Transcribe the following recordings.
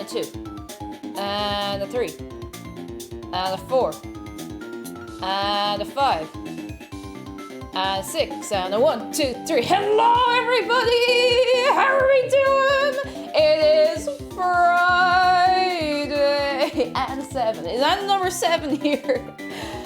and a 2, and a 3, and a 4, and a 5, and a 6, and a 1, 2, 3. Hello, everybody! How are we doing? It is Friday, and 7. Is that number 7 here?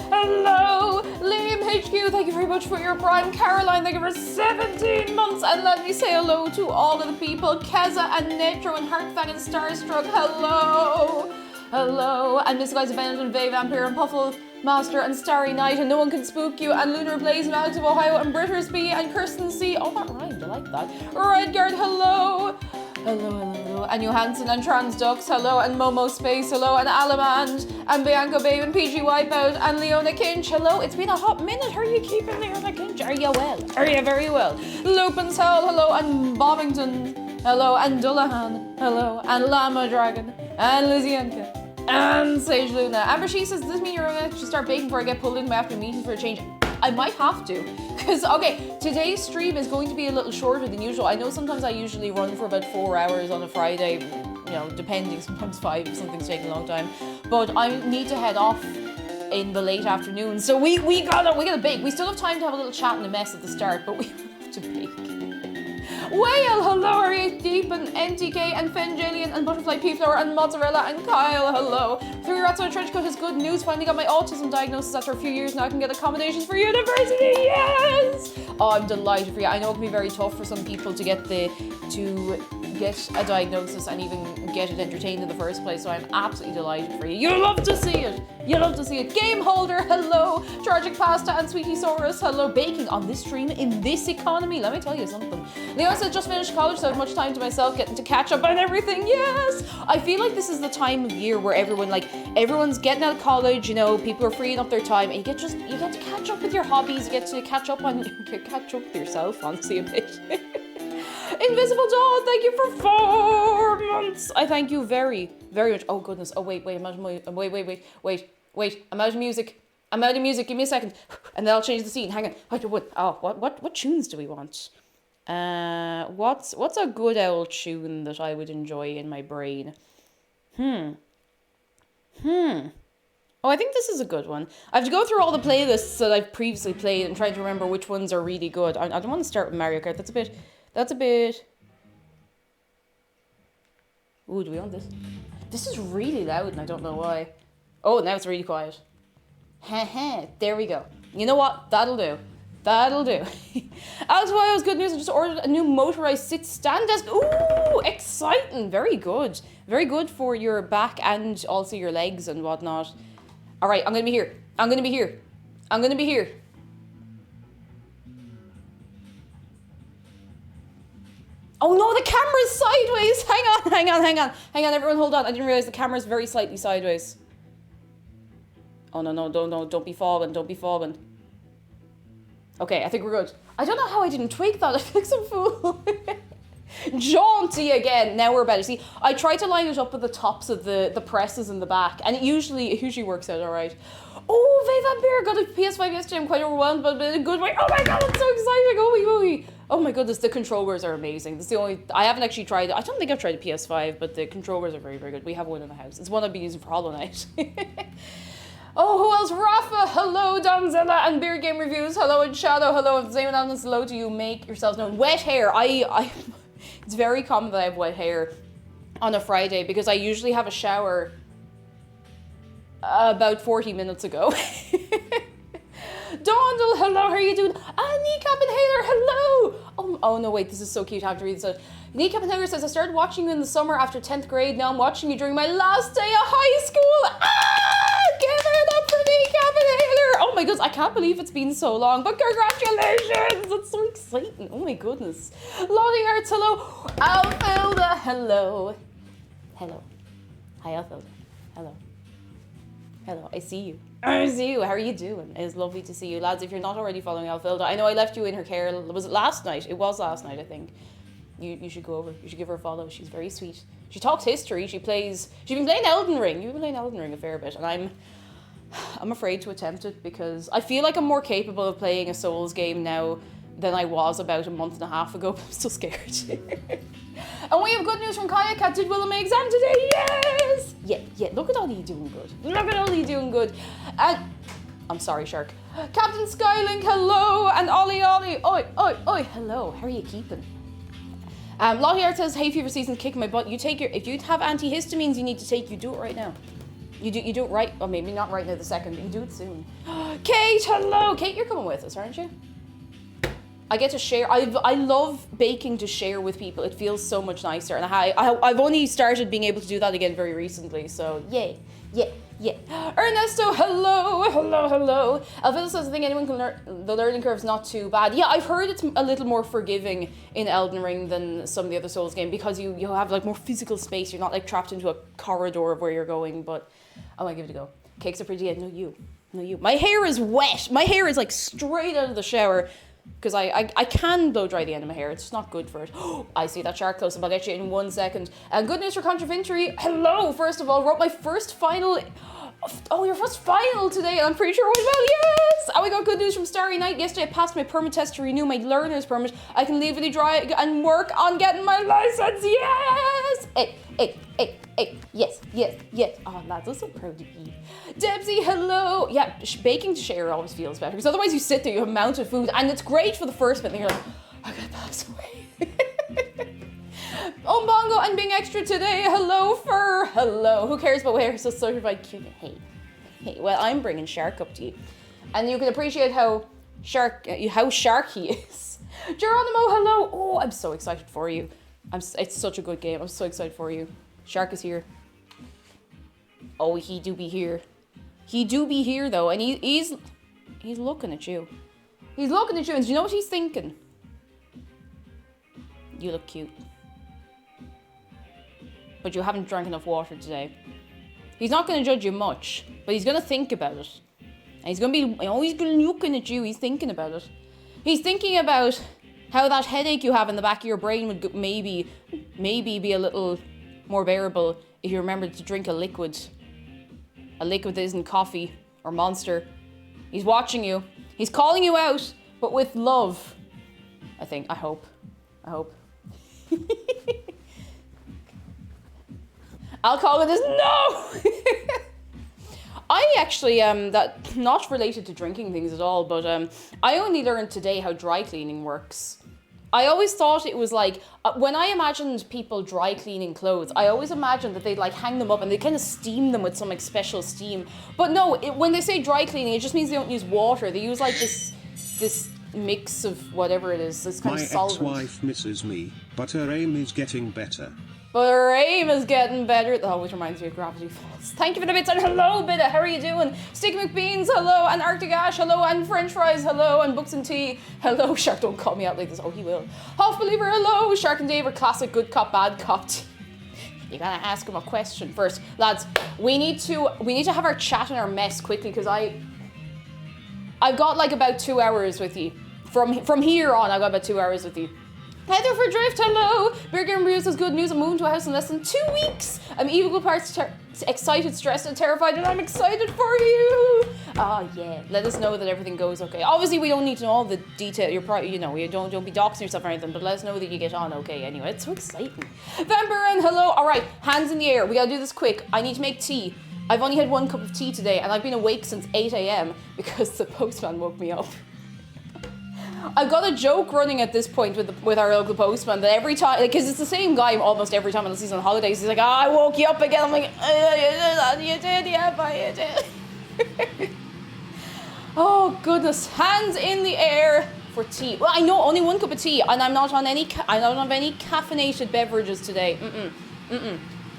Hello, Liam HQ, thank you very much for your prime. Caroline, thank you for 17 months. And let me say hello to all of the people. Kaza and Netro and Heartfang and Starstruck, hello. Hello. And Miss Guys of Bennett and Vay Vampire and Puffle Master and Starry Night and No One Can Spook You and Lunar Blaze and Alex of Ohio and Brittersby and Kirsten C. Oh, that rhymed, I like that. Redguard, hello. Hello. And Johansson and Transdux, hello. And Momo Space, hello. And Alamand and Bianca Babe and PG Wipeout and Leona Kinch, hello. It's been a hot minute. How are you keeping, Leona Kinch? Are you well? Are you very well? Lupin's Hell, hello. And Bobbington, hello. And Dullahan, hello. And Llama Dragon and Lizienka and Sage Luna. Amber, she says, does this mean you're going to start baking before I get pulled into my after meeting for a change? I might have to, because, okay, today's stream is going to be a little shorter than usual. I know sometimes I usually run for about 4 hours on a Friday, you know, depending, sometimes 5 if something's taking a long time. But I need to head off in the late afternoon, so we gotta bake. We still have time to have a little chat and a mess at the start, but we have to bake. Whale, hello, R8 Deep and NTK and Fenjalian and Butterfly P-Flower and Mozzarella and Kyle, hello. 3 Rats on a Trench Coat has good news. Finally got my autism diagnosis after a few years. Now I can get accommodations for university, yes! Oh, I'm delighted for you. I know it can be very tough for some people to get a diagnosis and even get it entertained in the first place, so I'm absolutely delighted for you. You love to see it. You love to see it. Game Holder, hello. Tragic Pasta and Sweetie Saurus, hello. Baking on this stream in this economy. Let me tell you something. Leon said just finished college, so I have much time to myself, getting to catch up on everything. Yes! I feel like this is the time of year where everyone's getting out of college, you know, people are freeing up their time, and you get to catch up with your hobbies, you get to catch up with yourself, honestly, a bit. Invisible Dawn, thank you for 4 months. I thank you very, very much. Oh goodness. Oh wait, I'm out of wait. I'm out of music. Give me a second, and then I'll change the scene. Hang on. What tunes do we want? What's a good old tune that I would enjoy in my brain? Oh, I think this is a good one. I have to go through all the playlists that I've previously played and try to remember which ones are really good. I don't want to start with Mario Kart. That's a bit... Ooh, do we want this? This is really loud and I don't know why. Oh, now it's really quiet. There we go. You know what? That'll do. Alex Wyo's good news. I just ordered a new motorized sit-stand desk. Ooh, exciting. Very good. Very good for your back and also your legs and whatnot. All right, I'm going to be here. Oh no, the camera's sideways. Hang on, everyone hold on. I didn't realize the camera's very slightly sideways. Oh no, don't be falling. Okay, I think we're good. I don't know how I didn't tweak that. I feel like some fool. Jaunty again. Now we're better. See, I tried to line it up with the tops of the presses in the back, and it usually works out all right. Oh, Vay Vampire got a PS5 yesterday. I'm quite overwhelmed, but in a good way. Oh my god, it's so exciting. Oh my goodness, the controllers are amazing. That's the only... I haven't actually tried... I don't think I've tried a PS5, but the controllers are very, very good. We have one in the house. It's one I've been using for Hollow Knight. Oh, who else? Rafa, hello, Donzilla, and Beer Game Reviews, hello, and Shadow, hello, and Zayman Adams, hello to you, make yourselves known. Wet hair, it's very common that I have wet hair on a Friday, because I usually have a shower about 40 minutes ago. Dondel, hello, how are you doing? Kneecap Inhaler, hello! Oh no, wait, this is so cute, I have to read this out. Kneecap Inhaler says, I started watching you in the summer after 10th grade, now I'm watching you during my last day of high school! Give it up for Kneecap Inhaler! Oh my goodness, I can't believe it's been so long, but congratulations! That's so exciting, oh my goodness. Lottie Hearts, hello. Alfilda, hello. Hello. Hi, Alfilda. Hello. I see you. How are you doing? It's lovely to see you. Lads, if you're not already following Alfilda, I know I left you in her care. Was it last night? It was last night, I think. You should go over. You should give her a follow. She's very sweet. She talks history. She's been playing Elden Ring. You've been playing Elden Ring a fair bit. And I'm afraid to attempt it because I feel like I'm more capable of playing a Souls game now than I was about a month and a half ago, but I'm still scared. And we have good news from Kaya Cat. Did Willem exam today? Yes! Yeah, look at all you doing good. Look at all you doing good. And I'm sorry, Shark. Captain Skylink, hello! And Ollie, oi, hello. How are you keeping? Lottie Art says, hay fever season's kicking my butt. If you have antihistamines you need to take, you do it right now. You do it right, or maybe not right now the second, but you do it soon. Kate, hello! Kate, you're coming with us, aren't you? I get to share. I love baking to share with people. It feels so much nicer, and I've only started being able to do that again very recently. So yay, yeah. Ernesto, hello. Alvila says, I think anyone can learn. The learning curve's not too bad. Yeah, I've heard it's a little more forgiving in Elden Ring than some of the other Souls games because you have like more physical space. You're not like trapped into a corridor of where you're going. But I might give it a go. Cakes are pretty. Yeah, no you. My hair is wet. My hair is like straight out of the shower. Because I can blow dry the end of my hair. It's just not good for it. I see that shark close up. I'll get you in 1 second. And good news for Contraventry. Hello, first of all. Wrote my first final. Oh, your first final today. I'm pretty sure it went well. Yes! And we got good news from Starry Night. Yesterday I passed my permit test to renew my learner's permit. I can legally drive and work on getting my license. Yes! Hey, yes. Oh, lads, I'm so proud of you. Debsy, hello. Yeah, baking to share always feels better because otherwise you sit there, you have a mountain of food, and it's great for the first bit, and you're like, I gotta pass away. Oh, Bongo and being extra today. Hello, Fur. Hello. Who cares about hair? So certified cute. Hey. Well, I'm bringing Shark up to you, and you can appreciate how shark he is. Geronimo, hello. Oh, I'm so excited for you. It's such a good game. I'm so excited for you. Shark is here. Oh, he do be here. He do be here though, and he's looking at you. He's looking at you, and do you know what he's thinking? You look cute. But you haven't drank enough water today. He's not going to judge you much, but he's going to think about it. And he's going to be, he's looking at you, he's thinking about it. He's thinking about how that headache you have in the back of your brain would maybe be a little more bearable if you remembered to drink a liquid. A liquid that isn't coffee or Monster. He's watching you. He's calling you out, but with love. I hope. Alcohol is no! I actually, that not related to drinking things at all, but I only learned today how dry cleaning works. I always thought it was like, when I imagined people dry cleaning clothes, I always imagined that they'd like hang them up and they kind of steam them with some like special steam. But no, when they say dry cleaning, it just means they don't use water. They use like this mix of whatever it is, this kind of solvent. My ex-wife misses me, but her aim is getting better. But her aim is getting better. Oh, which reminds me of Gravity Falls. Thank you for the bits, and hello, Bidda, how are you doing? Sticky McBeans, hello, and Arctic Ash, hello, and French Fries, hello, and Books and Tea, hello. Shark, don't call me out like this. Oh, he will. Half Believer, hello. Shark and Dave are classic good cop, bad cop. You gotta ask him a question first. Lads, we need to have our chat and our mess quickly, because I've got like about 2 hours with you. From here on, I've got about 2 hours with you. Heather for Drift, hello! Burger and Brews has good news. I'm moving to a house in less than 2 weeks. I'm equal parts excited, stressed, and terrified, and I'm excited for you! Oh, yeah. Let us know that everything goes okay. Obviously, we don't need to know all the detail. You're probably, you don't be doxing yourself or anything, but let us know that you get on okay anyway. It's so exciting. Vampirin, hello! Alright, hands in the air. We gotta do this quick. I need to make tea. I've only had 1 cup of tea today, and I've been awake since 8 a.m. because the postman woke me up. I've got a joke running at this point with our local postman that every time, because it's the same guy almost every time unless he's on holidays, he's like, I woke you up again. I'm like, you did, yeah, but you did. Oh goodness, hands in the air for tea. Well, I know only 1 cup of tea, and I don't have any caffeinated beverages today.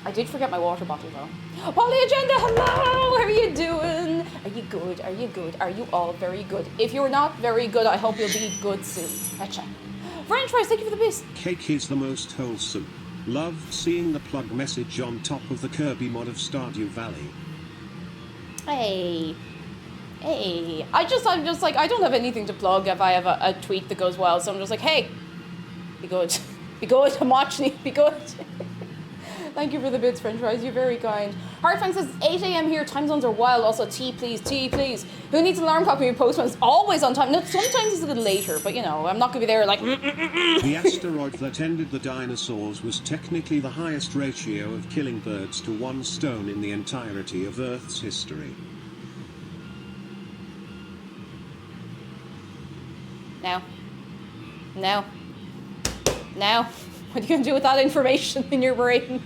I did forget my water bottle though. Poly Agenda, hello! How are you doing? Are you good? Are you good? Are you all very good? If you're not very good, I hope you'll be good soon. Gotcha. French Fries, thank you for the boost. Cake is the most wholesome. Love seeing the plug message on top of the Kirby mod of Stardew Valley. Hey. I'm just like, I don't have anything to plug if I have a tweet that goes well, so I'm just like, hey, be good. Be good, I'm watching you, be good. Thank you for the bits, French fries. You're very kind. Hardfang says 8 a.m. here. Time zones are wild. Also, tea, please. Tea, please. Who needs an alarm clock when your postman is always on time? No, sometimes it's a little later, but you know, I'm not going to be there like... The asteroid that ended the dinosaurs was technically the highest ratio of killing birds to one stone in the entirety of Earth's history. Now. What are you going to do with that information in your brain?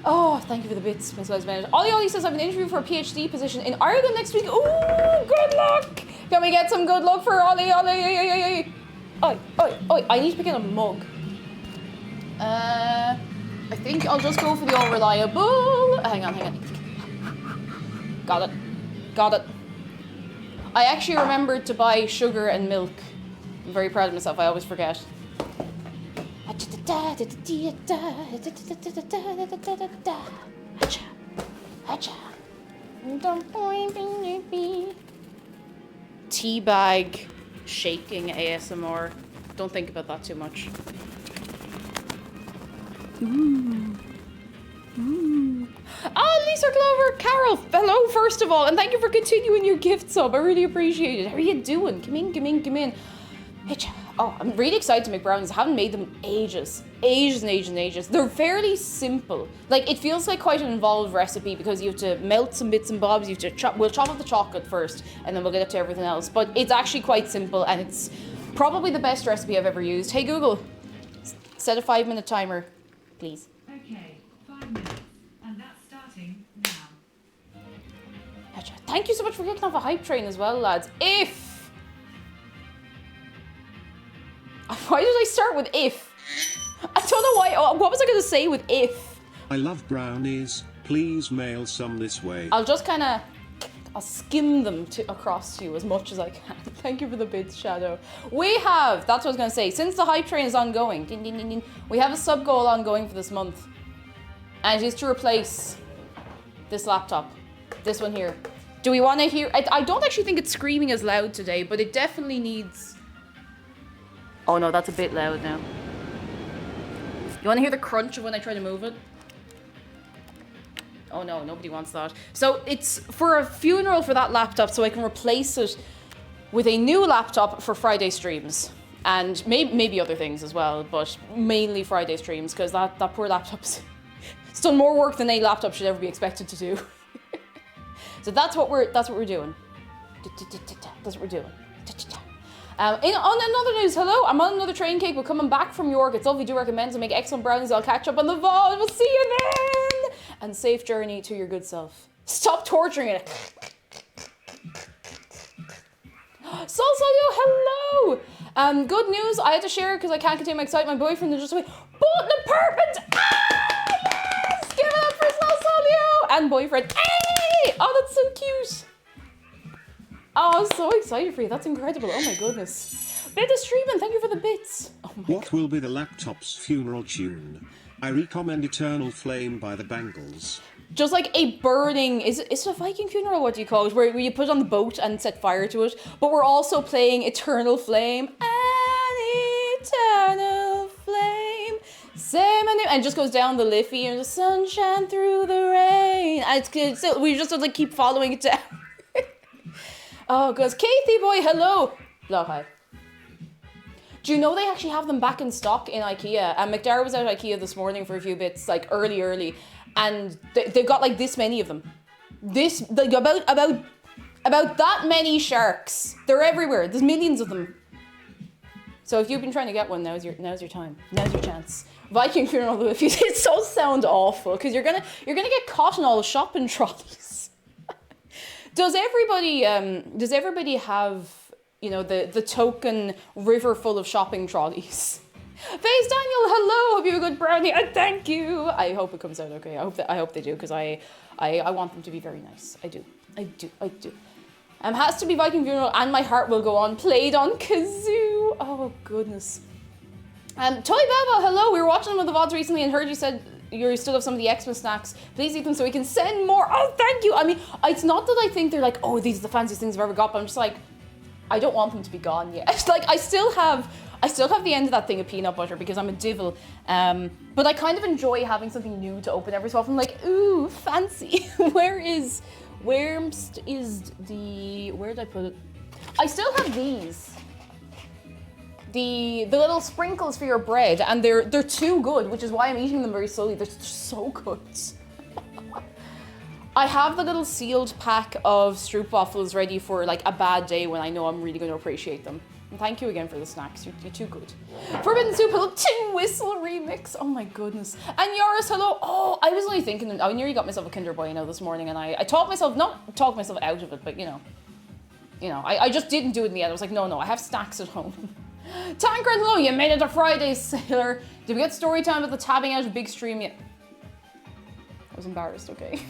Oh, thank you for the bits, Miss Lesbian. Ollie says I have an interview for a PhD position in Ireland next week. Ooh, good luck! Can we get some good luck for Ollie? Oi. I need to pick out a mug. I think I'll just go for the all reliable. Hang on. Got it. I actually remembered to buy sugar and milk. I'm very proud of myself. I always forget. Teabag shaking ASMR. Don't think about that too much. Oh, Lisa Clover, Carol, hello first of all, and thank you for continuing your gift sub. I really appreciate it. How are you doing? Come in. Oh, I'm really excited to make brownies. I haven't made them in ages. They're fairly simple. Like, it feels like quite an involved recipe because you have to melt some bits and bobs. You have to we'll chop up the chocolate first, and then we'll get up to everything else. But it's actually quite simple, and it's probably the best recipe I've ever used. Hey Google, set a 5-minute timer, please. Okay, 5 minutes, and that's starting now. Thank you so much for kicking off a hype train as well, lads. Why did I start with if? I don't know why. What was I going to say with if? I love brownies. Please mail some this way. I'll just kind of... I'll skim them across to you as much as I can. Thank you for the bits, Shadow. We have... That's what I was going to say. Since the hype train is ongoing, ding, ding, ding, ding, we have a sub goal ongoing for this month. And it is to replace this laptop. This one here. Do we want to hear... I don't actually think it's screaming as loud today, but it definitely needs... Oh no, that's a bit loud now. You want to hear the crunch of when I try to move it? Oh no, nobody wants that. So it's for a funeral for that laptop so I can replace it with a new laptop for Friday streams. And maybe other things as well, but mainly Friday streams because that poor laptop's it's done more work than a laptop should ever be expected to do. So that's what we're doing. That's what we're doing. On another news, hello, I'm on another train cake, but coming back from York, it's lovely, do recommend to make excellent brownies. I'll catch up on the VOD, we'll see you then! And safe journey to your good self. Stop torturing it. Solsolio, hello! Good news, I had to share because I can't contain my excitement. My boyfriend is just away. Bought an apartment! Yes! Give it up for Solsolio! And boyfriend, hey! Oh, that's so cute. Oh, I'm so excited for you. That's incredible. Oh my goodness. Bit of streaming. Thank you for the bits. Oh my What will be the laptop's funeral tune? I recommend Eternal Flame by the Bangles. Just like a burning... Is it a Viking funeral? What do you call it? Where you put it on the boat and set fire to it. But we're also playing Eternal Flame. An eternal flame. And it just goes down the Liffey and the sunshine through the rain. And we just have to keep following it down. Oh, goes Kathy boy, hello. Hello, hi. Do you know they actually have them back in stock in IKEA? And McDara was out at IKEA this morning for a few bits, like early, and they've got like this many of them. Like about that many sharks. They're everywhere. There's millions of them. So if you've been trying to get one, now's your time. Now's your chance. Viking funeral, if you it so sound awful because you're gonna get caught in all the shopping trolleys. Does everybody have, you know, the token river full of shopping trolleys? Face Daniel, hello, hope you have a good brownie, and thank you. I hope it comes out okay. I hope they do, because I want them to be very nice. I do. Has to be Viking funeral, and my heart will go on. Played on kazoo. Oh goodness. Toy Baba, hello. We were watching one of the VODs recently and heard you said you still have some of the Xmas snacks. Please eat them so we can send more. Oh, thank you. I mean, it's not that I think they're like, oh, these are the fanciest things I've ever got, but I'm just like, I don't want them to be gone yet. Like, I still have the end of that thing of peanut butter because I'm a divil. But I kind of enjoy having something new to open every so often. Like, ooh, fancy. Where did I put it? I still have these. The little sprinkles for your bread, and they're too good, which is why I'm eating them very slowly. They're so good. I have the little sealed pack of stroopwafels ready for like a bad day when I know I'm really going to appreciate them. And thank you again for the snacks. You're too good. Forbidden Soup, hello. Tin Whistle remix. Oh my goodness. And Yaris, hello. Oh, I was only thinking, I nearly got myself a Kinder Bueno this morning, and I talked myself, not talk myself out of it, but you know, I just didn't do it in the end. I was like, no, I have snacks at home. Tankard, hello. You made it to Friday, Sailor. Did we get story time about the tabbing out of Big Stream yet? I was embarrassed, okay.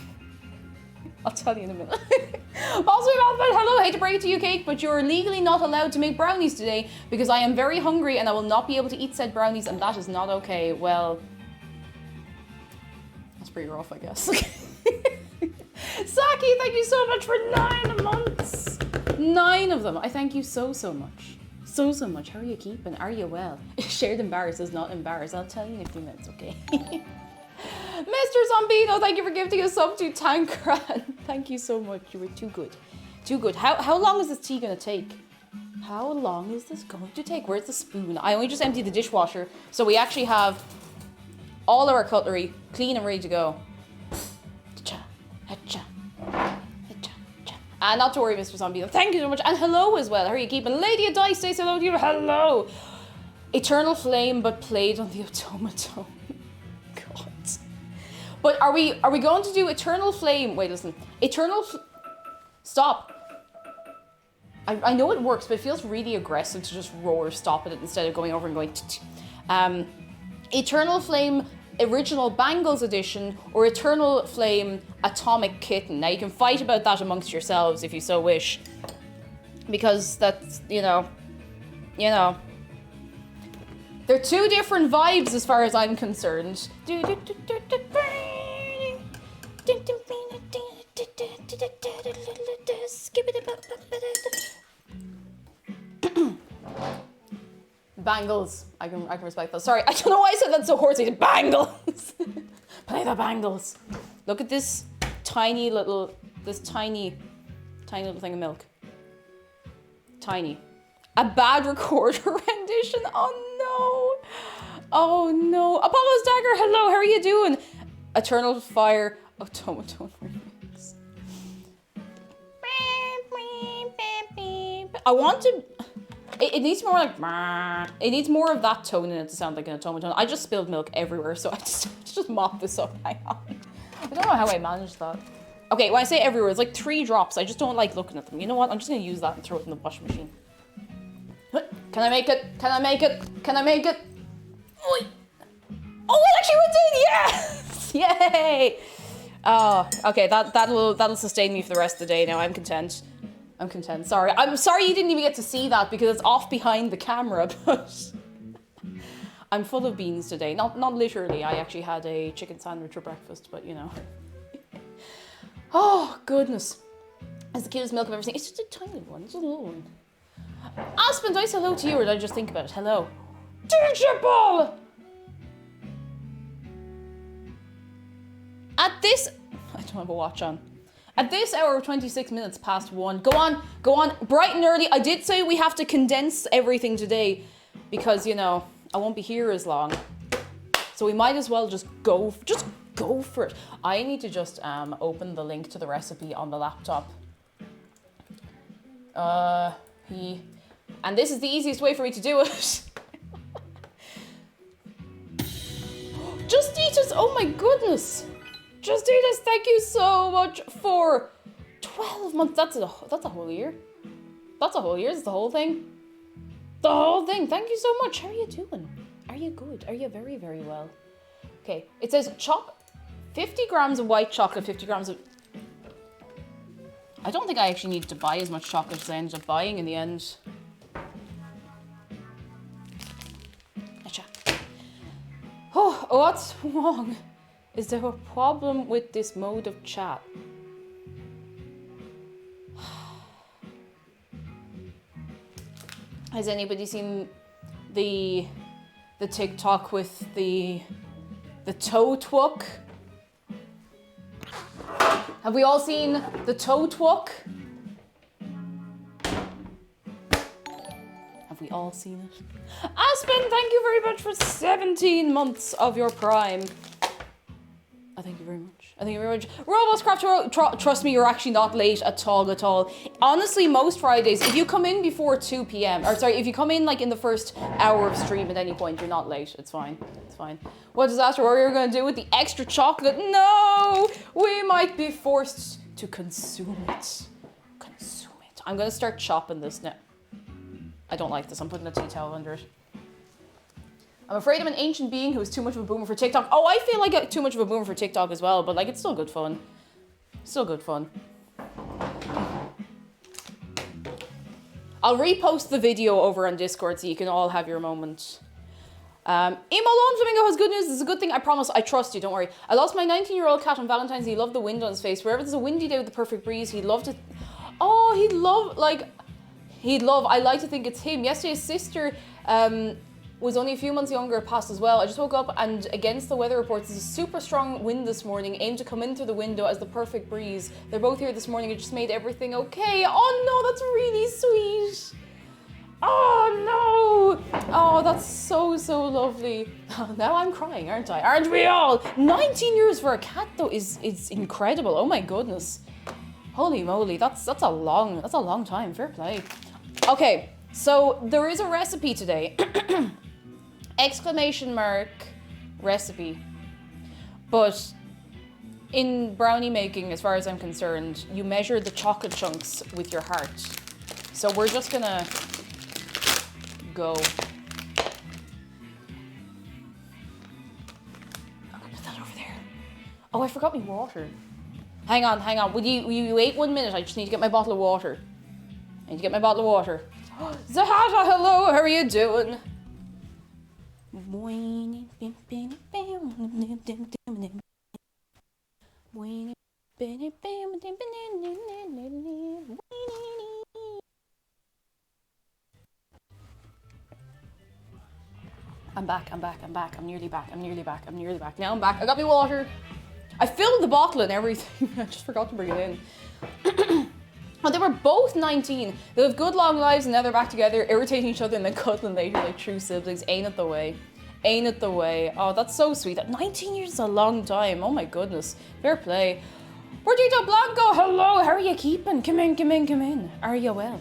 I'll tell you in a minute. Possibly Malphite, hello, hate to break it to you, Cake, but you're legally not allowed to make brownies today because I am very hungry and I will not be able to eat said brownies, and that is not okay. Well, that's pretty rough, I guess. Saki, thank you so much for 9 months. 9 of them. I thank you so much. So much. How are you keeping? Are you well? Shared embarrass is not embarrassed. I'll tell you in a few minutes, okay? Mr. Zombino, thank you for gifting us up to Tankran. Thank you so much. You were too good. Too good. How long is this tea going to take? How long is this going to take? Where's the spoon? I only just emptied the dishwasher, so we actually have all of our cutlery clean and ready to go. Not to worry, Mr. Zombino. Thank you so much. And hello as well. How are you keeping? Lady of Dice, say hello to you. Hello. Eternal Flame, but played on the automaton. But are we going to do Eternal Flame? Wait, listen. Stop. I know it works, but it feels really aggressive to just roar stop at it instead of going over and going Eternal Flame Original Bangles Edition or Eternal Flame Atomic Kitten. Now you can fight about that amongst yourselves if you so wish. Because that's, you know. They're 2 different vibes as far as I'm concerned. Bangles. I can respect those. Sorry, I don't know why I said that so hoarsely. Bangles. Play the bangles. Look at this tiny little thing of milk. Tiny. A bad recorder rendition. Oh no. Apollo's Dagger, hello, how are you doing? Eternal Fire Automaton remix. I want to. It needs more like. It needs more of that tone in it to sound like an automaton. I just spilled milk everywhere, so I just mop this up. Hang on. I don't know how I managed that. Okay, when I say everywhere, it's like 3 drops. I just don't like looking at them. You know what? I'm just gonna use that and throw it in the washing machine. Can I make it? Can I make it? Can I make it? Oh, it actually went in! Yes! Yay! Oh, okay, that'll sustain me for the rest of the day now. I'm content. Sorry. I'm sorry you didn't even get to see that because it's off behind the camera, but I'm full of beans today. Not literally. I actually had a chicken sandwich for breakfast, but you know. Oh, goodness. It's the cutest milk I've ever seen. It's just a tiny one. It's a little one. Aspen, did I say hello to you or did I just think about it? Hello. Teachable! At this... I don't have a watch on. At this hour, 26 minutes past 1. Go on. Bright and early. I did say we have to condense everything today because, you know, I won't be here as long. So we might as well just go for it. I need to just open the link to the recipe on the laptop. And this is the easiest way for me to do it. Justitas, oh my goodness. Justitas, thank you so much for 12 months. That's a whole year. That's a whole year. That's the whole thing. The whole thing. Thank you so much. How are you doing? Are you good? Are you very, very well? Okay, it says 50 grams of white chocolate, 50 grams of... I don't think I actually needed to buy as much chocolate as I ended up buying in the end. Oh, what's wrong? Is there a problem with this mode of chat? Has anybody seen the TikTok with the toe twuck? Have we all seen the toe twuck? Have we all seen it? Aspen, thank you very much for 17 months of your prime. Thank you very much. Thank you very much. Roboscraft, trust me, you're actually not late at all. Honestly, most Fridays, if you come in before 2 p.m, or sorry, if you come in like in the first hour of stream at any point, you're not late. It's fine. It's fine. What Disaster Warrior are going to do with the extra chocolate? No! We might be forced to consume it. Consume it. I'm going to start chopping this now. I don't like this. I'm putting a tea towel under it. I'm afraid I'm an ancient being who is too much of a boomer for TikTok. Oh, I feel like I'm too much of a boomer for TikTok as well, but like it's still good fun. Still good fun. I'll repost the video over on Discord so you can all have your moment. Emo Lawn Flamingo has good news. This is a good thing. I promise. I trust you. Don't worry. I lost my 19-year-old cat on Valentine's. He loved the wind on his face. Wherever there's a windy day with the perfect breeze, he loved it. Oh, he'd love. I like to think it's him. Yesterday, his sister was only a few months younger, passed as well. I just woke up and against the weather reports, there's a super strong wind this morning, aimed to come in through the window as the perfect breeze. They're both here this morning. It just made everything okay. Oh no, that's really sweet. Oh no. Oh, that's so lovely. Now I'm crying, aren't I? Aren't we all? 19 years for a cat though is incredible. Oh my goodness. Holy moly, that's a long time. Fair play. Okay, so there is a recipe today. Exclamation mark recipe. But in brownie making, as far as I'm concerned, you measure the chocolate chunks with your heart. So we're just gonna go. I'm gonna put that over there. Oh, I forgot my water. Hang on. Will you wait 1 minute? I just need to get my bottle of water. Zahata, hello, how are you doing? I'm back. I'm nearly back. Now I'm back. I got my water. I filled the bottle and everything. I just forgot to bring it in. Oh, they were both 19. They live good long lives and now they're back together, irritating each other and then cuddling later like true siblings. Ain't it the way? Oh, that's so sweet. 19 years is a long time. Oh my goodness. Fair play. Portito Blanco, hello. How are you keeping? Come in. Are you well?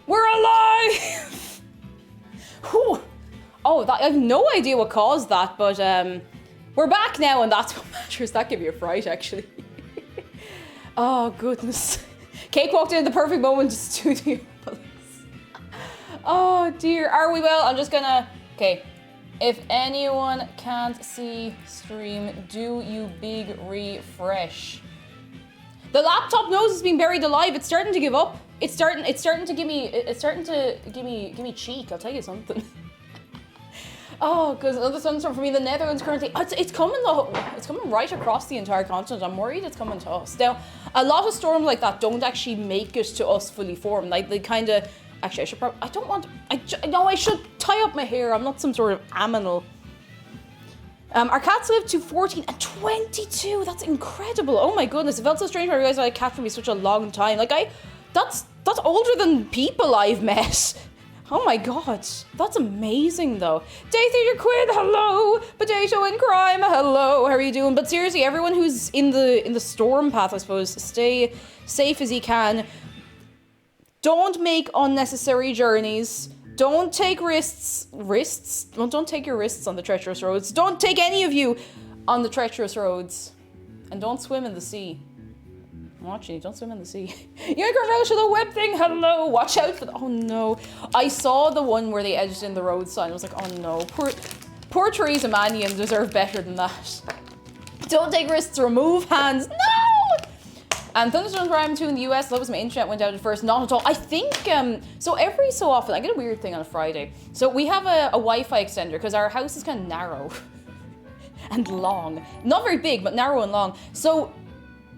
We're alive! Whew. Oh, I have no idea what caused that, but we're back now and that's what matters. That gave me a fright, actually. Oh, goodness. Cake walked in at the perfect moment to studio. Oh, dear. Are we well? I'm just gonna... Okay. If anyone can't see stream, do you big refresh. The laptop knows it's been buried alive. It's starting to give up. It's starting to give me cheek. I'll tell you something. Oh, because another thunderstorm for me in the Netherlands currently. It's coming though. It's coming right across the entire continent. I'm worried it's coming to us. Now, a lot of storms like that don't actually make it to us fully formed. Like they kind of. Actually, I should probably. I don't want. I should tie up my hair. I'm not some sort of animal. Our cats live to 14 and 22. That's incredible. Oh my goodness. It felt so strange when I realized I had a cat for me such a long time. Like that's older than people I've met. Oh my god. That's amazing though. Day Theater Quinn, hello. Potato and Crime, hello. How are you doing? But seriously, everyone who's in the storm path, I suppose, stay safe as you can. Don't make unnecessary journeys. Don't take risks. Don't take your risks on the treacherous roads. Don't take any of you on the treacherous roads. And don't swim in the sea. I'm watching you, don't swim in the sea. You're gonna relish the web thing, hello. Watch out for the, oh no. I saw the one where they edged in the road sign. I was like, oh no. Poor Theresa Mannion deserve better than that. Don't take risks, remove hands. No! And thunderstorms where I'm to in the US, that was my internet went out at first. Not at all. I think, so every so often, I get a weird thing on a Friday. So we have a Wi-Fi extender because our house is kind of narrow and long. Not very big, but narrow and long. So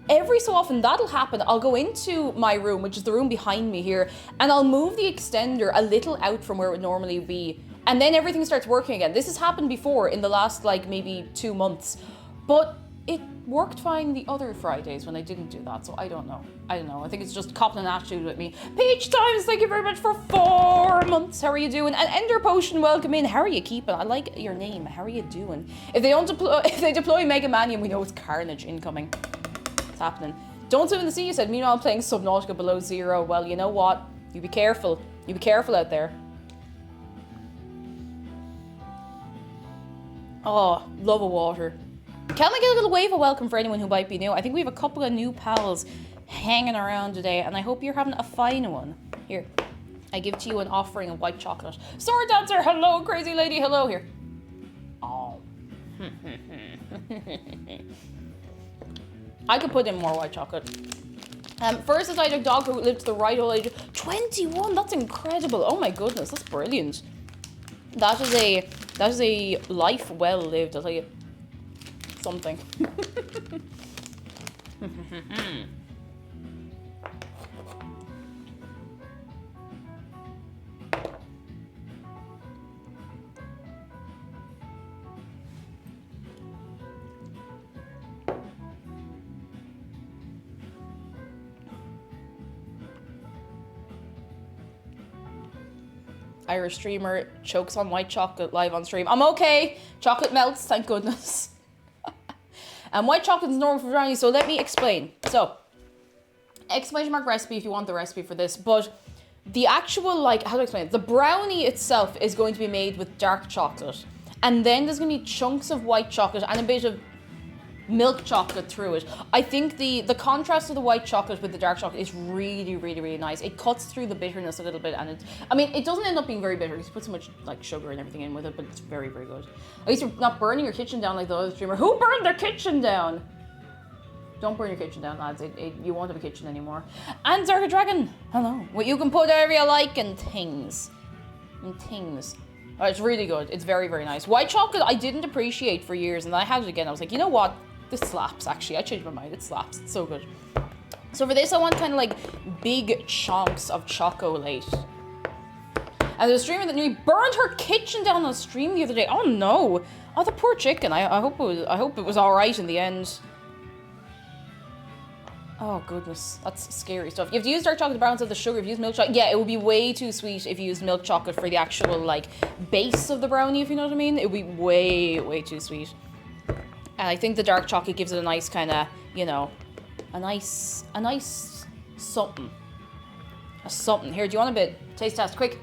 every so often that'll happen. I'll go into my room, which is the room behind me here, and I'll move the extender a little out from where it would normally be. And then everything starts working again. This has happened before in the last like maybe 2 months. But it worked fine the other Fridays when I didn't do that, so I don't know. I think it's just copping an attitude with me. Peach Times, thank you very much for 4 months. How are you doing? And Ender Potion, welcome in. How are you keeping? I like your name. How are you doing? If they deploy Mega Manium, we know it's carnage incoming. It's happening. Don't swim in the sea, you said. Meanwhile, I'm playing Subnautica below zero. Well, you know what? You be careful. You be careful out there. Oh, love of water. Can I get a little wave of welcome for anyone who might be new? I think we have a couple of new pals hanging around today, and I hope you're having a fine one. Here, I give to you an offering of white chocolate. Sword Dancer, hello, crazy lady, hello here. Oh. I could put in more white chocolate. First is a dog who lived to the right old age. 21, that's incredible. Oh my goodness, that's brilliant. That is a life well lived, I'll tell you. Something. Irish streamer chokes on white chocolate live on stream. I'm okay. Chocolate melts, thank goodness. And white chocolate is normal for brownies, so let me explain. So, exclamation mark recipe if you want the recipe for this, but the actual, like, how do I explain it? The brownie itself is going to be made with dark chocolate. And then there's going to be chunks of white chocolate and a bit of milk chocolate through it. I think the contrast of the white chocolate with the dark chocolate is really, really, really nice. It cuts through the bitterness a little bit, and it doesn't end up being very bitter because you put so much like sugar and everything in with it, but it's very, very good. At least you're not burning your kitchen down like the other streamer. Who burned their kitchen down? Don't burn your kitchen down, lads. You won't have a kitchen anymore. And Zerga Dragon, hello. Well, you can put whatever you like and things. Oh, it's really good. It's very, very nice. White chocolate I didn't appreciate for years, and then I had it again. I was like, you know what? This slaps, actually. I changed my mind. It slaps. It's so good. So for this, I want kind of like big chunks of chocolate. And there's a streamer that nearly burned her kitchen down on stream the other day. Oh no! Oh, the poor chicken. I hope it was all right in the end. Oh goodness, that's scary stuff. You have to use dark chocolate to balance out the sugar. If you use milk chocolate, yeah, it would be way too sweet if you used milk chocolate for the actual like base of the brownie. If you know what I mean, it would be way, way too sweet. And I think the dark chocolate gives it a nice kind of, you know, a nice something. A something. Here, do you want a bit? Taste test, quick.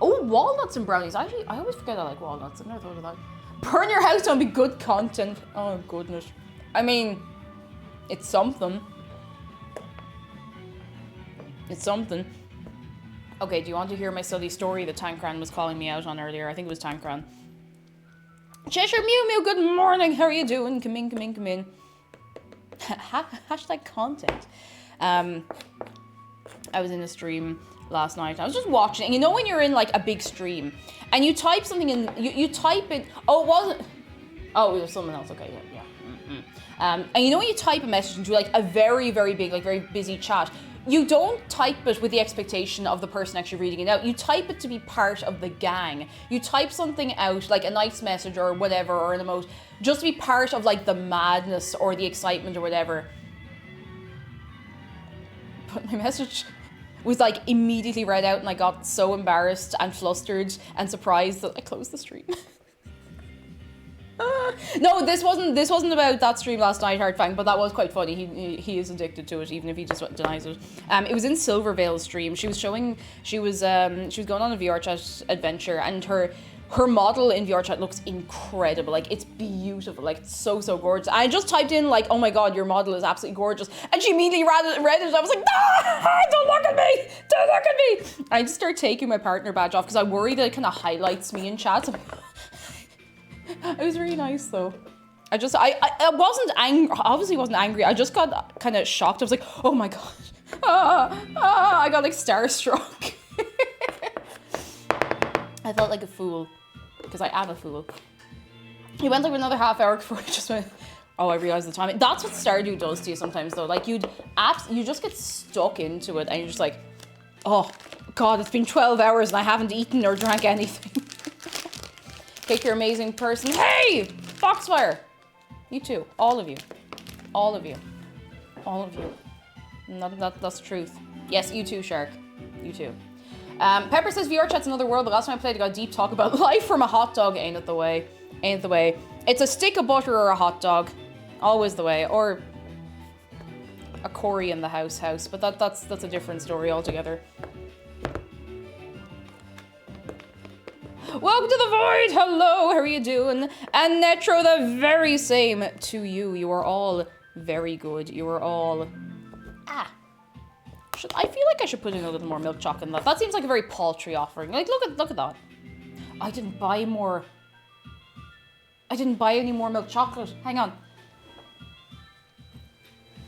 Oh, walnuts and brownies. Actually, I always forget I like walnuts. I've never thought of that. Burn your house down, be good content. Oh, goodness. I mean, it's something. It's something. Okay, do you want to hear my silly story that Tankran was calling me out on earlier? I think it was Tankran. Cheshire Mew Mew, good morning. How are you doing? Come in. Hashtag content. I was in a stream last night. I was just watching. And you know when you're in like a big stream and you type something in, you type it. Oh, it wasn't. Oh, it was someone else. Okay, yeah. And you know when you type a message into like a very, very big, like very busy chat, you don't type it with the expectation of the person actually reading it out. You type it to be part of the gang. You type something out, like a nice message or whatever, or an emoji, just to be part of like the madness or the excitement or whatever. But my message was like immediately read out and I got so embarrassed and flustered and surprised that I closed the stream. No, this wasn't about that stream last night, Hardfang, but that was quite funny. He is addicted to it, even if he just denies it. It was in Silvervale's stream. She was going on a VR chat adventure, and her model in VR chat looks incredible. Like, it's beautiful. Like, it's so gorgeous. I just typed in, like, oh my god, your model is absolutely gorgeous. And she immediately read it. I was like, ah, don't look at me. Don't look at me. I just started taking my partner badge off because I worry that it kind of highlights me in chat. So it was really nice, though. I wasn't angry. Obviously wasn't angry. I just got kind of shocked. I was like, oh my god. I got, like, starstruck. I felt like a fool. Because I am a fool. He went like another half hour before I just went, oh, I realized the time. That's what Stardew does to you sometimes, though. Like, you just get stuck into it, and you're just like, oh, God, it's been 12 hours and I haven't eaten or drank anything. Cake, you're an amazing person. Hey! Foxfire! You too. All of you. All of you. All of you. That's the truth. Yes, you too, Shark. You too. Pepper says VR chat's another world, but last time I played, I got a deep talk about life from a hot dog. Ain't it the way? Ain't the way. It's a stick of butter or a hot dog. Always the way. Or a Corey in the house, but that's a different story altogether. Welcome to the void. Hello, how are you doing? And Netro, the very same to you. You are all very good. You are all... I feel like I should put in a little more milk chocolate in that. That seems like a very paltry offering. Like, look at that. I didn't buy any more milk chocolate. Hang on.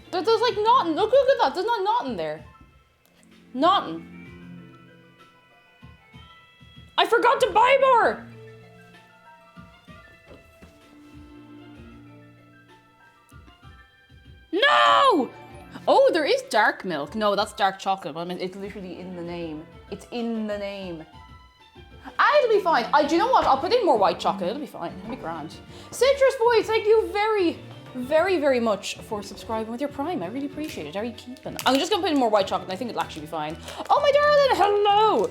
There's like nothing. Look at that. There's not nothing there. Nothing. I forgot to buy more. No! Oh, there is dark milk. No, that's dark chocolate. I mean, it's literally in the name. It's in the name. It'll be fine. Do you know what? I'll put in more white chocolate. It'll be fine. It'll be grand. Citrus Boy, thank you very, very, very much for subscribing with your Prime. I really appreciate it. How are you keeping? I'm just going to put in more white chocolate. I think it'll actually be fine. Oh, my darling. Hello.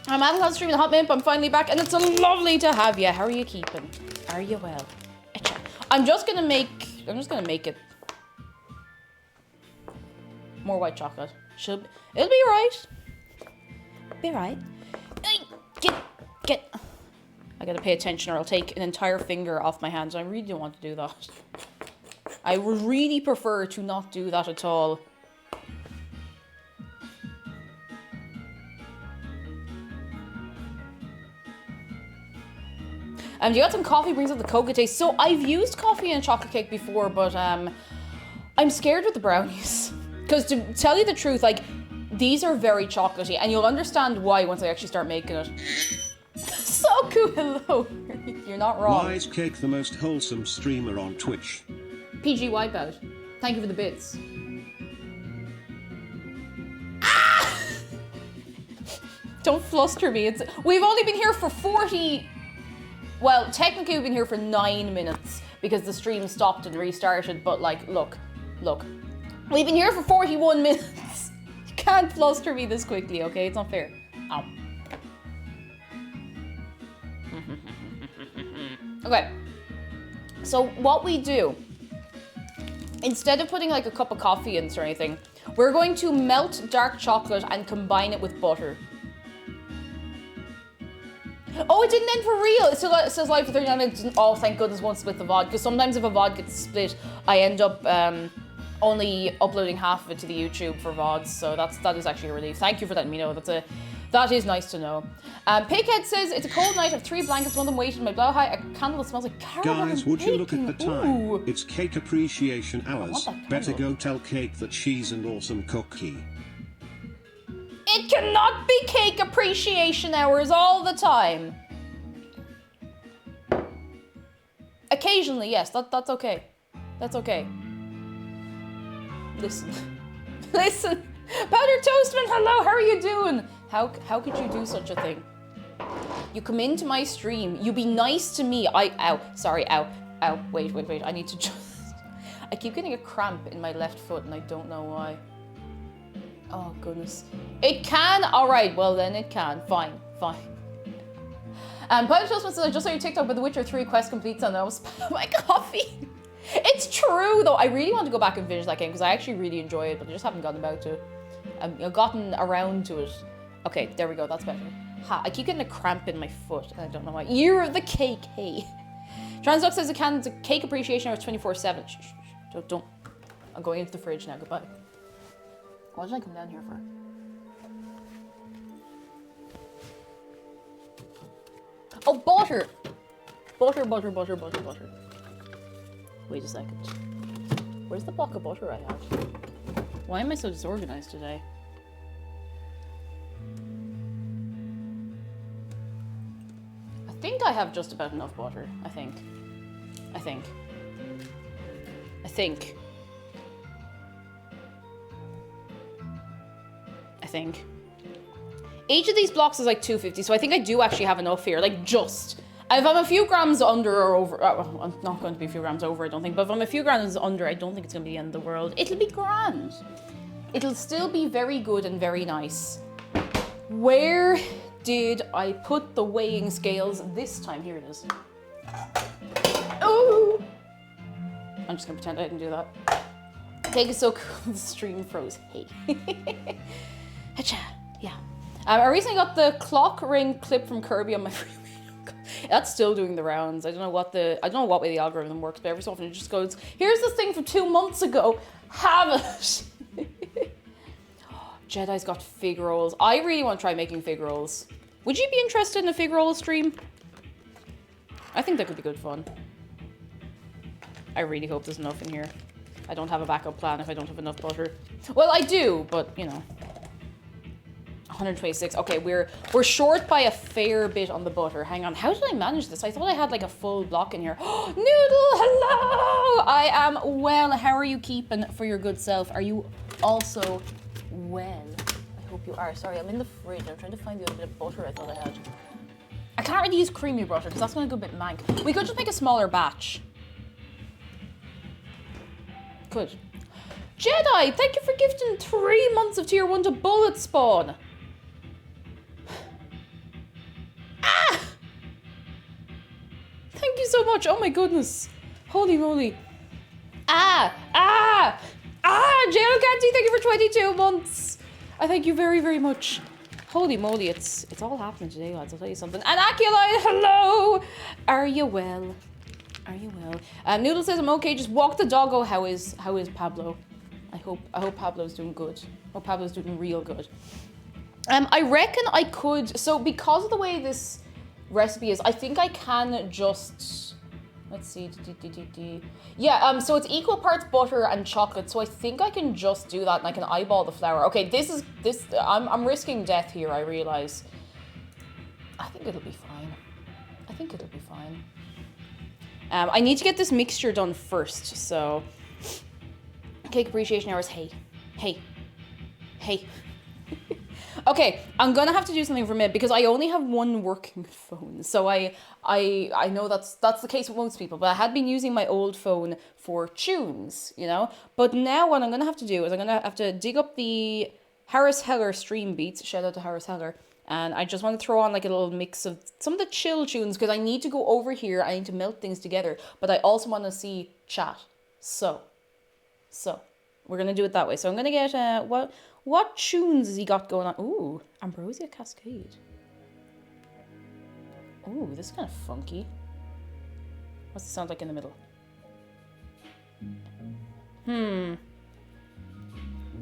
I'm at the stream in the Hot Mint. I'm finally back, and it's lovely to have you. How are you keeping? Are you well? I'm just going to make it more white chocolate. It'll be right. Be right. Get. I gotta pay attention or I'll take an entire finger off my hands. I really don't want to do that. I would really prefer to not do that at all. You got some coffee, brings out the cocoa taste. So I've used coffee in a chocolate cake before, but I'm scared with the brownies. Because to tell you the truth, like, these are very chocolatey, and you'll understand why once I actually start making it. So cool, hello. You're not wrong. Why is Cake the most wholesome streamer on Twitch? PG Wipeout. Thank you for the bits. Ah! Don't fluster me. We've only been here for 40... Well, technically we've been here for 9 minutes because the stream stopped and restarted, but like, look. We've been here for 41 minutes. You can't fluster me this quickly, okay? It's not fair. Ow. Okay. So what we do, instead of putting like a cup of coffee in or anything, we're going to melt dark chocolate and combine it with butter. Oh, it didn't end for real. It says live for 39 minutes. Oh, thank goodness, won't split the VOD. Because sometimes if a VOD gets split, I end up only uploading half of it to the YouTube for VODs. So that is actually a relief. Thank you for letting me know. That is nice to know. Pighead says, it's a cold night. I have 3 blankets, one of them weighted in my blow high. A candle that smells like caramel. Guys, would you look at the time? Ooh. It's Cake Appreciation Hours. Better go tell Cake that she's an awesome cookie. It cannot be Cake Appreciation Hours all the time. Occasionally, yes, that's okay. That's okay. Listen. Listen. Powder Toastman, hello, how are you doing? How could you do such a thing? You come into my stream, you be nice to me. Ow, wait, I need to just... I keep getting a cramp in my left foot and I don't know why. Oh, goodness. It can? Alright, well then it can. Fine. Pilot Toastman says, I just saw your TikTok with The Witcher 3 quest completes and I was my coffee. It's true though. I really want to go back and finish that game because I actually really enjoy it, but I just haven't gotten about to it. I've gotten around to it. Okay, there we go. That's better. Ha, I keep getting a cramp in my foot. And I don't know why. Year of the cake. Hey. Transduck says it's a cake appreciation hour 24/7. Shh, shh, shh. Don't. I'm going into the fridge now. Goodbye. What did I come down here for? Oh, butter. Butter. Wait a second. Where's the block of butter I have? Why am I so disorganized today? I think I have just about enough butter. I think. Each of these blocks is like 250, so I think I do actually have enough here. Like, just. If I'm a few grams under or over, I'm not going to be a few grams over, I don't think, but if I'm a few grams under, I don't think it's going to be the end of the world. It'll be grand. It'll still be very good and very nice. Where did I put the weighing scales this time? Here it is. Oh! I'm just going to pretend I didn't do that. Cake is so cool, the stream froze. Hey. Hacha. Yeah. I recently got the clock ring clip from Kirby on my free. That's still doing the rounds. I don't know what way the algorithm works, but every so often it just goes, here's this thing from 2 months ago. Have it. Jedi's got fig rolls. I really want to try making fig rolls. Would you be interested in a fig roll stream? I think that could be good fun. I really hope there's enough in here. I don't have a backup plan if I don't have enough butter. Well, I do, but you know. 126. Okay, we're short by a fair bit on the butter. Hang on. How did I manage this? I thought I had like a full block in here. Noodle, hello! I am well. How are you keeping for your good self? Are you also well? I hope you are. Sorry, I'm in the fridge. I'm trying to find the other bit of butter I thought I had. I can't really use creamy butter because that's going to go a bit mank. We could just make a smaller batch. Could. Jedi, thank you for gifting 3 months of tier 1 to Bullet Spawn. Ah! Thank you so much. Oh my goodness. Holy moly. JL Canty, thank you for 22 months. I thank you very, very much. Holy moly, it's all happening today, lads. I'll tell you something. And Aculite, hello. Are you well? Are you well? Noodle says I'm okay. Just walk the doggo. How is Pablo? I hope Pablo's doing good. I hope Pablo's doing real good. I reckon I could, so because of the way this recipe is, I think I can just, let's see, yeah, so it's equal parts butter and chocolate, so I think I can just do that and I can eyeball the flour. Okay, I'm risking death here, I realize. I think it'll be fine. I need to get this mixture done first, so. Cake appreciation hours, hey. Okay, I'm gonna have to do something for a minute because I only have one working phone. So I know that's the case with most people, but I had been using my old phone for tunes, you know? But now what I'm gonna have to do is I'm gonna have to dig up the Harris Heller stream beats, shout out to Harris Heller, and I just want to throw on like a little mix of some of the chill tunes because I need to go over here, I need to melt things together, but I also want to see chat. So we're gonna do it that way. So I'm gonna get what tunes has he got going on? Ooh, Ambrosia Cascade. Ooh, this is kind of funky. What's it sound like in the middle?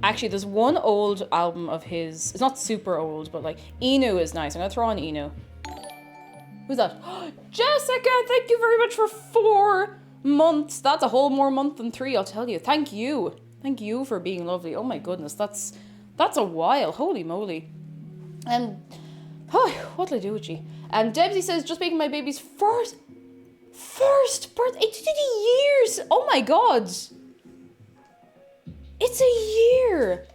Actually, there's one old album of his. It's not super old, but like Inu is nice. I'm gonna throw on Inu. Who's that? Jessica, thank you very much for 4 months. That's a whole more month than 3, I'll tell you. Thank you. Thank you for being lovely. Oh my goodness, that's a while. Holy moly. And what'll I do with you? And Debsy says, just making my baby's first birthday. It did years. Oh my god. It's a year.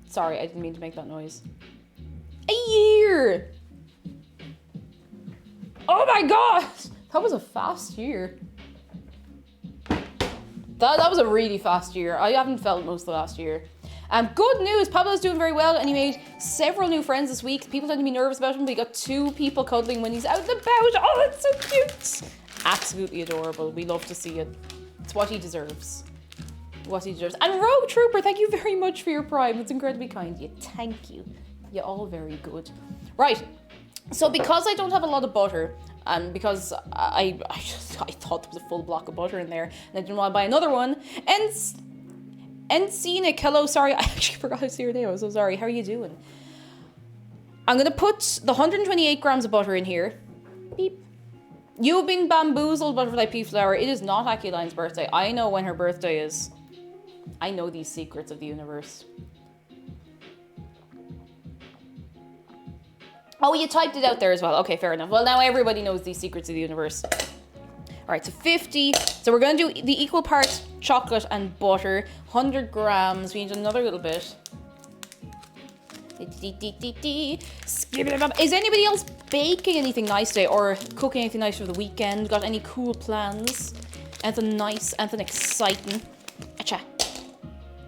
Sorry, I didn't mean to make that noise. A year. Oh my god. That was a fast year. That was a really fast year. I haven't felt most of the last year. Good news, Pablo's doing very well and he made several new friends this week. People tend to be nervous about him, but he got 2 people cuddling when he's out and about. Oh, that's so cute. Absolutely adorable. We love to see it. It's what he deserves. What he deserves. And Rogue Trooper, thank you very much for your prime. It's incredibly kind of you. Thank you. You're all very good. Right. So because I don't have a lot of butter, and because I thought there was a full block of butter in there, and I didn't want to buy another one, and Scenic, hello, sorry, I actually forgot to say your name, I'm so sorry, how are you doing? I'm going to put the 128 grams of butter in here. Beep. You've been bamboozled, Butterfly Pea Flower. It is not Acculine's birthday. I know when her birthday is. I know these secrets of the universe. Oh, you typed it out there as well. Okay, fair enough. Well, now everybody knows these secrets of the universe. All right, so 50. So we're going to do the equal parts chocolate and butter. 100 grams. We need another little bit. Is anybody else baking anything nice today or cooking anything nice for the weekend? Got any cool plans? Anything nice? Anything exciting? Acha.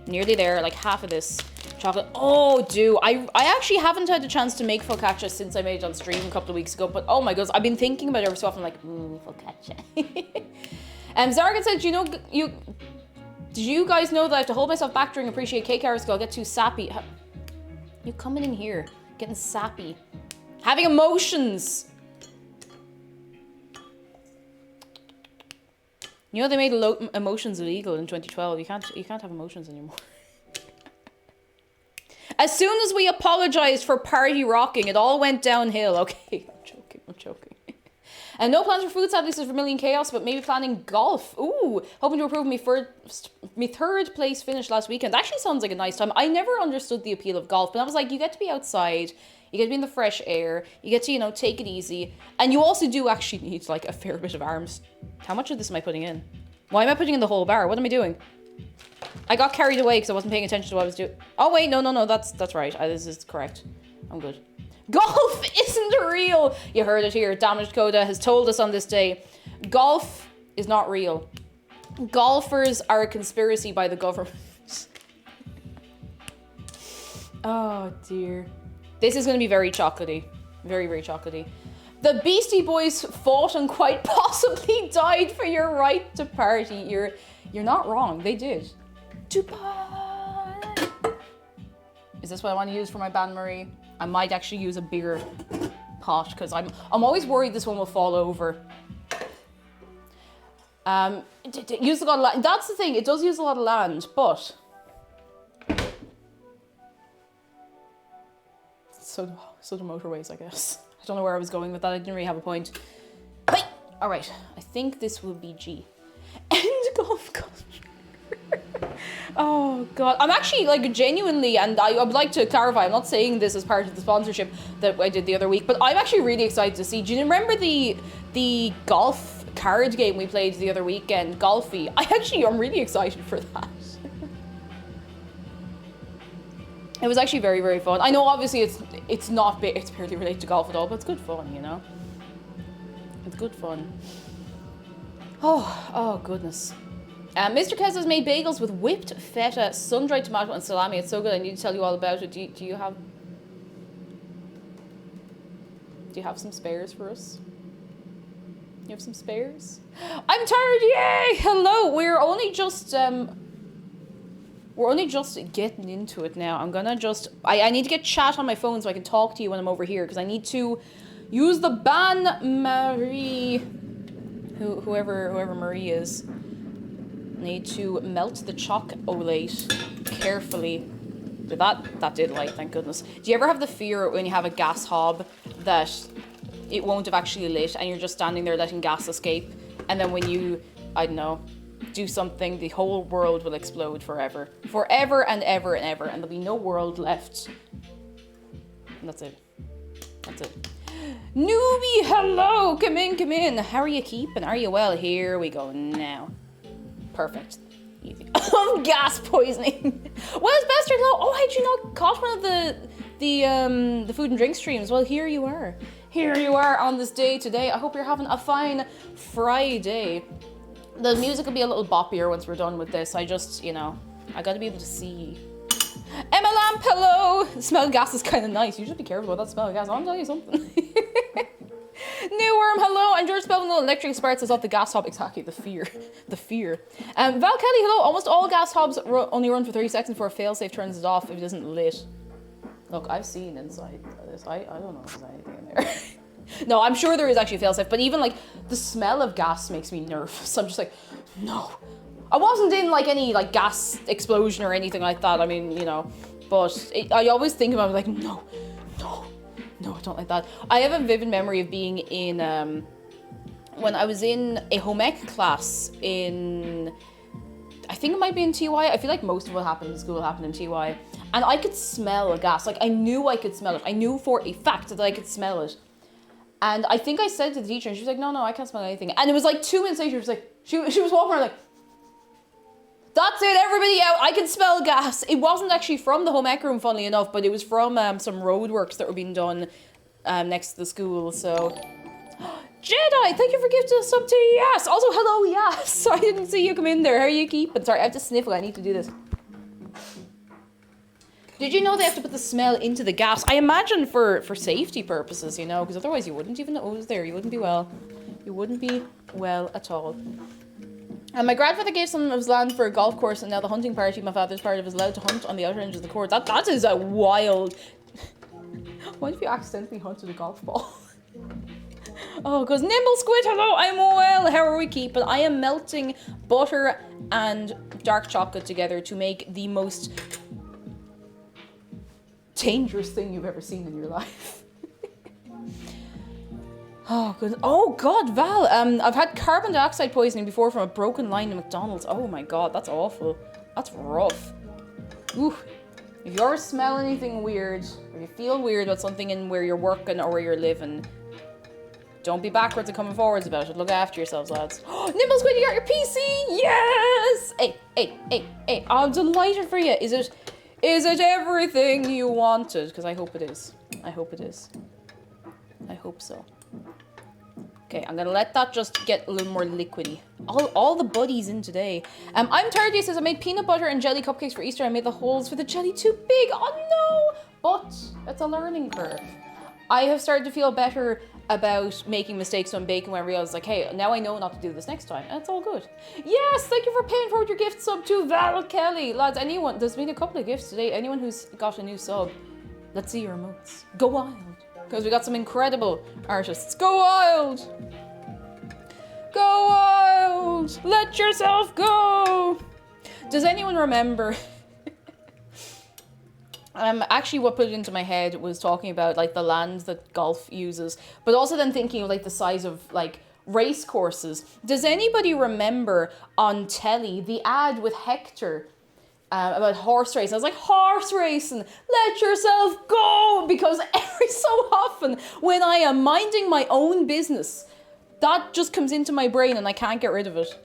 Nearly there, like half of this chocolate. Oh, I actually haven't had a chance to make focaccia since I made it on stream a couple of weeks ago, but oh my goodness, I've been thinking about it every so often, like, focaccia. Zargan said, did you guys know that I have to hold myself back during Appreciate Cake Hours because I'll get too sappy? You coming in here, getting sappy, having emotions. You know they made emotions illegal in 2012. You can't have emotions anymore. As soon as we apologized for party rocking, it all went downhill. Okay, I'm joking. And no plans for food, sadly, says Vermilion Chaos, but maybe planning golf. Ooh, hoping to improve me third place finish last weekend. Actually sounds like a nice time. I never understood the appeal of golf, but I was like, you get to be outside, you get to be in the fresh air, you get to, take it easy, and you also do actually need, like, a fair bit of arms. How much of this am I putting in? Why am I putting in the whole bar? What am I doing? I got carried away because I wasn't paying attention to what I was doing. Oh, wait, no, that's right. This is correct. I'm good. Golf isn't real. You heard it here. Damaged Coda has told us on this day. Golf is not real. Golfers are a conspiracy by the government. Oh, dear. This is going to be very chocolatey. Very, very chocolatey. The Beastie Boys fought and quite possibly died for your right to party. You're not wrong. They did. To party. Is this what I want to use for my Ban Marie? I might actually use a bigger pot because I'm always worried this one will fall over. Use a lot of land. That's the thing. It does use a lot of land, but so the motorways, I guess. I don't know where I was going with that. I didn't really have a point. Hey! All right. I think this will be G. End golf culture. Oh god, I'm actually like genuinely, and I would like to clarify, I'm not saying this as part of the sponsorship that I did the other week, but I'm actually really excited to see. Do you remember the golf card game we played the other weekend, Golfy? I'm really excited for that. It was actually very, very fun. I know obviously it's not big, it's barely related to golf at all, but it's good fun, It's good fun. Oh goodness. Mr. Kez has made bagels with whipped feta, sun-dried tomato, and salami. It's so good. I need to tell you all about it. Do you have some spares for us? You have some spares? I'm tired. Yay! Hello. We're only just getting into it now. I'm gonna I need to get chat on my phone so I can talk to you when I'm over here because I need to use the Ban Marie, whoever Marie is. Need to melt the chocolate carefully. That did light, thank goodness. Do you ever have the fear when you have a gas hob that it won't have actually lit and you're just standing there letting gas escape, and then when you, I don't know, do something, the whole world will explode forever. Forever and ever and ever, and there'll be no world left. And that's it. That's it. Newbie, hello! Come in. How are you keeping? Are you well? Here we go now. Perfect. Easy. Gas poisoning. Well, it's Bastard Low. Oh, had you not caught one of the food and drink streams? Well, here you are. Here you are on this day today. I hope you're having a fine Friday. The music will be a little boppier once we're done with this. I just, I gotta be able to see. Emma Lamp, hello. The smell of gas is kind of nice. You should be careful about that smell of gas. I'll tell you something. New Worm, hello. I'm George Spelman. Electric sparks is off the gas hob. Exactly, the fear. The fear. Val Kelly, hello. Almost all gas hobs only run for 30 seconds before a failsafe turns it off if it isn't lit. Look, I've seen inside this. I don't know if there's anything in there. No, I'm sure there is actually a failsafe, but even like the smell of gas makes me nervous. I'm just like, no. I wasn't in like any like gas explosion or anything like that. I mean, you know, but I always think about it like, no, I don't like that. I have a vivid memory of being in, when I was in a home ec class in, I think it might be in TY. I feel like most of what happened in school happened in TY. And I could smell a gas. Like, I knew I could smell it. I knew for a fact that I could smell it. And I think I said to the teacher, and she was like, no, I can't smell anything. And it was like 2 minutes later, she was like, she was walking around like, that's it, everybody out, I can smell gas. It wasn't actually from the home ec room, funnily enough, but it was from some road works that were being done next to the school, so. Jedi, thank you for gifting us up to Yes. Also, hello, Yes. I didn't see you come in there. How are you keeping? Sorry, I have to sniffle. I need to do this. Did you know they have to put the smell into the gas? I imagine for safety purposes, you know, because otherwise you wouldn't even know it was there. You wouldn't be well. You wouldn't be well at all. And my grandfather gave some of his land for a golf course, and now the hunting party my father's part of is allowed to hunt on the outer edge of the course. That is a wild. What if you accidentally hunted a golf ball? Oh, because Nimble Squid, hello, I'm well. How are we keeping? I am melting butter and dark chocolate together to make the most dangerous thing you've ever seen in your life. Oh, good. Oh, God, Val. I've had carbon dioxide poisoning before from a broken line in McDonald's. Oh, my God, that's awful. That's rough. Ooh. If you ever smell anything weird, or you feel weird about something in where you're working or where you're living, don't be backwards and coming forwards about it. Look after yourselves, lads. Nimble Squid, you got your PC? Yes! Hey. I'm delighted for you. Is it everything you wanted? Because I hope it is. I hope it is. I hope so. Okay, I'm gonna let that just get a little more liquidy. All the buddies in today. I'm Tardy says I made peanut butter and jelly cupcakes for Easter. I made the holes for the jelly too big. Oh no! But it's a learning curve. I have started to feel better about making mistakes on baking when I realized, like, hey, now I know not to do this next time, and it's all good. Yes, thank you for paying forward your gift sub to Val Kelly. Lads, anyone, there's been a couple of gifts today. Anyone who's got a new sub, let's see your emotes. Go wild. Because we got some incredible artists. Go wild! Go wild! Let yourself go! Does anyone remember? Actually what put it into my head was talking about like the land that golf uses, but also then thinking of like the size of like race courses. Does anybody remember on telly the ad with Hector about horse racing? I was like, horse racing, let yourself go! Because every so often when I am minding my own business, that just comes into my brain and I can't get rid of it.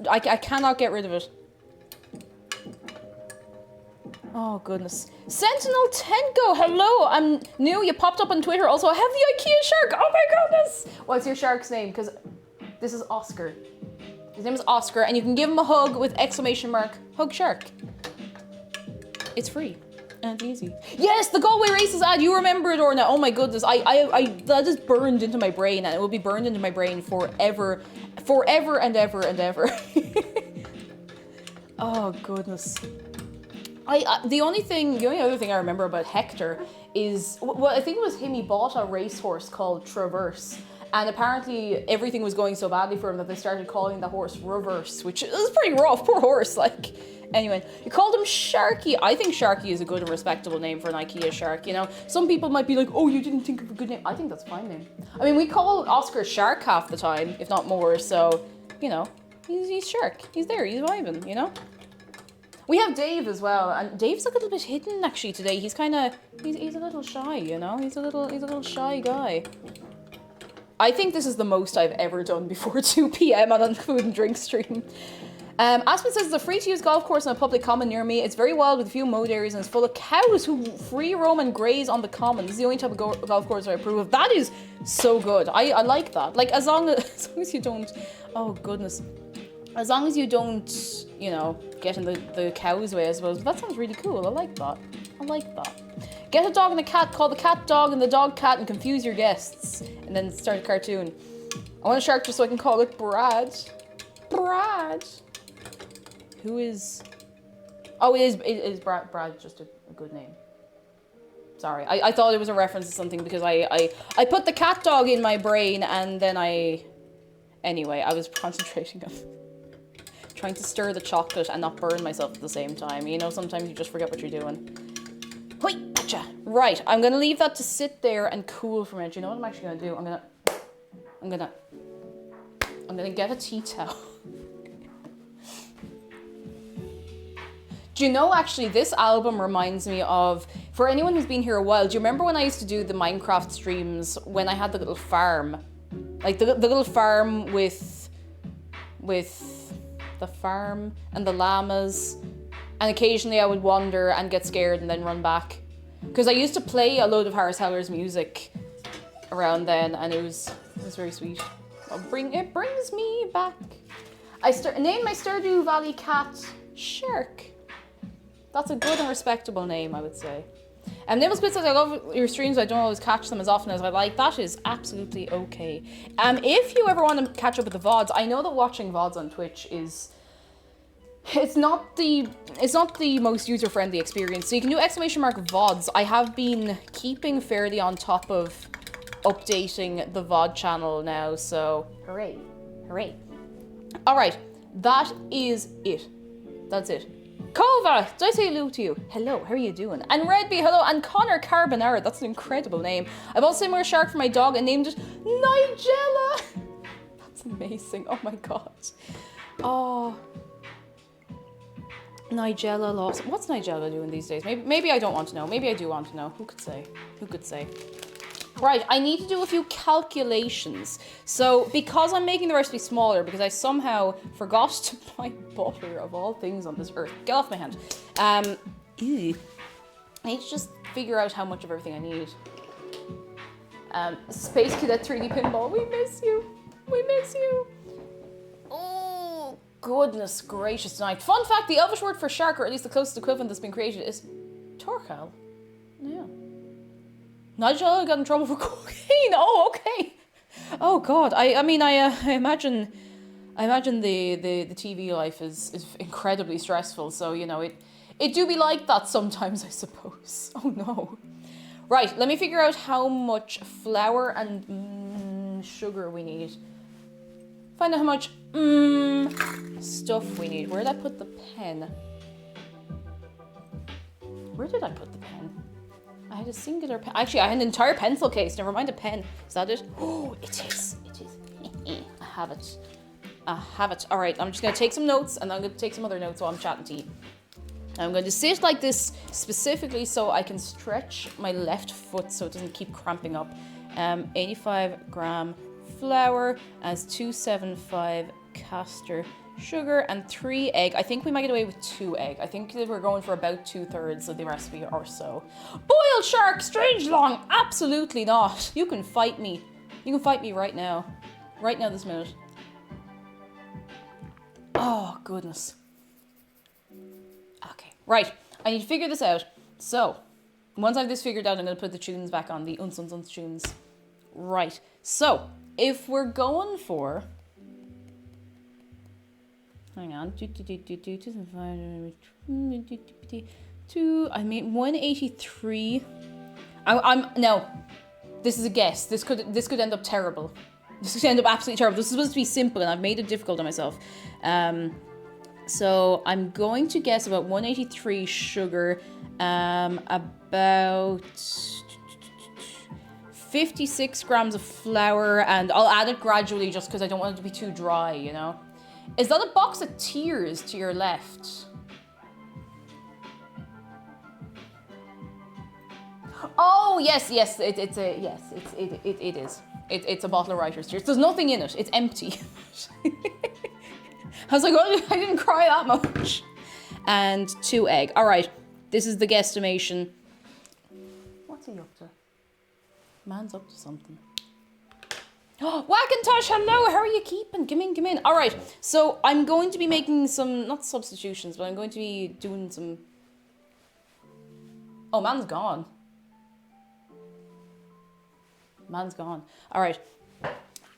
I cannot get rid of it. Oh, goodness. Sentinel Tenko, hello. I'm new. You popped up on Twitter. Also, I have the IKEA shark. Oh, my goodness. What's your shark's name? Because this is Oscar. His name is Oscar, and you can give him a hug with exclamation mark, hug shark. It's free. And it's easy. Yes, the Galway Races ad. You remember it, Orna. Oh, my goodness. That is burned into my brain, and it will be burned into my brain forever. Forever and ever and ever. Oh, goodness. The only other thing I remember about Hector is, well, I think it was him, he bought a racehorse called Traverse, and apparently everything was going so badly for him that they started calling the horse Reverse, which is pretty rough, poor horse, like. Anyway, you called him Sharky. I think Sharky is a good and respectable name for an IKEA shark, you know? Some people might be like, oh, you didn't think of a good name. I think that's a fine name. I mean, we call Oscar Shark half the time, if not more, so, you know, he's Shark. He's there, he's vibing, you know? We have Dave as well, and Dave's a little bit hidden actually today. He's kind of, he's a little shy, you know? He's a little shy guy. I think this is the most I've ever done before 2 p.m. on a food and drink stream. Aspen says, it's a free-to-use golf course on a public common near me. It's very wild with a few mowed areas and it's full of cows who free roam and graze on the common. This is the only type of golf course I approve of. That is so good. I like that. Like, as long as you don't... Oh, goodness. As long as you don't, you know, get in the cow's way, I suppose. But that sounds really cool. I like that. I like that. Get a dog and a cat, call the cat dog and the dog cat, and confuse your guests. And then start a cartoon. I want a shark just so I can call it Brad. Brad. Who is... Oh, it is Brad. Brad's just a good name. Sorry, I thought it was a reference to something because I put the cat dog in my brain and then Anyway, I was concentrating on trying to stir the chocolate and not burn myself at the same time. You know, sometimes you just forget what you're doing. Hoi, gotcha. Right, I'm gonna leave that to sit there and cool for a minute. You know what I'm actually gonna do? I'm gonna get a tea towel. Do you know, actually, this album reminds me of, for anyone who's been here a while, do you remember when I used to do the Minecraft streams when I had the little farm? Like the little farm with the farm and the llamas, and occasionally I would wander and get scared and then run back. Because I used to play a load of Harris Heller's music around then, and it was very sweet. It brings me back. I named my Stardew Valley cat Shark. That's a good and respectable name, I would say. And Nibbles Bits says, I love your streams, I don't always catch them as often as I like. That is absolutely okay. If you ever want to catch up with the VODs, I know that watching VODs on Twitch it's not the most user-friendly experience. So you can do ! VODs. I have been keeping fairly on top of updating the VOD channel now, so hooray. Hooray. Alright, that is it. That's it. Kova, did I say hello to you? Hello, how are you doing? And Redby, hello, and Connor Carbonara, that's an incredible name. I've also named a shark for my dog and named it Nigella. That's amazing, oh my god. Oh. Nigella lost. What's Nigella doing these days? Maybe I don't want to know. Maybe I do want to know. Who could say? Who could say? Right, I need to do a few calculations. So, because I'm making the recipe smaller, because I somehow forgot to buy butter, of all things on this earth. Get off my hand. I need to just figure out how much of everything I need. Space Cadet 3D Pinball, we miss you. We miss you. Oh, goodness gracious tonight. Fun fact, the Elvish word for shark, or at least the closest equivalent that's been created, is Torcal. Yeah. Nigel got in trouble for cocaine. Oh, okay. Oh God. I imagine the TV life is incredibly stressful. So you know it do be like that sometimes, I suppose. Oh no. Right. Let me figure out how much flour and sugar we need. Find out how much stuff we need. Where did I put the pen? Where did I put the pen? I had a singular pen. Actually, I had an entire pencil case. Never mind a pen. Is that it? Oh, it is. It is. I have it. I have it. All right, I'm just going to take some notes, and I'm going to take some other notes while I'm chatting to you. I'm going to sit like this specifically so I can stretch my left foot so it doesn't keep cramping up. 85 gram flour as 275 caster sugar and 3 egg. I think we might get away with 2 egg. I think that we're going for about 2/3 of the recipe or so. Boiled shark, strange long. Absolutely not. You can fight me. You can fight me right now. Right now this minute. Oh, goodness. Okay, right. I need to figure this out. So, once I have this figured out, I'm going to put the tunes back on, the uns tunes. Right. So, if we're going for... Hang on. I made 183. No. This is a guess. This could end up terrible. This could end up absolutely terrible. This is supposed to be simple, and I've made it difficult on myself. So I'm going to guess about 183 sugar, about 56 grams of flour, and I'll add it gradually just because I don't want it to be too dry, you know? Is that a box of tears to your left? Oh, yes, it is. It's a bottle of Writer's Tears. There's nothing in it. It's empty. I was like, oh, I didn't cry that much. And 2 egg. All right, this is the guesstimation. What's he up to? Man's up to something. Wackintosh, hello, how are you keeping? Come in, come in. All right, so I'm going to be making some, not substitutions, but I'm going to be doing some... Oh, man's gone. Man's gone. All right.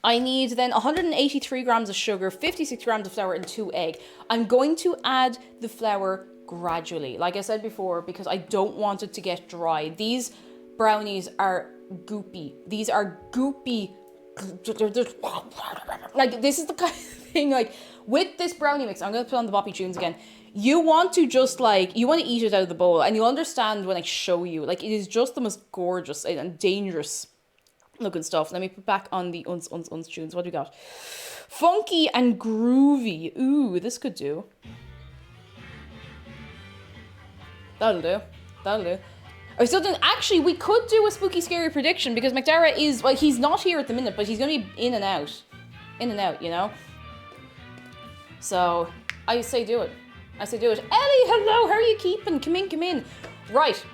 I need then 183 grams of sugar, 56 grams of flour, and 2 eggs. I'm going to add the flour gradually, like I said before, because I don't want it to get dry. These brownies are goopy. These are goopy. Like, this is the kind of thing, like, with this brownie mix, I'm going to put on the boppy tunes again. You want to just, like, you want to eat it out of the bowl, and you'll understand when I show you. Like, it is just the most gorgeous and dangerous looking stuff. Let me put back on the uns tunes. What do we got? Funky and groovy. Ooh, this could do. That'll do. That'll do. I still didn't. Actually, we could do a spooky, scary prediction because McDara is, well, he's not here at the minute, but he's going to be in and out. In and out, you know? So, I say do it. I say do it. Ellie, hello, how are you keeping? Come in, come in. Right.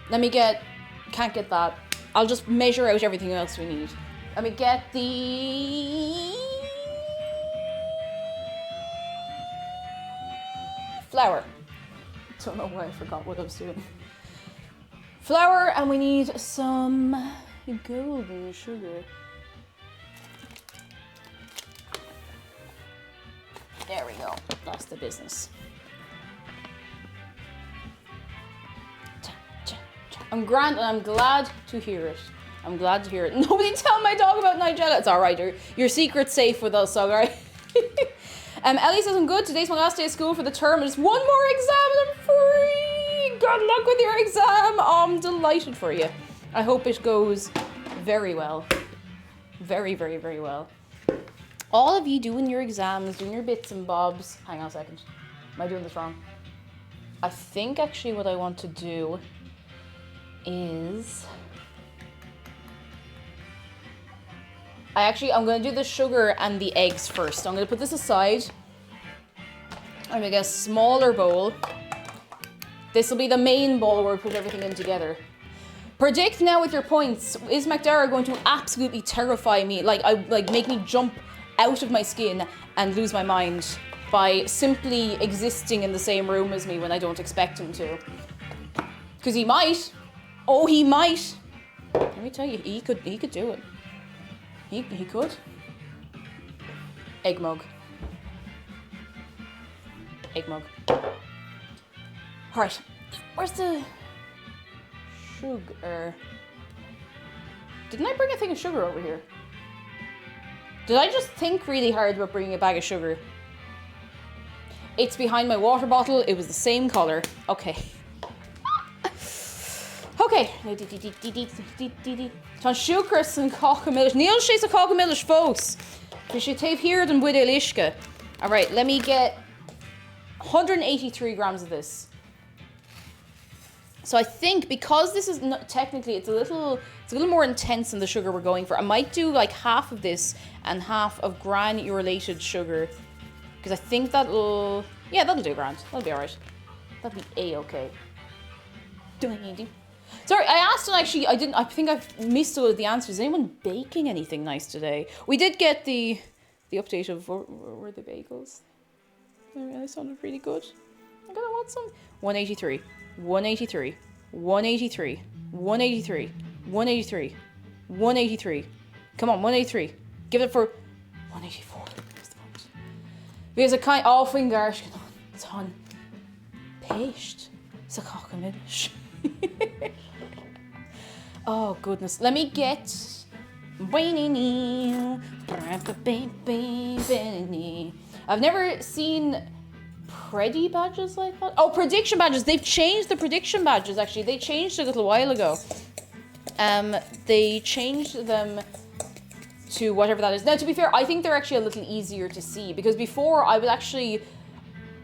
Let me get, can't get that. I'll just measure out everything else we need. Let me get the flour. Don't know why I forgot what I was doing. Flour, and we need some golden sugar. There we go. That's the business. I'm grand and I'm glad to hear it. I'm glad to hear it. Nobody tell my dog about Nigella. It's all right. Your secret's safe with us, all right? Ellie says, I'm good. Today's my last day of school for the term. Just one more exam and I'm free. Good luck with your exam. I'm delighted for you. I hope it goes very well. Very, very, very well. All of you doing your exams, doing your bits and bobs. Hang on a second. Am I doing this wrong? I think actually what I want to do is... I'm going to do the sugar and the eggs first. I'm going to put this aside. I'm going to get a smaller bowl. This will be the main bowl where we put everything in together. Predict now with your points. Is McDara going to absolutely terrify me? Like make me jump out of my skin and lose my mind by simply existing in the same room as me when I don't expect him to? Because he might. Oh, he might. Let me tell you, he could do it. He could. Egg mug. Egg mug. Alright. Where's the sugar? Didn't I bring a thing of sugar over here? Did I just think really hard about bringing a bag of sugar? It's behind my water bottle. It was the same colour. Okay. Okay. Tá siúcras and cockamillish. Níl sé a cockamillish fós. We should take here than with Elishka. All right, let me get 183 grams of this. So I think because this is not, technically it's a little more intense than the sugar we're going for. I might do like half of this and half of granulated sugar because I think that'll do grand. That'll be all right. That'll be a-okay. Sorry, I asked and actually I think I've missed all of the answers. Is anyone baking anything nice today? We did get the update of where the bagels. They sounded pretty good. I'm gonna want some. 183, 183, 183, 183, 183, 183. Come on, 183. Give it for 184. Because a kind offing garsh ton paste. Sa cockamillish. Oh goodness, let me get I've never seen Preddy badges like that. Oh, prediction badges. They've changed the prediction badges actually. They changed it a little while ago. They changed them to whatever that is. Now to be fair, I think they're actually a little easier to see because before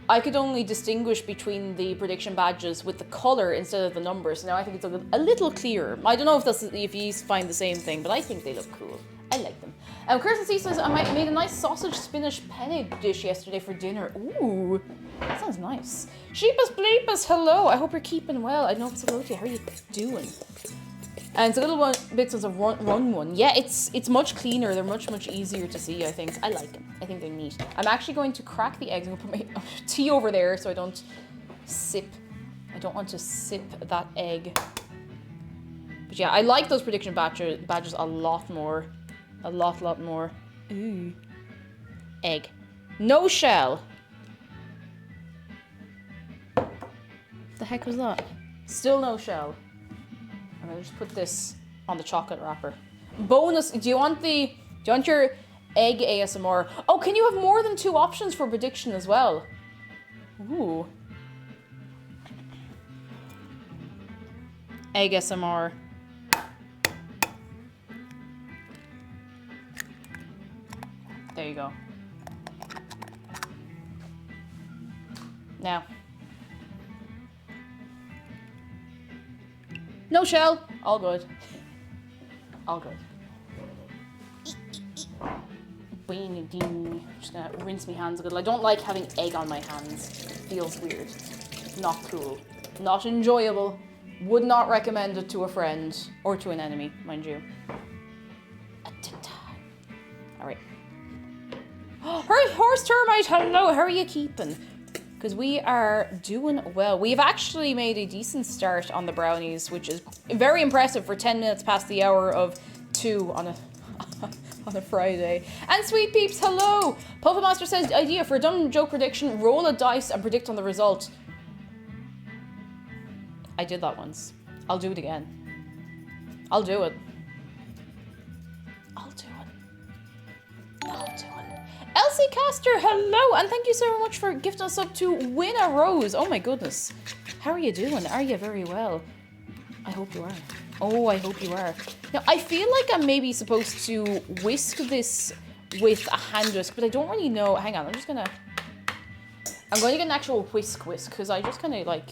I could only distinguish between the prediction badges with the colour instead of the numbers. Now I think it's a little clearer. I don't know if you find the same thing, but I think they look cool. I like them. Kirsten C says, I made a nice sausage spinach penne dish yesterday for dinner. Ooh, that sounds nice. Sheepus Bleepus, hello. I hope you're keeping well. I know it's hello to you. How are you doing? And it's a little bit of a run one. Yeah, it's much cleaner. They're much easier to see, I think. I like them. I think they're neat. I'm actually going to crack the eggs. I'm going to put my tea over there so I don't sip. I don't want to sip that egg. But yeah, I like those prediction badges a lot more. A lot more. Ooh. Egg. No shell. The heck was that? Still no shell. I'm gonna just put this on the chocolate wrapper. Bonus, do you want your egg ASMR? Oh, can you have more than 2 options for prediction as well? Ooh. Egg ASMR. There you go. Now. No shell. All good. All good. Just gonna rinse my hands a little. I don't like having egg on my hands. It feels weird. Not cool. Not enjoyable. Would not recommend it to a friend. Or to an enemy, mind you. Alright. Horse termite, hello, how are you keeping? Because we are doing well. We've actually made a decent start on the brownies, which is very impressive for 10 minutes past the hour of 2 on a on a Friday. And Sweet Peeps, hello! Puffin Master says, idea for a dumb joke prediction, roll a dice and predict on the result. I did that once. I'll do it again. I'll do it. I'll do it. I'll do it. Elsie Caster, hello, and thank you so much for gifting us up to Win a Rose. Oh my goodness. How are you doing? Are you very well? I hope you are. Oh, I hope you are. Now, I feel like I'm maybe supposed to whisk this with a hand whisk, but I don't really know. Hang on, I'm going to get an actual whisk, because I just kind of like,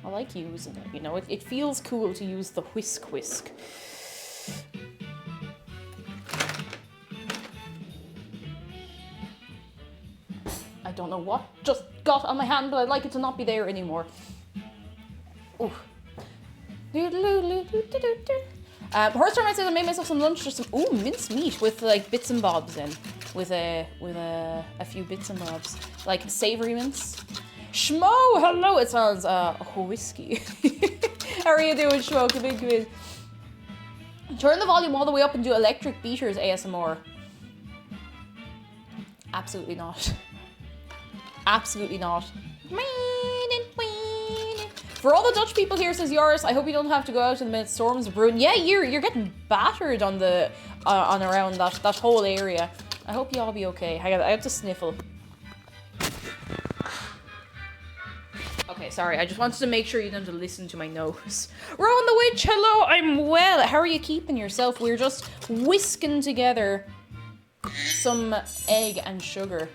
I like using it, you know? It feels cool to use the whisk. I don't know what just got on my hand, but I'd like it to not be there anymore. Ooh. Horse Termite says I made myself some lunch, just some minced meat with like bits and bobs in, with a few bits and bobs, like savory mince. Schmo, hello. It sounds whiskey. How are you doing, Schmo? Come in. Turn the volume all the way up and do electric beaters ASMR. Absolutely not. Absolutely not. For all the Dutch people here, says Joris, I hope you don't have to go out in the minute storms are brewing. Yeah, you're getting battered on the on around that whole area. I hope you all be okay. I have to sniffle. Okay, sorry. I just wanted to make sure you didn't have to listen to my nose. Rowan the Witch, hello. I'm well. How are you keeping yourself? We're just whisking together some egg and sugar.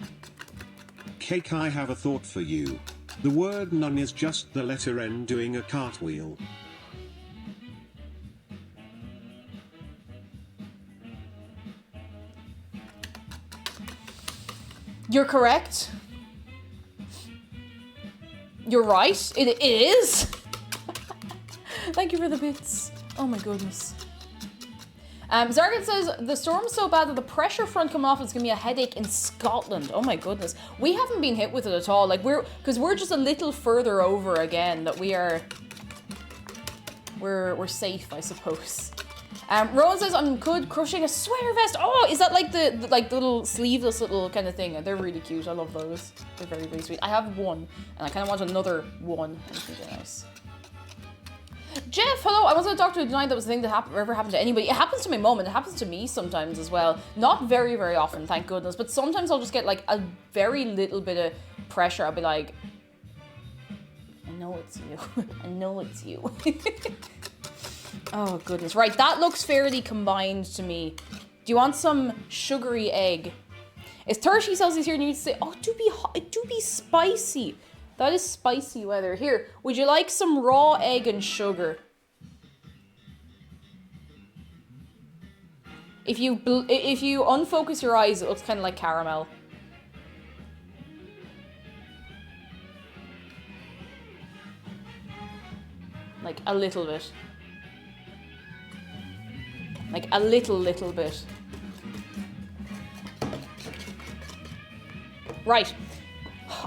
Cake, I have a thought for you. The word none is just the letter N doing a cartwheel. You're correct. You're right. It is. Thank you for the bits. Oh my goodness. Zargan says, the storm's so bad that the pressure front coming off is going to be a headache in Scotland. Oh my goodness. We haven't been hit with it at all. Like, because we're just a little further over again that we're safe, I suppose. Rowan says, I'm good crushing a sweater vest. Oh, is that like the little sleeveless little kind of thing? They're really cute. I love those. They're very, very sweet. I have one, and I kind of want another one. I think they're nice. Jeff, hello. I wasn't a doctor who denied that was a thing that ever happened to anybody. It happens to my mum, and it happens to me sometimes as well. Not very, very often, thank goodness. But sometimes I'll just get like a very little bit of pressure. I'll be like, I know it's you. I know it's you. Oh, goodness. Right, that looks fairly combined to me. Do you want some sugary egg? It's 30 Celsius here, and you need to say, oh, do be hot. Do be spicy. That is spicy weather. Here, would you like some raw egg and sugar? If you unfocus your eyes, it looks kind of like caramel. Like a little bit. Like a little bit. Right.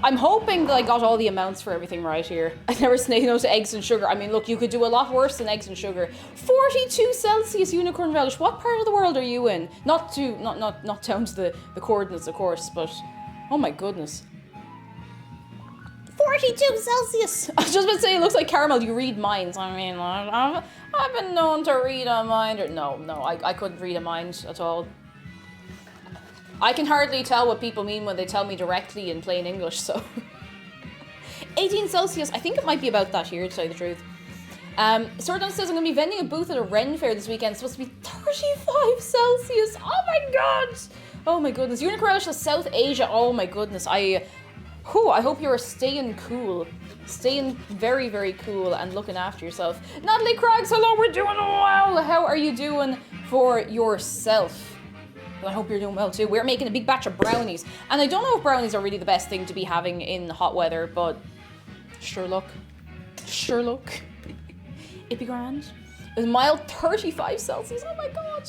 I'm hoping that I got all the amounts for everything right here. I never say no to eggs and sugar. I mean, look, you could do a lot worse than eggs and sugar. 42 Celsius unicorn relish. What part of the world are you in? Not down to the coordinates, of course, but oh my goodness. 42 Celsius. I was just about to say it looks like caramel. You read minds. I mean, I've been known to read a mind. No, I couldn't read a mind at all. I can hardly tell what people mean when they tell me directly in plain English, so. 18 Celsius, I think it might be about that here, to tell you the truth. Sordon says, I'm going to be vending a booth at a Ren fair this weekend. It's supposed to be 35 Celsius. Oh my god. Oh my goodness. Unicorn Relish of South Asia. Oh my goodness. I hope you're staying cool. Staying very, very cool and looking after yourself. Natalie Craggs, hello, we're doing well. How are you doing for yourself? I hope you're doing well too. We're making a big batch of brownies. And I don't know if brownies are really the best thing to be having in hot weather, but sure look. It'd be grand. It was mild 35 Celsius. Oh my god.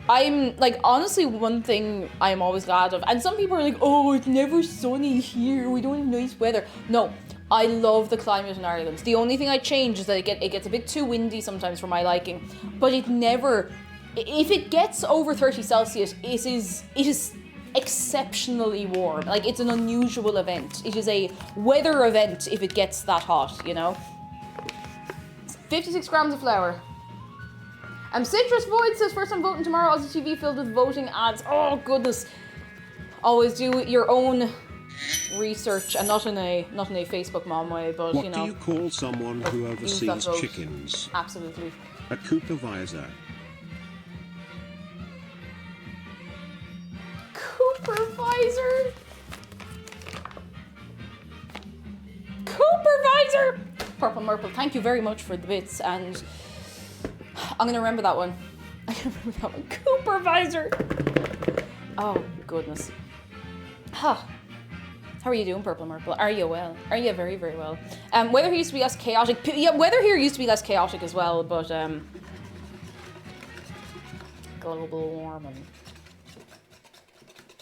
I'm like, honestly, one thing I'm always glad of, and some people are like, oh, it's never sunny here. We don't have nice weather. No, I love the climate in Ireland. The only thing I change is that it gets a bit too windy sometimes for my liking, but it never. If it gets over 30 Celsius, it is exceptionally warm. Like, it's an unusual event. It is a weather event if it gets that hot, you know? 56 grams of flour. Citrus Void says, first I'm voting tomorrow. Aussie TV filled with voting ads. Oh, goodness. Always do your own research, and not in a Facebook mom way, but, what you know. do you call someone who oversees chickens? Absolutely. A supervisor. Coopervisor! Purple Murple, thank you very much for the bits, and I'm gonna remember that one. Coopervisor! Oh, goodness. Huh. How are you doing, Purple Murple? Are you well? Are you very, very well? Weather here used to be less chaotic. Yeah, weather here used to be less chaotic as well, but global warming.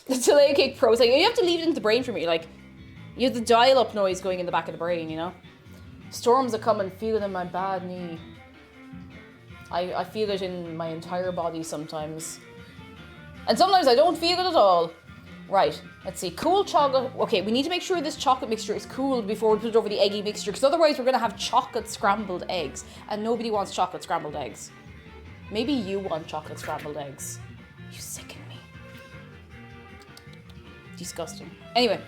The delay cake pro saying, you have to leave it in the brain for me. Like, you have the dial-up noise going in the back of the brain, you know? Storms are coming, feel it in my bad knee. I feel it in my entire body sometimes. And sometimes I don't feel it at all. Right, let's see. Cool chocolate. Okay, we need to make sure this chocolate mixture is cool before we put it over the eggy mixture, because otherwise we're going to have chocolate scrambled eggs. And nobody wants chocolate scrambled eggs. Maybe you want chocolate scrambled eggs. You sicken me. Disgusting. Anyway,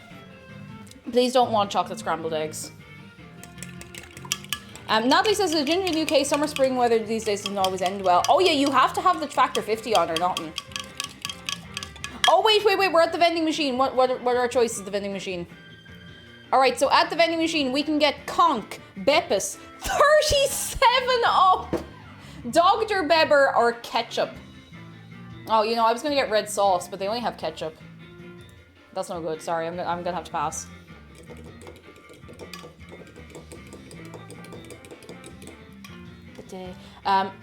please don't want chocolate scrambled eggs. Natalie says the ginger in the UK summer spring weather these days doesn't always end well. Oh yeah, you have to have the factor 50 on or nothing. Oh wait, we're at the vending machine. What are our choices at the vending machine? Alright, so at the vending machine we can get Conch, Beppis, 37 up, Dr. Bebber or ketchup. Oh, you know, I was gonna get red sauce, but they only have ketchup. That's no good, sorry, I'm gonna have to pass.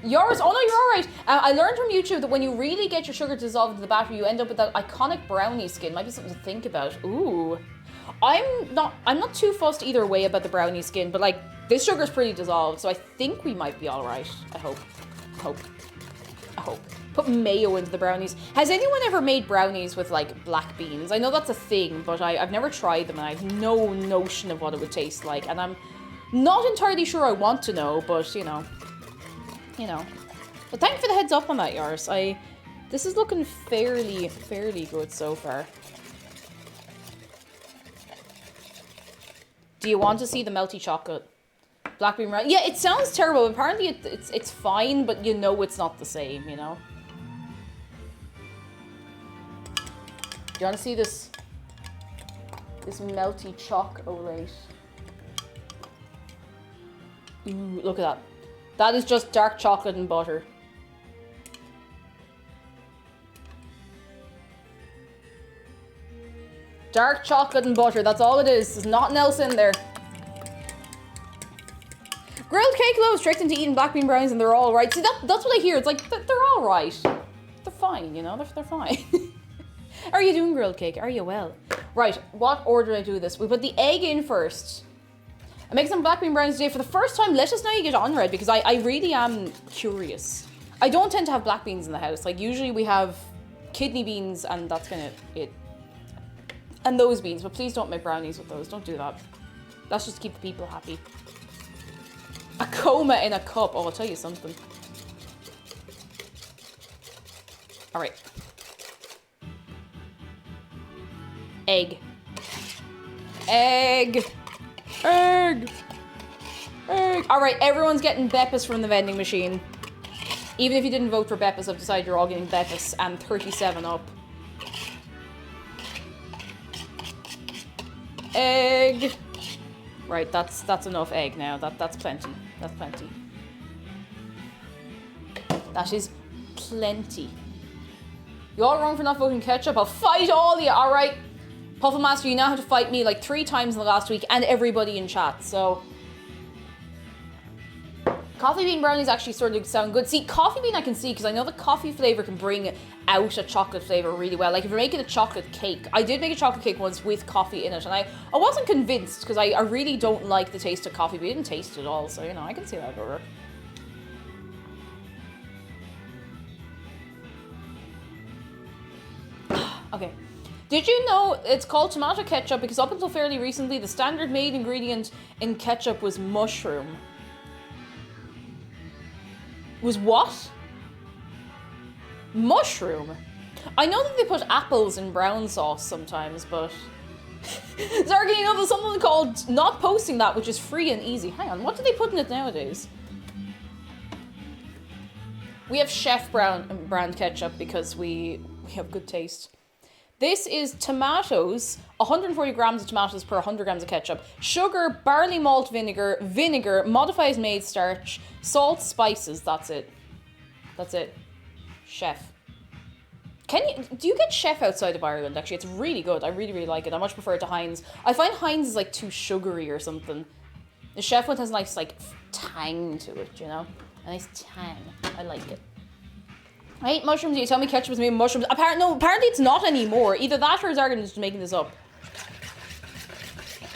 Yours, oh no, you're alright. I learned from YouTube that when you really get your sugar dissolved in the batter, you end up with that iconic brownie skin. Might be something to think about. Ooh. I'm not too fussed either way about the brownie skin, but like, this sugar's pretty dissolved, so I think we might be alright. I hope. Put mayo into the brownies. Has anyone ever made brownies with like black beans? I know that's a thing, but I've never tried them and I have no notion of what it would taste like, and I'm not entirely sure I want to know, but you know. But thank you for the heads up on that, Yars. This is looking fairly good so far. Do you want to see the melty chocolate? Blackberry brown. Yeah, it sounds terrible. Apparently it's fine, but you know it's not the same, you know? Do you want to see this melty chocolate? Ooh, look at that. That is just dark chocolate and butter. Dark chocolate and butter, that's all it is. There's nothing else in there. Grilled cake loaves tricked into eating black bean brownies and they're all right. See, that's what I hear. It's like, they're all right. They're fine, you know? They're fine. Are you doing grilled cake? Are you well? Right, what order do I do this? We put the egg in first. I make some black bean brownies today for the first time. Let us know you get on, Red, because I really am curious. I don't tend to have black beans in the house. Like, usually we have kidney beans and that's kind of it. And those beans, but please don't make brownies with those. Don't do that. That's just to keep the people happy. A coma in a cup. Oh, I'll tell you something. All right. Egg. Egg. Egg. Egg. All right, everyone's getting Beppis from the vending machine. Even if you didn't vote for Beppis, I've decided you're all getting Beppis and 37 up. Egg. Right, that's enough egg now. That's plenty. That's plenty. That is plenty. You all wrong for not voting ketchup. I'll fight all of you. All right. Puffle Master, you now have to fight me like 3 times in the last week and everybody in chat. So, coffee bean brownies actually sort of sound good. See, coffee bean I can see because I know the coffee flavor can bring out a chocolate flavor really well. Like if you're making a chocolate cake, I did make a chocolate cake once with coffee in it, and I wasn't convinced because I really don't like the taste of coffee, but it didn't taste it at all. So you know, I can see that over. Okay. Did you know it's called tomato ketchup because up until fairly recently, the standard made ingredient in ketchup was mushroom? Was what? Mushroom? I know that they put apples in brown sauce sometimes, but... Zargan, you know there's something called not posting that, which is free and easy. Hang on, what do they put in it nowadays? We have Chef brand ketchup because we have good taste. This is tomatoes, 140 grams of tomatoes per 100 grams of ketchup, sugar, barley malt vinegar, modified maize starch, salt, spices. That's it. That's it. Chef. Do you get Chef outside of Ireland? Actually, it's really good. I really, really like it. I much prefer it to Heinz. I find Heinz is like too sugary or something. The Chef one has a nice like tang to it, you know? A nice tang. I like it. I hate mushrooms. You tell me ketchup is made with mushrooms. Apparently it's not anymore. Either that or Zargan is just making this up.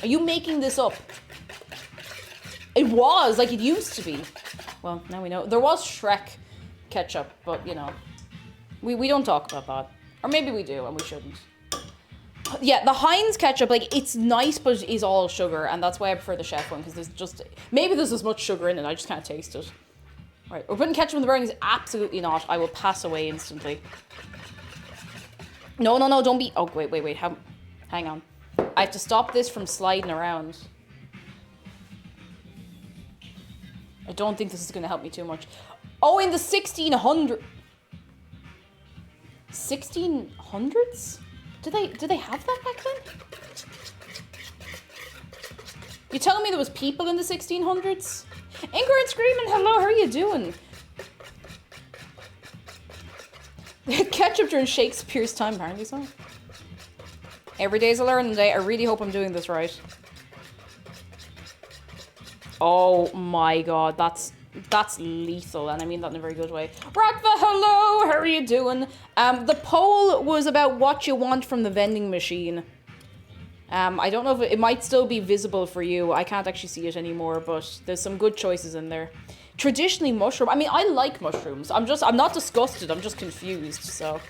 Are you making this up? It was, like it used to be. Well, now we know. There was Shrek ketchup, but you know. We don't talk about that. Or maybe we do, and we shouldn't. Yeah, the Heinz ketchup, like, it's nice, but it is all sugar, and that's why I prefer the Chef one, because there's just... Maybe there's as much sugar in it, I just can't taste it. Right, we're putting ketchup in the brownies? Absolutely not. I will pass away instantly. No, don't be... Oh, wait. Hang on. I have to stop this from sliding around. I don't think this is going to help me too much. Oh, in the 1600... 1600s? Did they have that back then? You telling me there was people in the 1600s? Ingrid screaming, hello, how are you doing? Ketchup during Shakespeare's time, apparently so. Every day's a learning day. I really hope I'm doing this right. Oh my god, that's lethal, and I mean that in a very good way. Rakva, hello, how are you doing? The poll was about what you want from the vending machine. I don't know if it might still be visible for you. I can't actually see it anymore, but there's some good choices in there. Traditionally mushroom. I mean, I like mushrooms. I'm not disgusted. I'm just confused, so.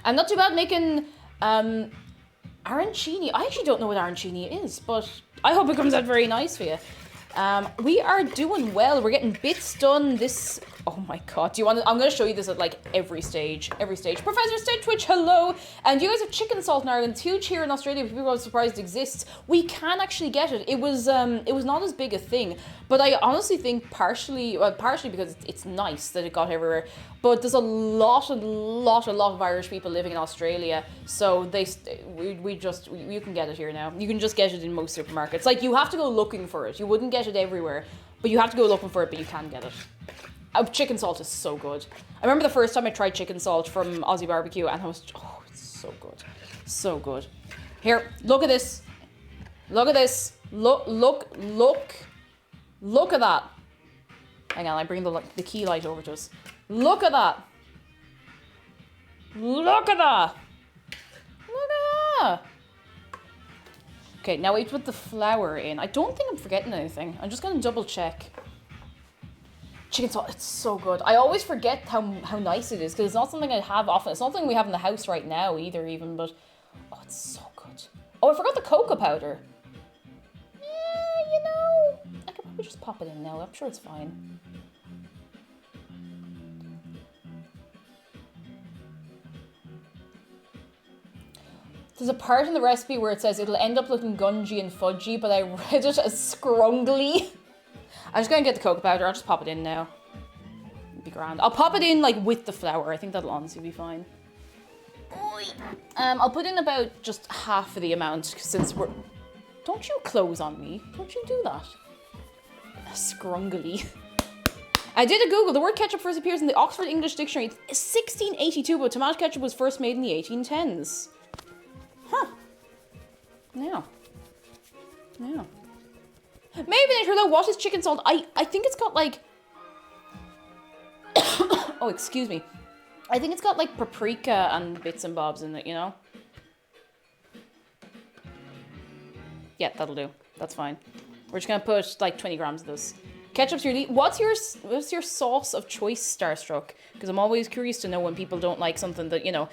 I'm not too bad making arancini. I actually don't know what arancini is, but I hope it comes out very nice for you. We are doing well. We're getting bits done. This, oh my god. Do you want to, I'm going to show you this at like every stage. Professor State Twitch, hello. And you guys have chicken salt in Ireland. It's huge here in Australia. People are surprised it exists. We can actually get it. It was not as big a thing, but I honestly think partially because it's nice that it got everywhere. But there's a lot of Irish people living in Australia, so you can get it here now. You can just get it in most supermarkets. Like, you have to go looking for it. You wouldn't get it everywhere, but you have to go looking for it, but you can get it. Chicken salt is so good. I remember the first time I tried chicken salt from Aussie Barbecue, and I was, oh, it's so good. So good. Here, look at this. Look at this. Look Look at that. Hang on, I bring the key light over to us. Look at that. Look at that. Look at that. Okay, now we put the flour in. I don't think I'm forgetting anything. I'm just gonna double check. Chicken salt, it's so good. I always forget how nice it is because it's not something I have often. It's not something we have in the house right now either even, but oh, it's so good. Oh, I forgot the cocoa powder. You know, I could probably just pop it in now. I'm sure it's fine. There's a part in the recipe where it says it'll end up looking gungy and fudgy, but I read it as scrungly. I'm just gonna get the cocoa powder. I'll just pop it in now. It'll be grand. I'll pop it in like with the flour. I think that'll honestly be fine. I'll put in about just half of the amount since we're... Don't you close on me. Don't you do that. Scrungly. I did a Google. The word ketchup first appears in the Oxford English Dictionary. It's 1682, but tomato ketchup was first made in the 1810s. Huh. Yeah. Yeah. Maybe later though, what is chicken salt? I think it's got like... oh, excuse me. I think it's got like paprika and bits and bobs in it, you know? Yeah, that'll do. That's fine. We're just gonna put like 20 grams of this. Ketchup's your lead. What's your sauce of choice, Starstruck? Because I'm always curious to know when people don't like something that, you know...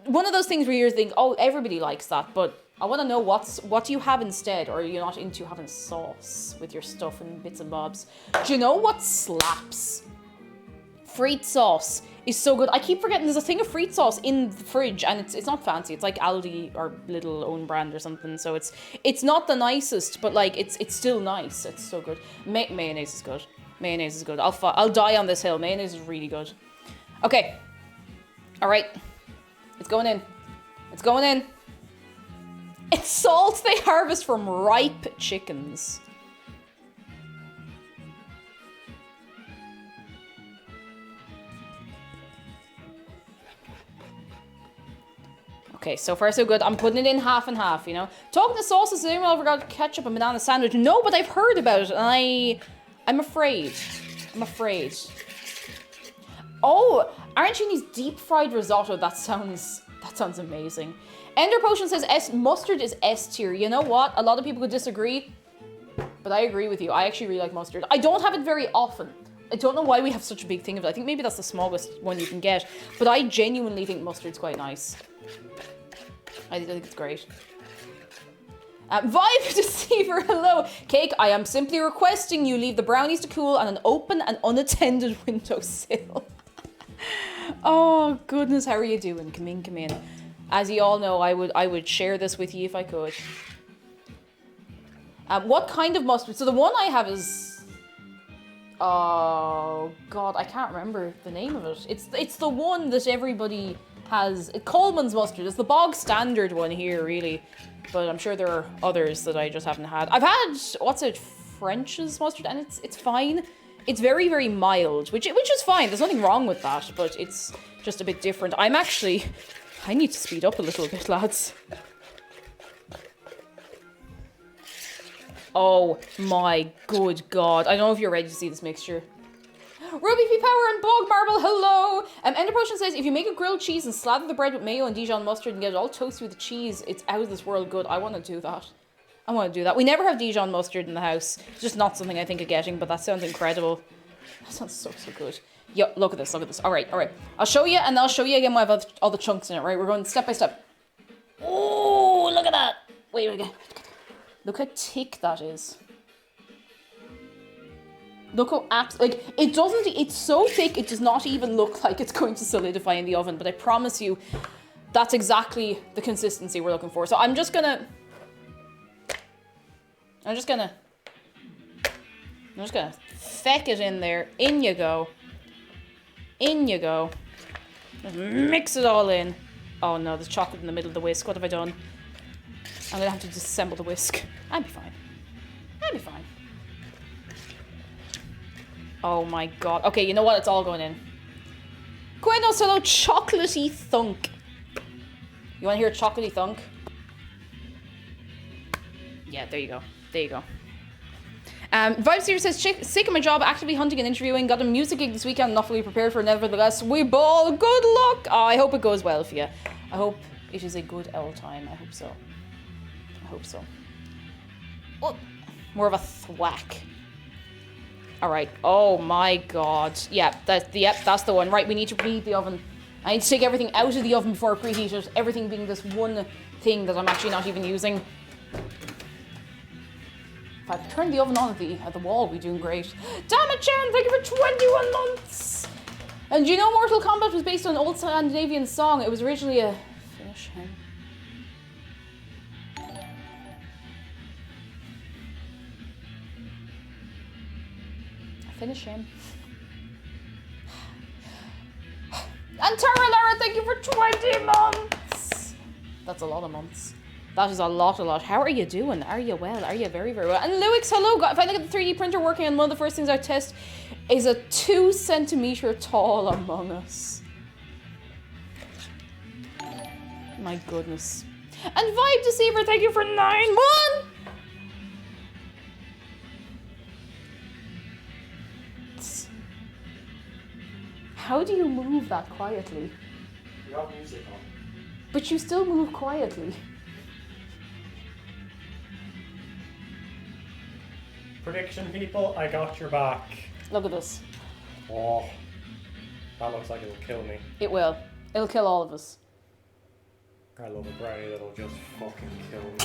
One of those things where you think, oh, everybody likes that, but I want to know what do you have instead, or are you not into having sauce with your stuff and bits and bobs? Do you know what slaps? Frite sauce is so good. I keep forgetting there's a thing of frite sauce in the fridge, and it's not fancy. It's like Aldi or Lidl own brand or something. So it's not the nicest, but like it's still nice. It's so good. Mayonnaise is good. Mayonnaise is good. I'll die on this hill. Mayonnaise is really good. Okay. All right. It's going in. It's going in. It's salt they harvest from ripe chickens. Okay, so far so good. I'm putting it in half and half, you know. Talking to sauces, has anyone ever got ketchup and banana sandwich? No, but I've heard about it, and I'm afraid. I'm afraid. Oh, arancini's deep fried risotto. That sounds amazing. Ender Potion says mustard is S tier. You know what? A lot of people could disagree, but I agree with you. I actually really like mustard. I don't have it very often. I don't know why we have such a big thing of it. I think maybe that's the smallest one you can get, but I genuinely think mustard's quite nice. I think it's great. Vibe Deceiver, hello. Cake, I am simply requesting you leave the brownies to cool on an open and unattended windowsill. Oh, goodness, how are you doing? Come in, come in. As you all know, I would share this with you if I could. What kind of mustard? So the one I have is... Oh, God, I can't remember the name of it. It's the one that everybody has... Coleman's mustard. It's the bog standard one here, really. But I'm sure there are others that I just haven't had. I've had, what's it, French's mustard, and it's fine. It's very, very mild, which is fine. There's nothing wrong with that, but it's just a bit different. I need to speed up a little bit, lads. Oh my good God. I don't know if you're ready to see this mixture. Ruby P Power and Bog Marble, hello! Ender Potion says, if you make a grilled cheese and slather the bread with mayo and Dijon mustard and get it all toasty with the cheese, it's out of this world good. I want to do that. I want to do that. We never have Dijon mustard in the house. It's just not something I think of getting, but that sounds incredible. That sounds so, so good. Yo, look at this, look at this. All right, all right. I'll show you, and I'll show you again when I have all the chunks in it, right? We're going step by step. Oh, look at that. Wait. Look how thick that is. Look how it's so thick, it does not even look like it's going to solidify in the oven, but I promise you, that's exactly the consistency we're looking for. So I'm just gonna feck it in there. In you go. In you go. Just mix it all in. Oh no, there's chocolate in the middle of the whisk. What have I done? I'm gonna have to disassemble the whisk. I'll be fine. I'll be fine. Oh my God. Okay, you know what? It's all going in. Queno Solo chocolatey thunk. You want to hear a chocolatey thunk? Yeah, there you go. There you go. Vibes here says, sick of my job, actively hunting and interviewing. Got a music gig this weekend, not fully prepared for. Nevertheless, we ball. Good luck. Oh, I hope it goes well for you. I hope it is a good old time. I hope so. I hope so. Oh, more of a thwack. All right. Oh my God. Yeah, that's the one. Right, we need to preheat the oven. I need to take everything out of the oven before I preheat it. Everything being this one thing that I'm actually not even using. If I turn the oven on at the wall, we're doing great. Damn it, Sharon, thank you for 21 months. And do you know Mortal Kombat was based on an old Scandinavian song? It was originally a finish him. Finish him. And Tara Lara, thank you for 20 months. That's a lot of months. That is a lot. How are you doing? Are you well? Are you very, very well? And Luix, hello. If I look at the 3D printer working on, one of the first things I test is a 2 centimeter tall Among Us. My goodness. And Vibe Deceiver, thank you for 9 months. How do you move that quietly? You have music on. But you still move quietly. Prediction, people, I got your back. Look at this. Oh, that looks like it'll kill me. It will. It'll kill all of us. I love a brownie that'll just fucking kill me.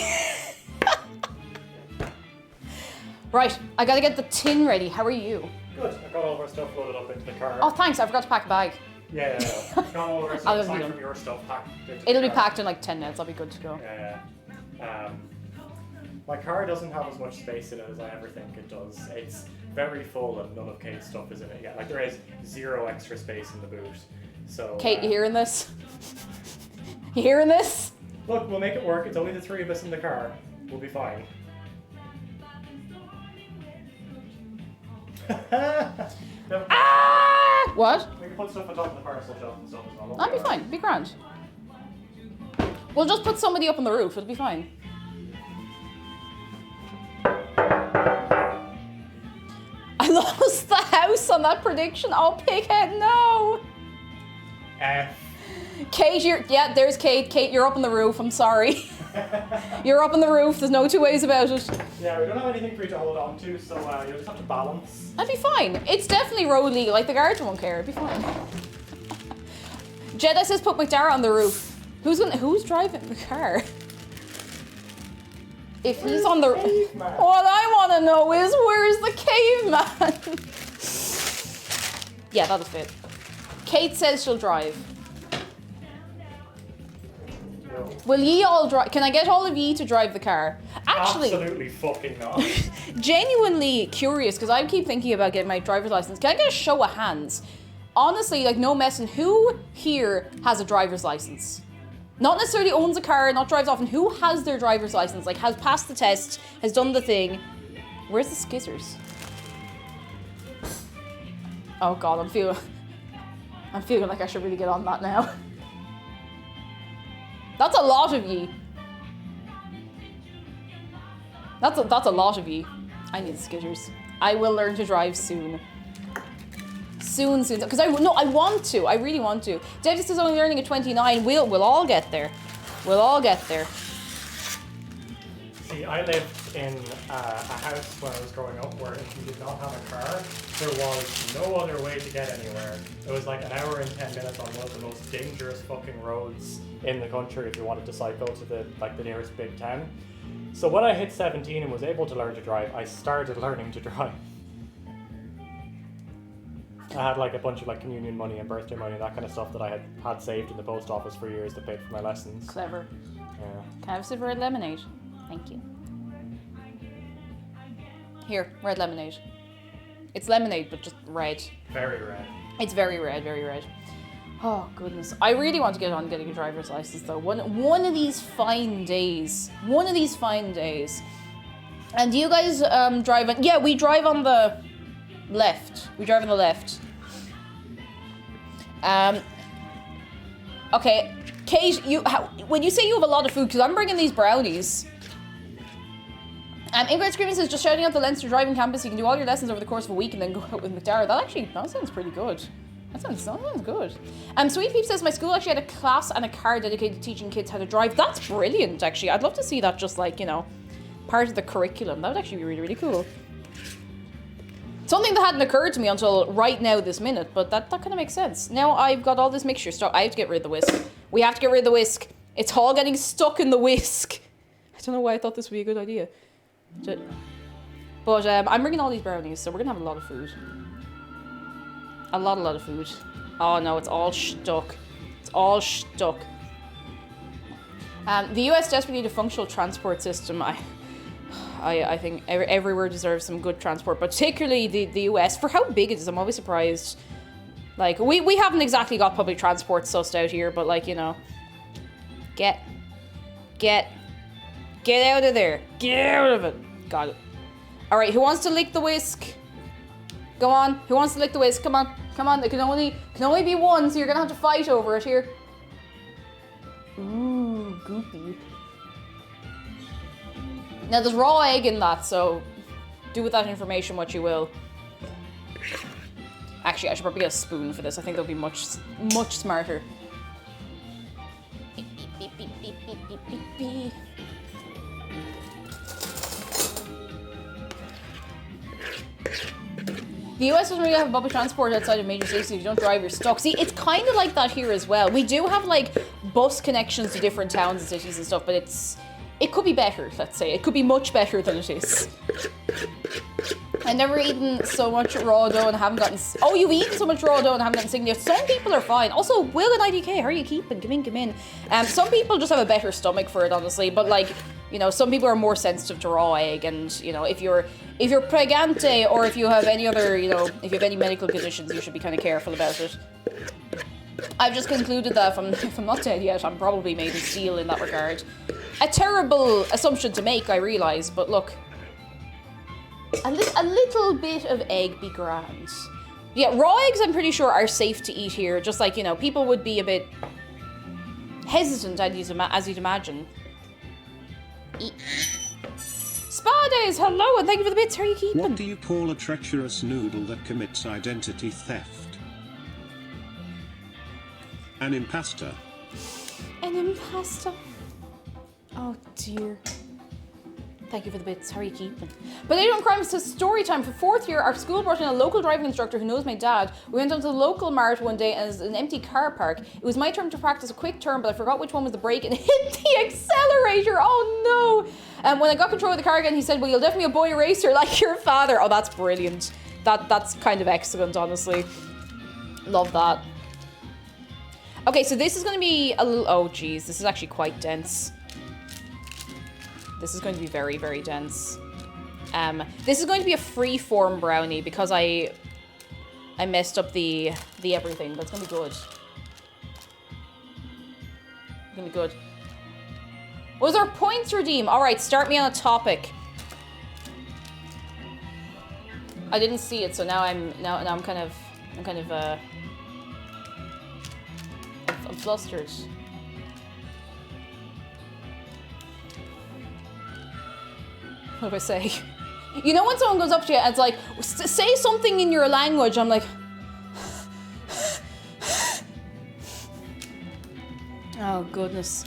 Right, I gotta get the tin ready. How are you? Good, I've got all of our stuff loaded up into the car. Oh, thanks. I forgot to pack a bag. Yeah. I've got all of our stuff, aside done. from your stuff, packed into It'll the be car. packed in like 10 minutes. I'll be good to go. Yeah. My car doesn't have as much space in it as I ever think it does. It's very full and none of Kate's stuff is in it yet. Like there is 0 extra space in the boot. So Kate, you hearing this? You hearing this? Look, we'll make it work. It's only the 3 of us in the car. We'll be fine. Ah! What? We can put stuff on top of the parcel shelf and stuff as well. That'll be fine. Be grand. We'll just put somebody up on the roof. It'll be fine. I lost the house on that prediction. Oh, pighead, no. Kate, there's Kate. Kate, you're up on the roof. I'm sorry. You're up on the roof. There's no 2 ways about it. Yeah, we don't have anything for you to hold on to, so you'll just have to balance. That'd be fine. It's definitely road legal. Like, the guards won't care. It'd be fine. Jedi says put McDara on the roof. Who's driving the car? If he's on the... What I want to know is, where's the caveman? Yeah, that'll fit. Kate says she'll drive. No. Will ye all drive? Can I get all of ye to drive the car? Actually, Absolutely fucking not. genuinely curious, because I keep thinking about getting my driver's license. Can I get a show of hands? Honestly, like, no messing. Who here has a driver's license? Not necessarily owns a car, not drives often. Who has their driver's license? Like, has passed the test, has done the thing. Where's the skizzers? Oh God, I'm feeling like I should really get on that now. That's a lot of ye. That's a lot of ye. I need skitters. I will learn to drive soon. Soon. Because I want to. I really want to. Davis is only learning at 29. We'll all get there. We'll all get there. See, I lived in a house when I was growing up where if you did not have a car, there was no other way to get anywhere. It was like an hour and 10 minutes on one of the most dangerous fucking roads in the country if you wanted to cycle to the nearest big town. So when I hit 17 and was able to learn to drive, I started learning to drive. I had like a bunch of like communion money and birthday money and that kind of stuff that I had saved in the post office for years that paid for my lessons. Clever. Yeah. Can I have a sip of red lemonade? Thank you. Here, red lemonade. It's lemonade, but just red. Very red. It's very red, very red. Oh, goodness. I really want to get on getting a driver's license, though. One of these fine days. One of these fine days. And do you guys drive on... Yeah, we drive on the left. We drive on the left. Okay. Kate, when you say you have a lot of food, because I'm bringing these brownies. Ingrid Screaming says, just shouting out the Leinster driving campus, you can do all your lessons over the course of a week and then go out with McDara. That sounds pretty good. That sounds good. Sweet Peep says, my school actually had a class and a car dedicated to teaching kids how to drive. That's brilliant, actually. I'd love to see that just like, you know, part of the curriculum. That would actually be really, really cool. Something that hadn't occurred to me until right now this minute, but that kind of makes sense. Now I've got all this mixture stuff. I have to get rid of the whisk. We have to get rid of the whisk. It's all getting stuck in the whisk. I don't know why I thought this would be a good idea. But I'm bringing all these brownies, so we're going to have a lot of food. A lot of food. Oh no, it's all stuck. It's all stuck. The US desperately need a functional transport system. I think everywhere deserves some good transport, but particularly the US. For how big it is, I'm always surprised. Like, we haven't exactly got public transport sussed out here, but like, you know. Get out of there. Get out of it. Got it. Alright, who wants to lick the whisk? Go on. Who wants to lick the whisk? Come on. Come on. There can only be one, so you're gonna have to fight over it here. Ooh, goopy. Now there's raw egg in that, so do with that information what you will. Actually, I should probably get a spoon for this. I think that'll be much smarter. Beep, beep, beep, beep, beep, beep, beep, beep. The US doesn't really have public transport outside of major cities, so if you don't drive, you're stuck. See, it's kind of like that here as well. We do have, like, bus connections to different towns and cities and stuff, but it could be better, let's say. It could be much better than it is. I've never eaten so much raw dough and haven't gotten... Oh, you've eaten so much raw dough and haven't gotten sick yet. Some people are fine. Also, Will and IDK, how are you keeping? Come in. Some people just have a better stomach for it, honestly. But, like, you know, some people are more sensitive to raw egg. And, you know, if you're pregante or if you have any other, you know, if you have any medical conditions, you should be kind of careful about it. I've just concluded that if I'm not dead yet, I'm probably made of steel in that regard. A terrible assumption to make, I realise, but look. A little bit of egg be grand. Yeah, raw eggs I'm pretty sure are safe to eat here, just like, you know, people would be a bit hesitant, as you'd imagine. Spa Days, hello, and thank you for the bits, how are you keeping? What do you call a treacherous noodle that commits identity theft? An imposter. An imposter. Oh dear. Thank you for the bits. How are you keeping? But they don't crime says story time. For 4th year, our school brought in a local driving instructor who knows my dad. We went down to the local mart one day and it was an empty car park. It was my turn to practice a quick turn, but I forgot which one was the brake and hit the accelerator. Oh no! And when I got control of the car again, he said, well, you'll definitely be a boy racer like your father. Oh, that's brilliant. That's kind of excellent, honestly. Love that. Okay, so this is going to be a little... Oh, geez. This is actually quite dense. This is going to be very, very dense. This is going to be a free-form brownie because I messed up the everything. But it's going to be good. It's going to be good. Was there points redeem? All right, start me on a topic. I didn't see it, so now I'm kind of I'm flustered. What do I say? You know when someone goes up to you and it's like, say something in your language, I'm like... Oh, goodness.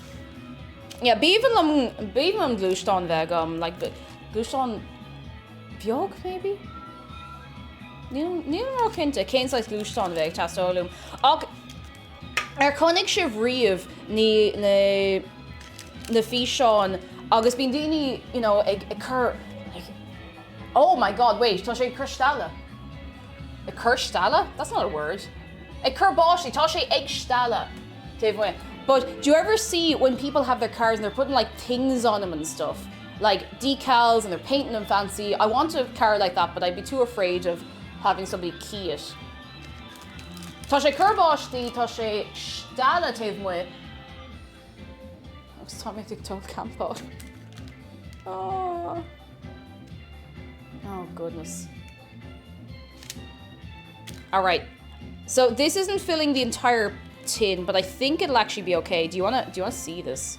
Yeah, bíomh am glúisteán bheith like the glúisteán bheag, maybe? Níl mar cinnte, cén sais glúisteán bheith tastáilm. Ach, connig sibh riamh na físeán agus bíon daoine, you know, ag cur, like, oh my god, wait, tá sé cur a cur That's not a word. A cur báistí, tá sé ag stala. But do you ever see when people have their cars and they're putting like things on them and stuff? Like decals and they're painting them fancy. I want a car like that, but I'd be too afraid of having somebody key it. Tá sé cur báistí, tá sé stala taobh muid. Tommy TikTok campo. Oh goodness. All right, so this isn't filling the entire tin, but I think it'll actually be okay. Do you wanna see this?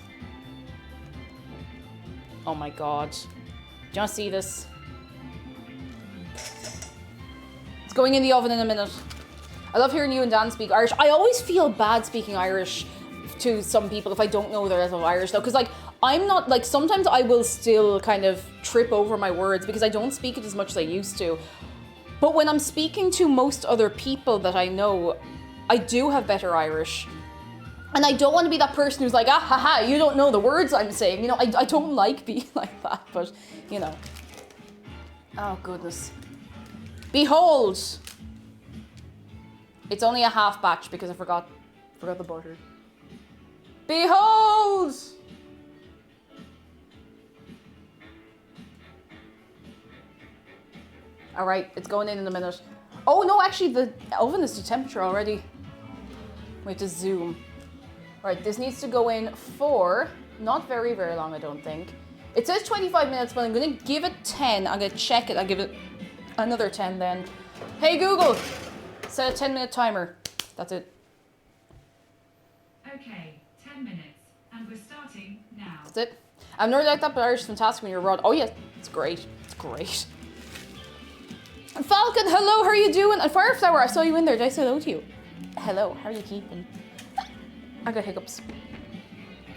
Oh my god. you want to see this? It's going in the oven in a minute. I love hearing you and Dan speak Irish. I always feel bad speaking Irish to some people if I don't know their level of Irish though, because like I'm not like, sometimes I will still kind of trip over my words because I don't speak it as much as I used to. But when I'm speaking to most other people that I know, I do have better Irish. And I don't want to be that person who's like, ah, haha, you don't know the words I'm saying. You know, I don't like being like that, but you know. Oh goodness. Behold. It's only a half batch because I forgot the butter. Behold! All right, it's going in a minute. Oh no, actually the oven is to temperature already. We have to zoom. Right, this needs to go in for not very, very long, I don't think. It says 25 minutes, but I'm gonna give it 10. I'm gonna check it. I'll give it another 10 then. Hey Google, set a 10-minute timer. That's it. Okay, 10 minutes, and we're starting now. That's it. I'm not like that, but Irish is fantastic when you're abroad. Oh yeah, it's great. It's great. And Falcon, hello, how are you doing? And Fireflower, I saw you in there. Did I say hello to you? Hello, how are you keeping? I got hiccups.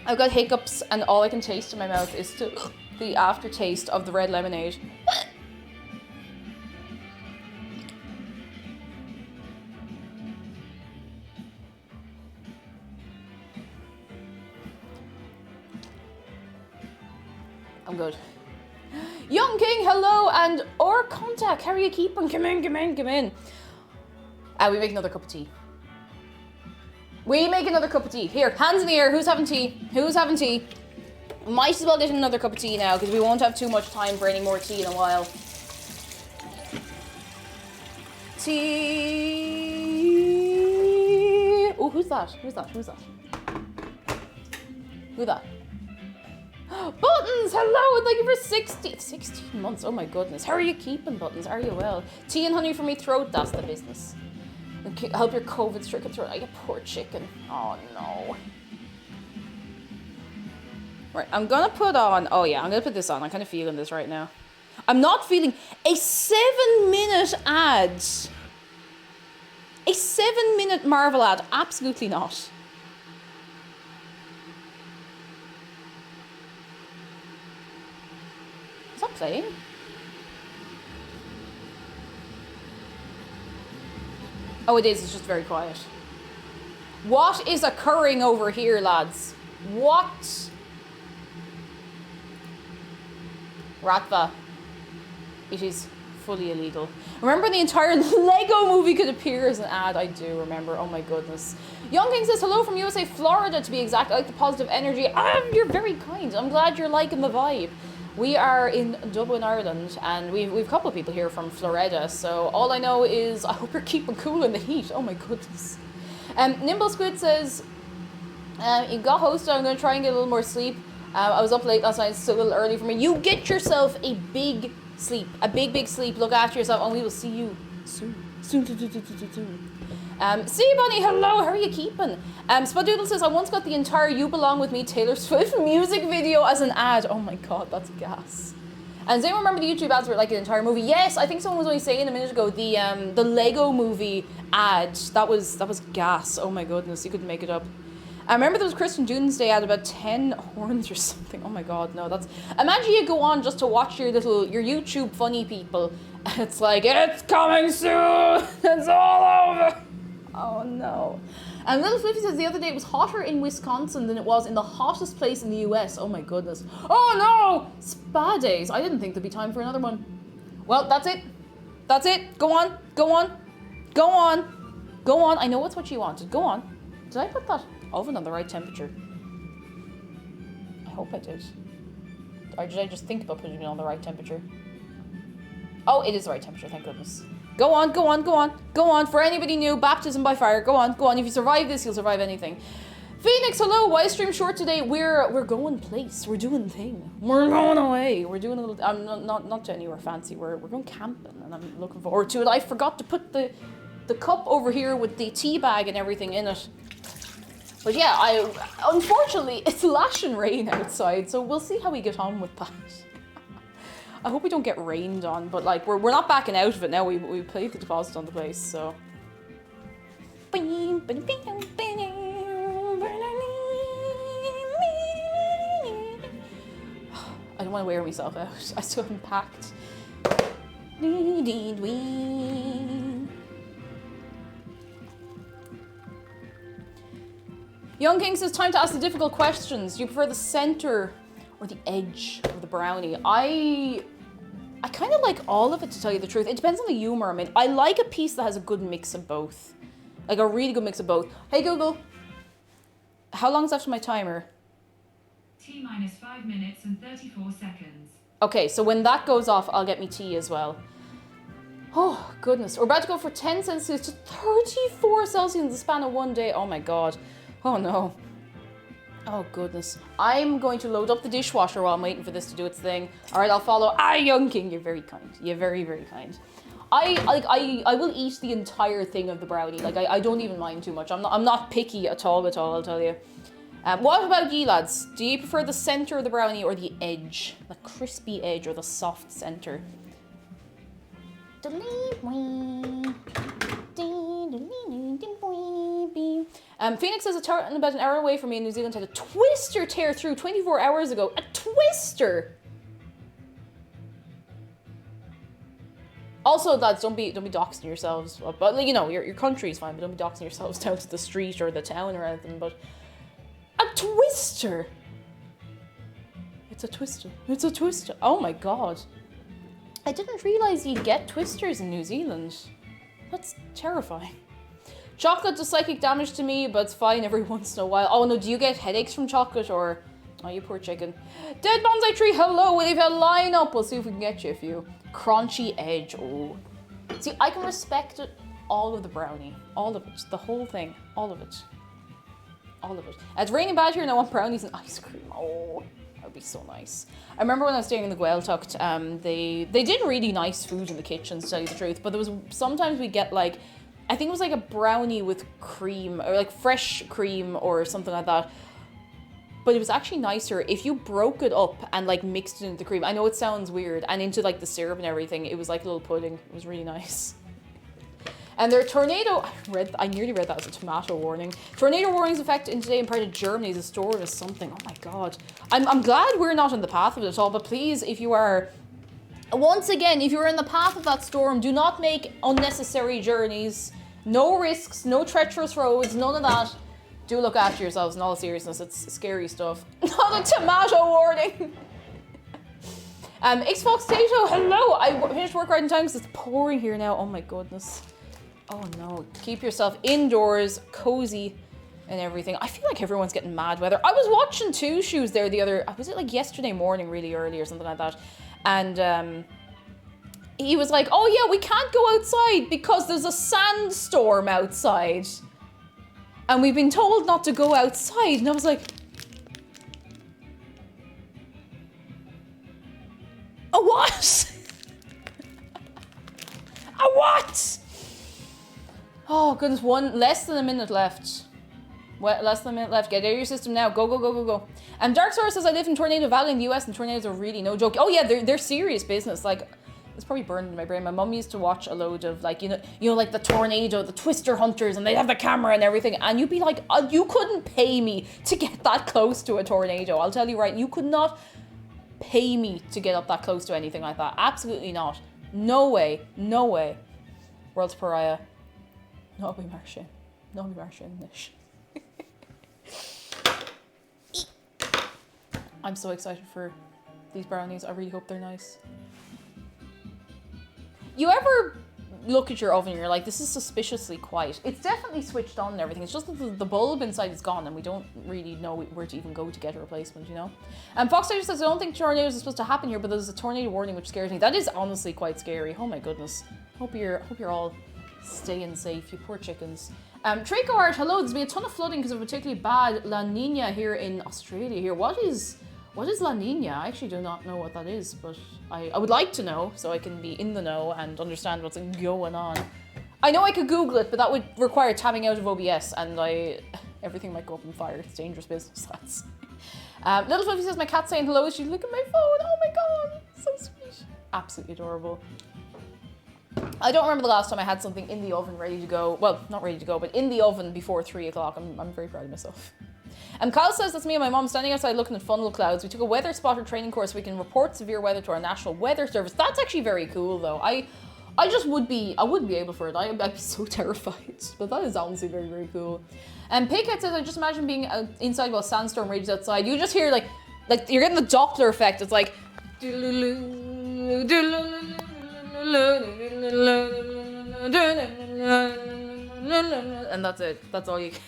I've got hiccups, and all I can taste in my mouth is the aftertaste of the red lemonade. I'm good. Young King, hello, and or contact, how are you keeping? Come in, come in, come in. We make another cup of tea. We make another cup of tea. Here, hands in the air. Who's having tea? Who's having tea? Might as well get another cup of tea now because we won't have too much time for any more tea in a while. Tea. Oh, who's that? Who's that? Who's that? Who that? Buttons, hello, and thank you for 16 months. Oh my goodness. How are you keeping, Buttons? Are you well? Tea and honey for me throat, that's the business. Help your COVID-stricken throat. I get poor chicken. Oh no. Right, I'm gonna put on, oh yeah, I'm gonna put this on. I'm kind of feeling this right now. I'm not feeling a 7-minute ad. A 7-minute Marvel ad, absolutely not. Is that playing? Oh, it is. It's just very quiet. What is occurring over here, lads? What? Ratva. It is fully illegal. Remember the entire Lego movie could appear as an ad? I do remember. Oh my goodness. Young King says, hello from USA, Florida, to be exact. I like the positive energy. You're very kind. I'm glad you're liking the vibe. We are in Dublin, Ireland, and we've a couple of people here from Florida, so all I know is I hope you're keeping cool in the heat. Oh my goodness. Nimble Squid says, you got hosted, I'm going to try and get a little more sleep. I was up late last night, it's still a little early for me. You get yourself a big sleep, a big sleep, look after yourself, and we will see you soon. Sea Bunny, hello, how are you keeping? Spadoodle says, I once got the entire You Belong With Me Taylor Swift music video as an ad. Oh my god, that's gas. And does anyone remember the YouTube ads were like an entire movie? Yes, I think someone was only saying a minute ago, the Lego movie ad, that was gas. Oh my goodness, you couldn't make it up. I remember there was Christian Doomsday ad about 10 horns or something. Oh my god, no, that's... Imagine you go on just to watch your YouTube funny people. And it's like, it's coming soon! It's all over! Oh no. And Little Flippy says the other day it was hotter in Wisconsin than it was in the hottest place in the US. Oh my goodness. Oh no! Spa days. I didn't think there'd be time for another one. Well, that's it. That's it. Go on. Go on. Go on. Go on. I know it's what you wanted. Go on. Did I put that oven on the right temperature? I hope I did. Or did I just think about putting it on the right temperature? Oh, it is the right temperature, thank goodness. Go on, go on, go on, go on. For anybody new, baptism by fire. Go on, go on. If you survive this, you'll survive anything. Phoenix, hello. Why stream short today? We're going place. We're doing thing. We're going away. We're doing a little. I'm not to anywhere fancy. We're going camping, and I'm looking forward to it. I forgot to put the cup over here with the tea bag and everything in it. But yeah, unfortunately it's lashing rain outside, so we'll see how we get on with that. I hope we don't get rained on, but like we're not backing out of it now. We paid the deposit on the place, so. I don't want to wear myself out. I still haven't packed. Young King says, time to ask the difficult questions. Do you prefer the center or the edge of the brownie? I kind of like all of it, to tell you the truth. It depends on the humor I'm in. I like a piece that has a good mix of both. Like a really good mix of both. Hey Google, how long is left on my timer? T-minus 5 minutes and 34 seconds. Okay, so when that goes off, I'll get me tea as well. Oh, goodness. We're about to go for 10 Celsius to 34 Celsius in the span of one day. Oh my God. Oh no. Oh goodness. I'm going to load up the dishwasher while I'm waiting for this to do its thing. All right, I'll follow. Young King, you're very kind. You're very, very kind. I will eat the entire thing of the brownie. Like I don't even mind too much. I'm not picky at all, I'll tell you. What about you lads? Do you prefer the center of the brownie or the edge? The crispy edge or the soft center? Phoenix says a tartan about an hour away from me in New Zealand had a twister tear through 24 hours ago. A twister! Also, lads, don't be doxing yourselves. But you know, your country's fine, but don't be doxing yourselves down to the street or the town or anything. But a twister! It's a twister. It's a twister. Oh my God. I didn't realise you'd get twisters in New Zealand. That's terrifying. Chocolate does psychic damage to me, but it's fine every once in a while. Oh no, do you get headaches from chocolate or... Oh, you poor chicken. Dead Bonsai Tree, hello. If you line up, we'll see if we can get you a few. Crunchy edge, oh. See, I can respect it, all of the brownie. All of it. The whole thing. All of it. All of it. It's raining bad here and I want brownies and ice cream. Oh, that would be so nice. I remember when I was staying in the Gaeltacht, they did really nice food in the kitchen, to tell you the truth. But there was sometimes we get like, I think it was like a brownie with cream or like fresh cream or something like that. But it was actually nicer if you broke it up and like mixed it into the cream. I know it sounds weird, and into like the syrup and everything. It was like a little pudding. It was really nice. And their tornado, I nearly read that as a tomato warning. Tornado warnings affect in today in part of Germany. The store is something. Oh my God. I'm glad we're not in the path of it at all. But please, if you are, once again, if you're in the path of that storm, do not make unnecessary journeys. No risks, no treacherous roads, none of that. Do look after yourselves in all seriousness. It's scary stuff. Not a tomato warning. Xbox Tato, hello. I finished work right in time because it's pouring here now. Oh my goodness. Oh no. Keep yourself indoors, cozy and everything. I feel like everyone's getting mad weather. I was watching Two Shoes there was it like yesterday morning really early or something like that. And he was like, oh yeah, we can't go outside because there's a sandstorm outside. And we've been told not to go outside. And I was like, a what? A what? Oh goodness, less than a minute left. Less than a minute left. Get out of your system now. Go, go, go, go, go. And Dark Source says, I live in Tornado Valley in the US and tornadoes are really no joke. Oh yeah, they're serious business. Like, it's probably burned in my brain. My mum used to watch a load of like, you know, like the tornado, the twister hunters, and they have the camera and everything. And you'd be like, you couldn't pay me to get that close to a tornado. I'll tell you right, you could not pay me to get up that close to anything like that. Absolutely not. No way. No way. World's pariah. No, be Martian. No, be Martian. I'm so excited for these brownies. I really hope they're nice. You ever look at your oven and you're like, this is suspiciously quiet? It's definitely switched on and everything. It's just that the bulb inside is gone and we don't really know where to even go to get a replacement, you know? And Fox says, I don't think tornadoes are supposed to happen here, but there's a tornado warning which scares me. That is honestly quite scary. Oh my goodness. Hope you're all staying safe, you poor chickens. Traco Art, hello. There's been a ton of flooding because of a particularly bad La Nina here in Australia here. What is La Nina? I actually do not know what that is, but I would like to know so I can be in the know and understand what's going on. I know I could Google it, but that would require tabbing out of OBS and everything might go up in fire. It's dangerous business, lads. Little Fluffy says, my cat's saying hello as she look at my phone. Oh my God. So sweet. Absolutely adorable. I don't remember the last time I had something in the oven ready to go. Well, not ready to go, but in the oven before 3 o'clock. I'm very proud of myself. And Kyle says that's me and my mom standing outside looking at funnel clouds. We took a weather spotter training course so we can report severe weather to our National Weather Service. That's actually very cool though. I wouldn't be able for it. I'd be so terrified. But that is honestly very, very cool. And Paycat says, I just imagine being inside while a sandstorm rages outside. You just hear like you're getting the Doppler effect. It's like and that's it. That's all you get.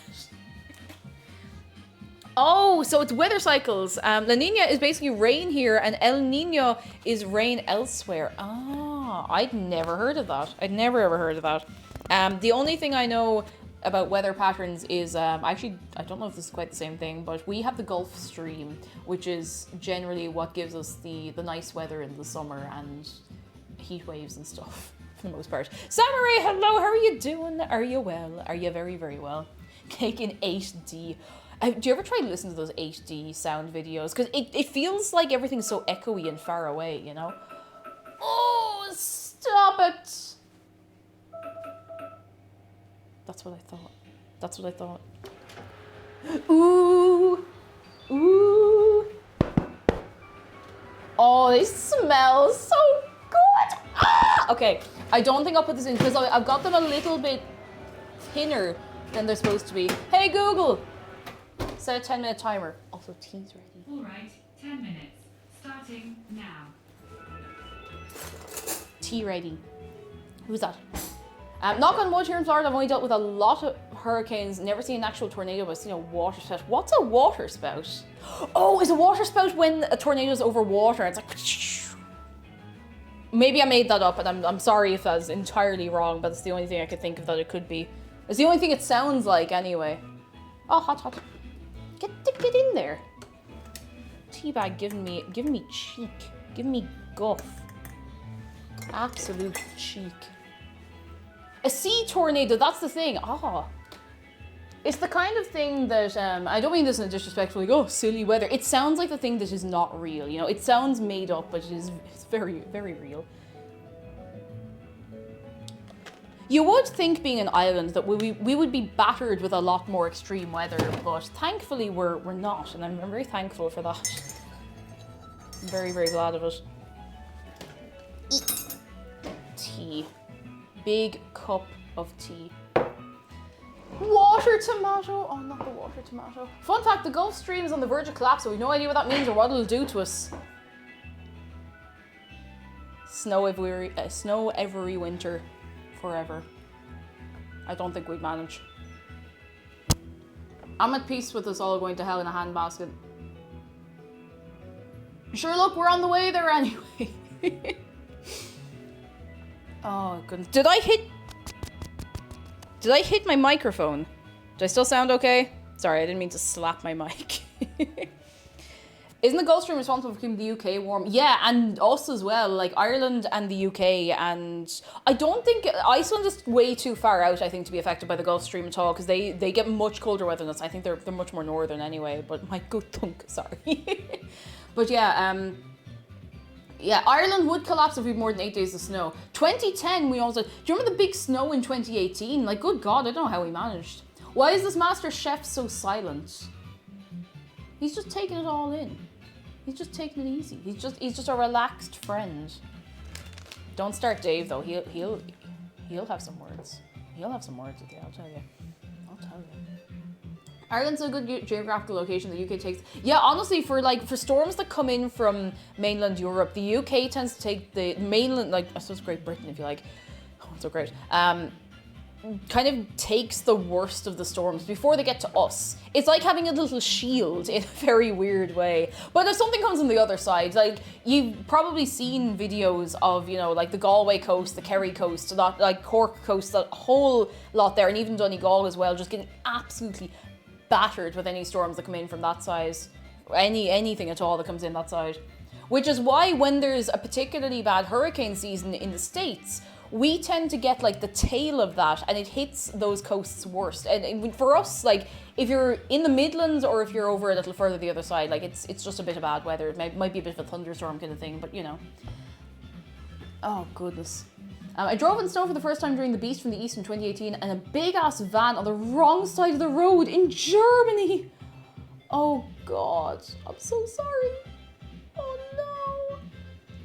Oh, so it's weather cycles. La Nina is basically rain here, and El Nino is rain elsewhere. Ah, I'd never heard of that. I'd never ever heard of that. The only thing I know about weather patterns is, actually, I don't know if this is quite the same thing, but we have the Gulf Stream, which is generally what gives us the nice weather in the summer and heat waves and stuff, for the most part. Samurai, hello, how are you doing? Are you well? Are you very, very well? Cake in 8D. Do you ever try to listen to those HD sound videos? Because it feels like everything's so echoey and far away, you know? Oh, stop it! That's what I thought. That's what I thought. Ooh! Ooh! Oh, they smell so good! Ah! Okay, I don't think I'll put this in because I've got them a little bit thinner than they're supposed to be. Hey, Google! Set a 10-minute timer. Also, tea's ready. All right, 10 minutes. Starting now. Tea ready. Who's that? Knock on wood, here in Florida, I've only dealt with a lot of hurricanes. Never seen an actual tornado, but I've seen a water spout. What's a water spout? Oh, is a water spout when a tornado's over water? It's like... Maybe I made that up, and I'm sorry if that's entirely wrong, but it's the only thing I could think of that it could be. It's the only thing it sounds like, anyway. Oh, hot, hot. Get in there. Teabag giving me cheek. Giving me guff. Absolute cheek. A sea tornado, that's the thing. Ah. It's the kind of thing that, I don't mean this in a disrespectful, like, oh, silly weather. It sounds like the thing that is not real, you know? It sounds made up, but it's very, very real. You would think, being an island, that we would be battered with a lot more extreme weather, but thankfully we're not, and I'm very thankful for that. I'm very, very glad of it. Tea. Big cup of tea. Water tomato! Oh, not the water tomato. Fun fact, the Gulf Stream is on the verge of collapse, so we've no idea what that means or what it'll do to us. Snow every winter. Forever. I don't think we'd manage. I'm at peace with us all going to hell in a handbasket. Sure, look, we're on the way there anyway. Oh goodness. Did I hit my microphone? Do I still sound okay? Sorry, I didn't mean to slap my mic. Isn't the Gulf Stream responsible for keeping the UK warm? Yeah, and us as well, like Ireland and the UK, and I don't think Iceland is way too far out, I think, to be affected by the Gulf Stream at all, because they get much colder weather than us. I think they're much more northern anyway, but my good thunk, sorry. But yeah, yeah, Ireland would collapse if we had more than 8 days of snow. 2010, we also... Do you remember the big snow in 2018? Like, good God, I don't know how we managed. Why is this master chef so silent? He's just taking it all in. He's just taking it easy. He's just a relaxed friend. Don't start Dave though. He'll have some words. He'll have some words with you. I'll tell you. I'll tell you. Ireland's a good geographical location. The UK takes. Yeah, honestly, for storms that come in from mainland Europe, the UK tends to take the mainland, like I suppose Great Britain, if you like. Oh, it's so great. Kind of takes the worst of the storms before they get to us. It's like having a little shield in a very weird way. But if something comes on the other side, like you've probably seen videos of, you know, like the Galway coast, the Kerry coast, that, like Cork coast, a whole lot there, and even Donegal as well, just getting absolutely battered with any storms that come in from that side. Anything at all that comes in that side. Which is why when there's a particularly bad hurricane season in the States, we tend to get like the tail of that, and it hits those coasts worst. And for us, like if you're in the Midlands or if you're over a little further the other side, like it's just a bit of bad weather. It might be a bit of a thunderstorm kind of thing, but you know. Oh goodness. I drove in snow for the first time during the Beast from the East in 2018, and a big ass van on the wrong side of the road in Germany. Oh God, I'm so sorry. Oh no.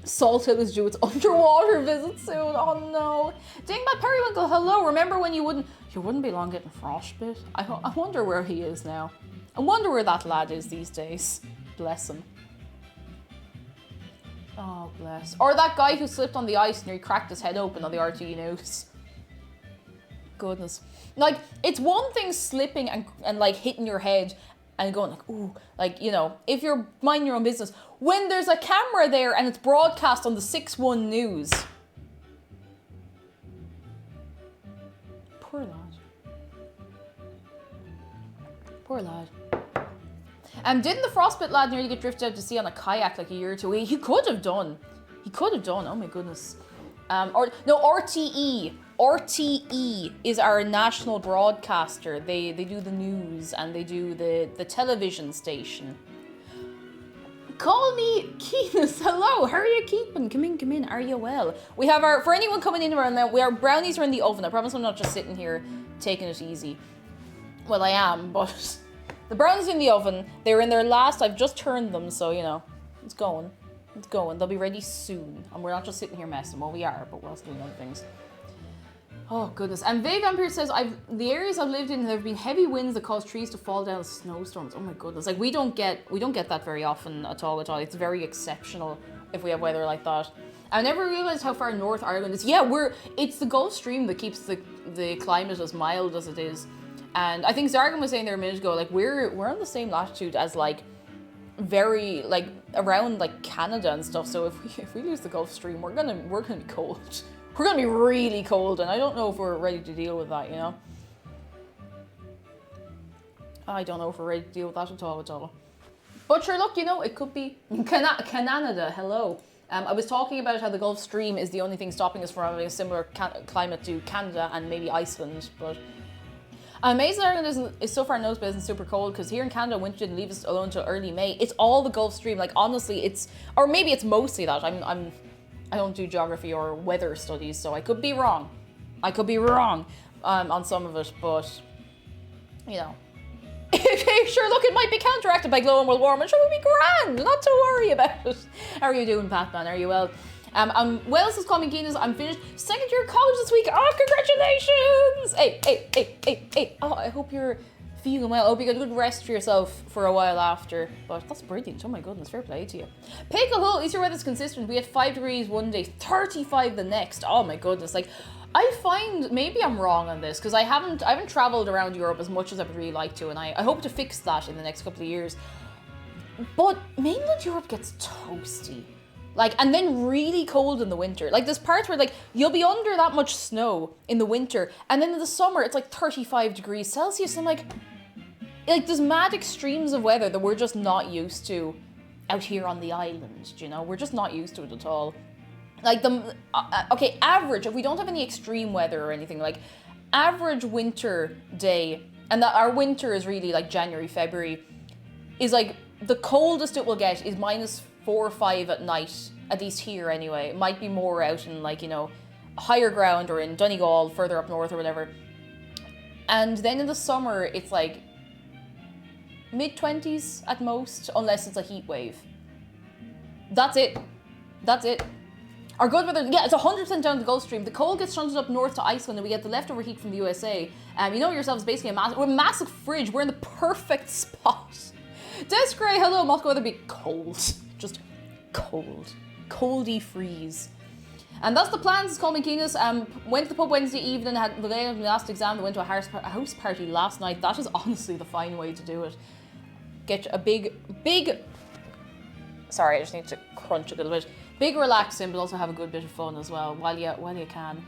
Salt Hill is due its underwater visit soon. Oh no. Dingbat Periwinkle, hello. Remember when you wouldn't be long getting frostbite? I wonder where he is now. I wonder where that lad is these days. Bless him. Oh bless. Or that guy who slipped on the ice and he cracked his head open on the RTE news. Goodness. Like, it's one thing slipping and like hitting your head and going like, ooh, like, you know, if you're minding your own business. When there's a camera there and it's broadcast on the 6-1 news. Poor lad. Poor lad. Didn't the frostbite lad nearly get drifted out to sea on a kayak like a year or two? He could have done. He could have done. Oh my goodness. RTE. RTE is our national broadcaster. They do the news and they do the television station. Call me Keenus. Hello, how are you keeping? Come in. Are you well? We have for anyone coming in around now, our brownies are in the oven. I promise I'm not just sitting here taking it easy. Well, I am, but the brownies in the oven. They're in their last. I've just turned them, so you know, it's going. It's going. They'll be ready soon, and we're not just sitting here messing. Well, we are, but we're also doing other things. Oh goodness. And Vay Vampire says, the areas I've lived in, there have been heavy winds that cause trees to fall down, snowstorms. Oh my goodness. Like we don't get that very often at all. It's very exceptional if we have weather like that. I never realized how far north Ireland is. Yeah, it's the Gulf Stream that keeps the climate as mild as it is. And I think Zargan was saying there a minute ago, like we're on the same latitude as like very like around like Canada and stuff. So if we lose the Gulf Stream, we're gonna be cold. We're gonna be really cold, and I don't know if we're ready to deal with that, you know? I don't know if we're ready to deal with that at all. But sure, look, you know, it could be Canada, hello. I was talking about how the Gulf Stream is the only thing stopping us from having a similar climate to Canada and maybe Iceland, but I'm amazed that Ireland is so far knows isn't super cold, because here in Canada, winter didn't leave us alone until early May. It's all the Gulf Stream, like honestly, or maybe it's mostly that. I don't do geography or weather studies, so I could be wrong. On some of it, but you know. Sure, look, it might be counteracted by global world warming. Sure, we'll be grand. Not to worry about it. How are you doing, Patman? Are you well? Wales is calling me Guinness. I'm finished second year of college this week. Oh, congratulations! Hey. Oh, I hope you're feeling well. I hope you got a good rest for yourself for a while after. But that's brilliant. Oh my goodness, fair play to you. Pickle, at least your weather's consistent. We had 5 degrees one day, 35 the next. Oh my goodness. Like, I find maybe I'm wrong on this, because I haven't traveled around Europe as much as I would really like to, and I hope to fix that in the next couple of years. But mainland Europe gets toasty. Like, and then really cold in the winter. Like, there's parts where, like, you'll be under that much snow in the winter, and then in the summer, it's like 35 degrees Celsius. I'm like, there's mad extremes of weather that we're just not used to out here on the island, you know? We're just not used to it at all. Like, okay, average, if we don't have any extreme weather or anything, like, average winter day, and that our winter is really, like, January, February, is, like, the coldest it will get is -4 or 5 at night, at least here anyway. It might be more out in, like, you know, higher ground or in Donegal, further up north or whatever. And then in the summer, it's, like, mid-20s at most, unless it's a heat wave. That's it. Our good weather, yeah, it's 100% down the Gulf Stream. The cold gets shunted up north to Iceland, and we get the leftover heat from the USA. You know yourselves, basically we're a massive fridge. We're in the perfect spot. Descray, hello, Moscow weather be cold. Just cold. Coldy freeze. And that's the plans, call me Keenus. Went to the pub Wednesday evening, had the day of my last exam, went to a house party last night. That is honestly the fine way to do it. Get a big, sorry, I just need to crunch a little bit. Big relaxing, but also have a good bit of fun as well while you can.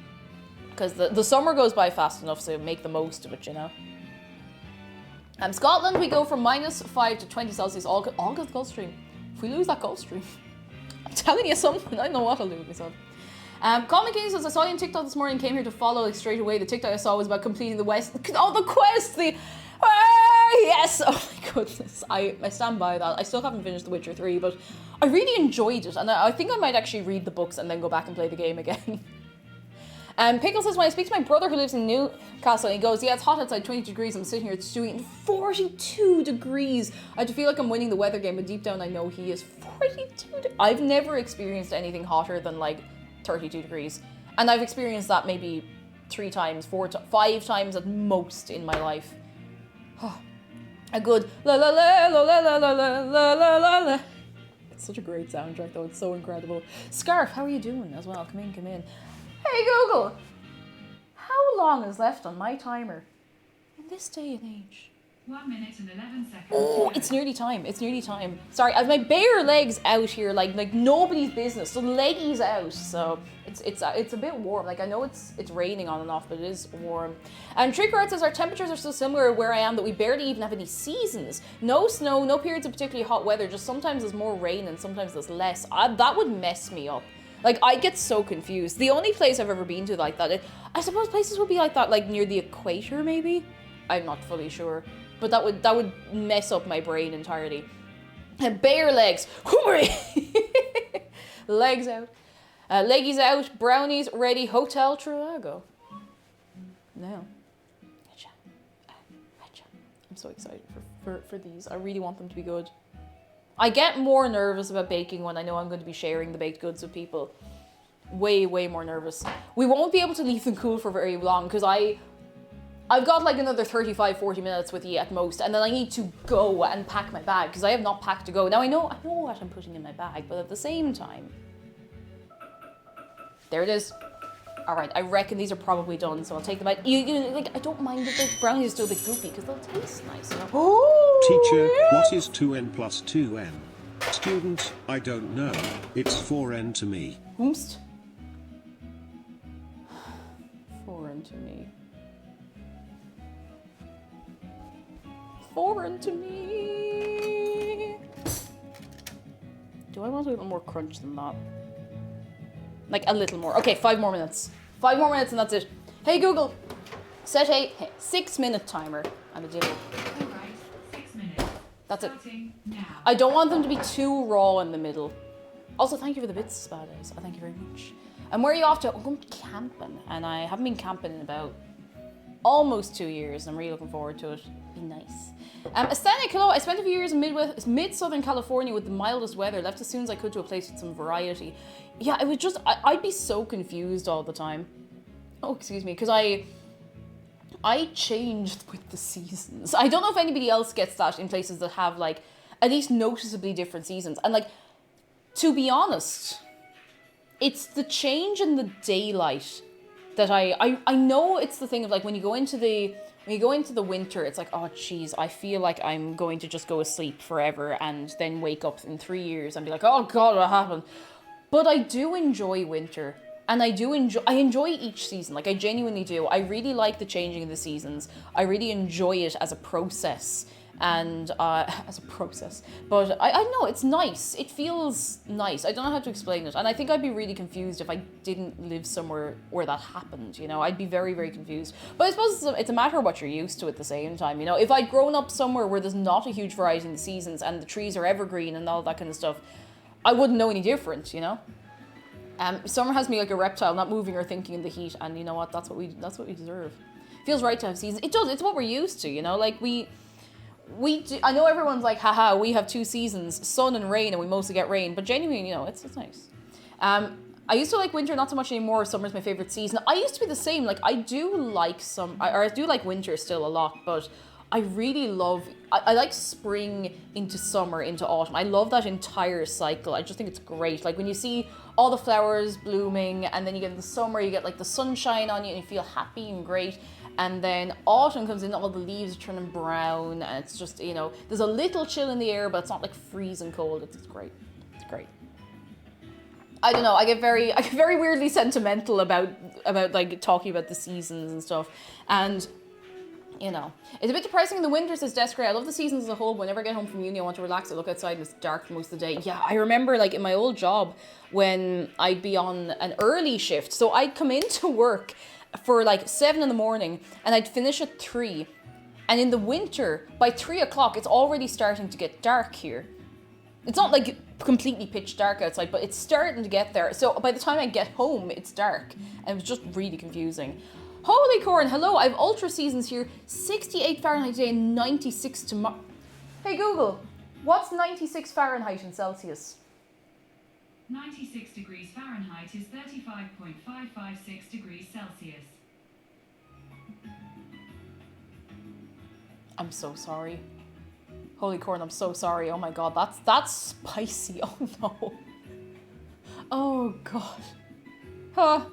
Because the summer goes by fast enough, so make the most of it, you know. Scotland, we go from -5 to 20 Celsius, all because of the Gulf Stream. If we lose that Gulf Stream, I'm telling you something, I don't know what I'll do with myself. Common King says, I saw you on TikTok this morning, came here to follow like straight away. The TikTok I saw was about completing the West. Oh, the quest! Yes! Oh my goodness. I stand by that. I still haven't finished The Witcher 3, but I really enjoyed it. And I think I might actually read the books and then go back and play the game again. Pickle says, when I speak to my brother who lives in Newcastle, and he goes, yeah, it's hot outside, 22 degrees. I'm sitting here, it's doing 42 degrees. I feel like I'm winning the weather game, but deep down I know he is 42. I've never experienced anything hotter than like 32 degrees. And I've experienced that maybe 3 times, 5 times at most in my life. A good la la la la la la la la la la la. It's such a great soundtrack though, it's so incredible. Scarf, how are you doing as well? Come in, come in. Hey Google, how long is left on my timer in this day and age? 1 minute and 11 seconds. Oh, it's nearly time. It's nearly time. Sorry, I've my bare legs out here like nobody's business. The leggies out, so it's a bit warm. Like I know it's raining on and off, but it is warm. And Trickard says our temperatures are so similar where I am that we barely even have any seasons. No snow, no periods of particularly hot weather. Just sometimes there's more rain and sometimes there's less. That would mess me up. Like I get so confused. The only place I've ever been to like that, I suppose places would be like that, like near the equator maybe. I'm not fully sure. But that would mess up my brain entirely. And bare legs. Legs out. Leggies out. Brownies ready. Hotel Triago. Now. I'm so excited for these. I really want them to be good. I get more nervous about baking when I know I'm going to be sharing the baked goods with people. Way, way more nervous. We won't be able to leave them cool for very long because I've got like another 35, 40 minutes with you at most, and then I need to go and pack my bag because I have not packed to go. Now I know what I'm putting in my bag, but at the same time, there it is. All right, I reckon these are probably done, so I'll take them out. Like I don't mind if the brownies are still a bit goopy because they'll taste nice. You know? Oh, Teacher, yeah. what is 2n plus 2n? Student, I don't know. It's 4n to me. Whomst? Foreign to me. Foreign to me. Do I want a little more crunch than that? Like a little more. Okay, 5 more minutes. 5 more minutes and that's it. Hey Google, set a 6-minute timer and a dimmer. Alright, 6 minutes. That's it. Starting now. I don't want them to be too raw in the middle. Also, thank you for the bits, Spadays. Thank you very much. And where are you off to? I'm going camping, and I haven't been camping in about almost 2 years, and I'm really looking forward to it. Be nice. Aesthetic, hello. I spent a few years in mid-southern California with the mildest weather. Left as soon as I could to a place with some variety. Yeah, it was just, I'd be so confused all the time. Oh, excuse me, because I changed with the seasons. I don't know if anybody else gets that in places that have like at least noticeably different seasons. And like, to be honest, it's the change in the daylight that I know it's the thing of like when you go into the winter, it's like, oh geez, I feel like I'm going to just go asleep forever and then wake up in 3 years and be like, oh god, what happened? But I do enjoy winter. And I enjoy each season. Like I genuinely do. I really like the changing of the seasons. I really enjoy it as a process. And but I know it's nice. It feels nice. I don't know how to explain it. And I think I'd be really confused if I didn't live somewhere where that happened, you know. I'd be very, very confused. But I suppose it's a matter of what you're used to at the same time, you know. If I'd grown up somewhere where there's not a huge variety in the seasons and the trees are evergreen and all that kind of stuff, I wouldn't know any different, you know. Summer has me like a reptile, not moving or thinking in the heat, and you know what? That's what we deserve. Feels right to have seasons. It does. It's what we're used to, you know. Like we do, I know everyone's like, haha, we have 2 seasons, sun and rain, and we mostly get rain. But genuinely, you know, it's nice. I used to like winter, not so much anymore. Summer's my favorite season. I used to be the same. Like I do like I do like winter still a lot, but I really love, I like spring into summer into autumn. I love that entire cycle. I just think it's great. Like when you see all the flowers blooming and then you get the summer, you get like the sunshine on you and you feel happy and great. And then autumn comes in, all the leaves are turning brown and it's just, you know, there's a little chill in the air, but it's not like freezing cold. It's great. It's great. I don't know, I get very weirdly sentimental about like talking about the seasons and stuff. And you know. It's a bit depressing in the winter, says Desiree. I love the seasons as a whole. Whenever I get home from uni, I want to relax. I look outside and it's dark most of the day. Yeah, I remember like in my old job when I'd be on an early shift. So I'd come into work for like 7 in the morning and I'd finish at 3. And in the winter, by 3 o'clock, it's already starting to get dark here. It's not like completely pitch dark outside, but it's starting to get there. So by the time I get home, it's dark. And it was just really confusing. Holy corn, hello, I have ultra seasons here. 68 Fahrenheit today and 96 tomorrow. Hey Google, what's 96 Fahrenheit in Celsius? 96 degrees Fahrenheit is 35.556 degrees Celsius. I'm so sorry. Holy corn, I'm so sorry. Oh my god, that's spicy. Oh no. Oh god. Huh.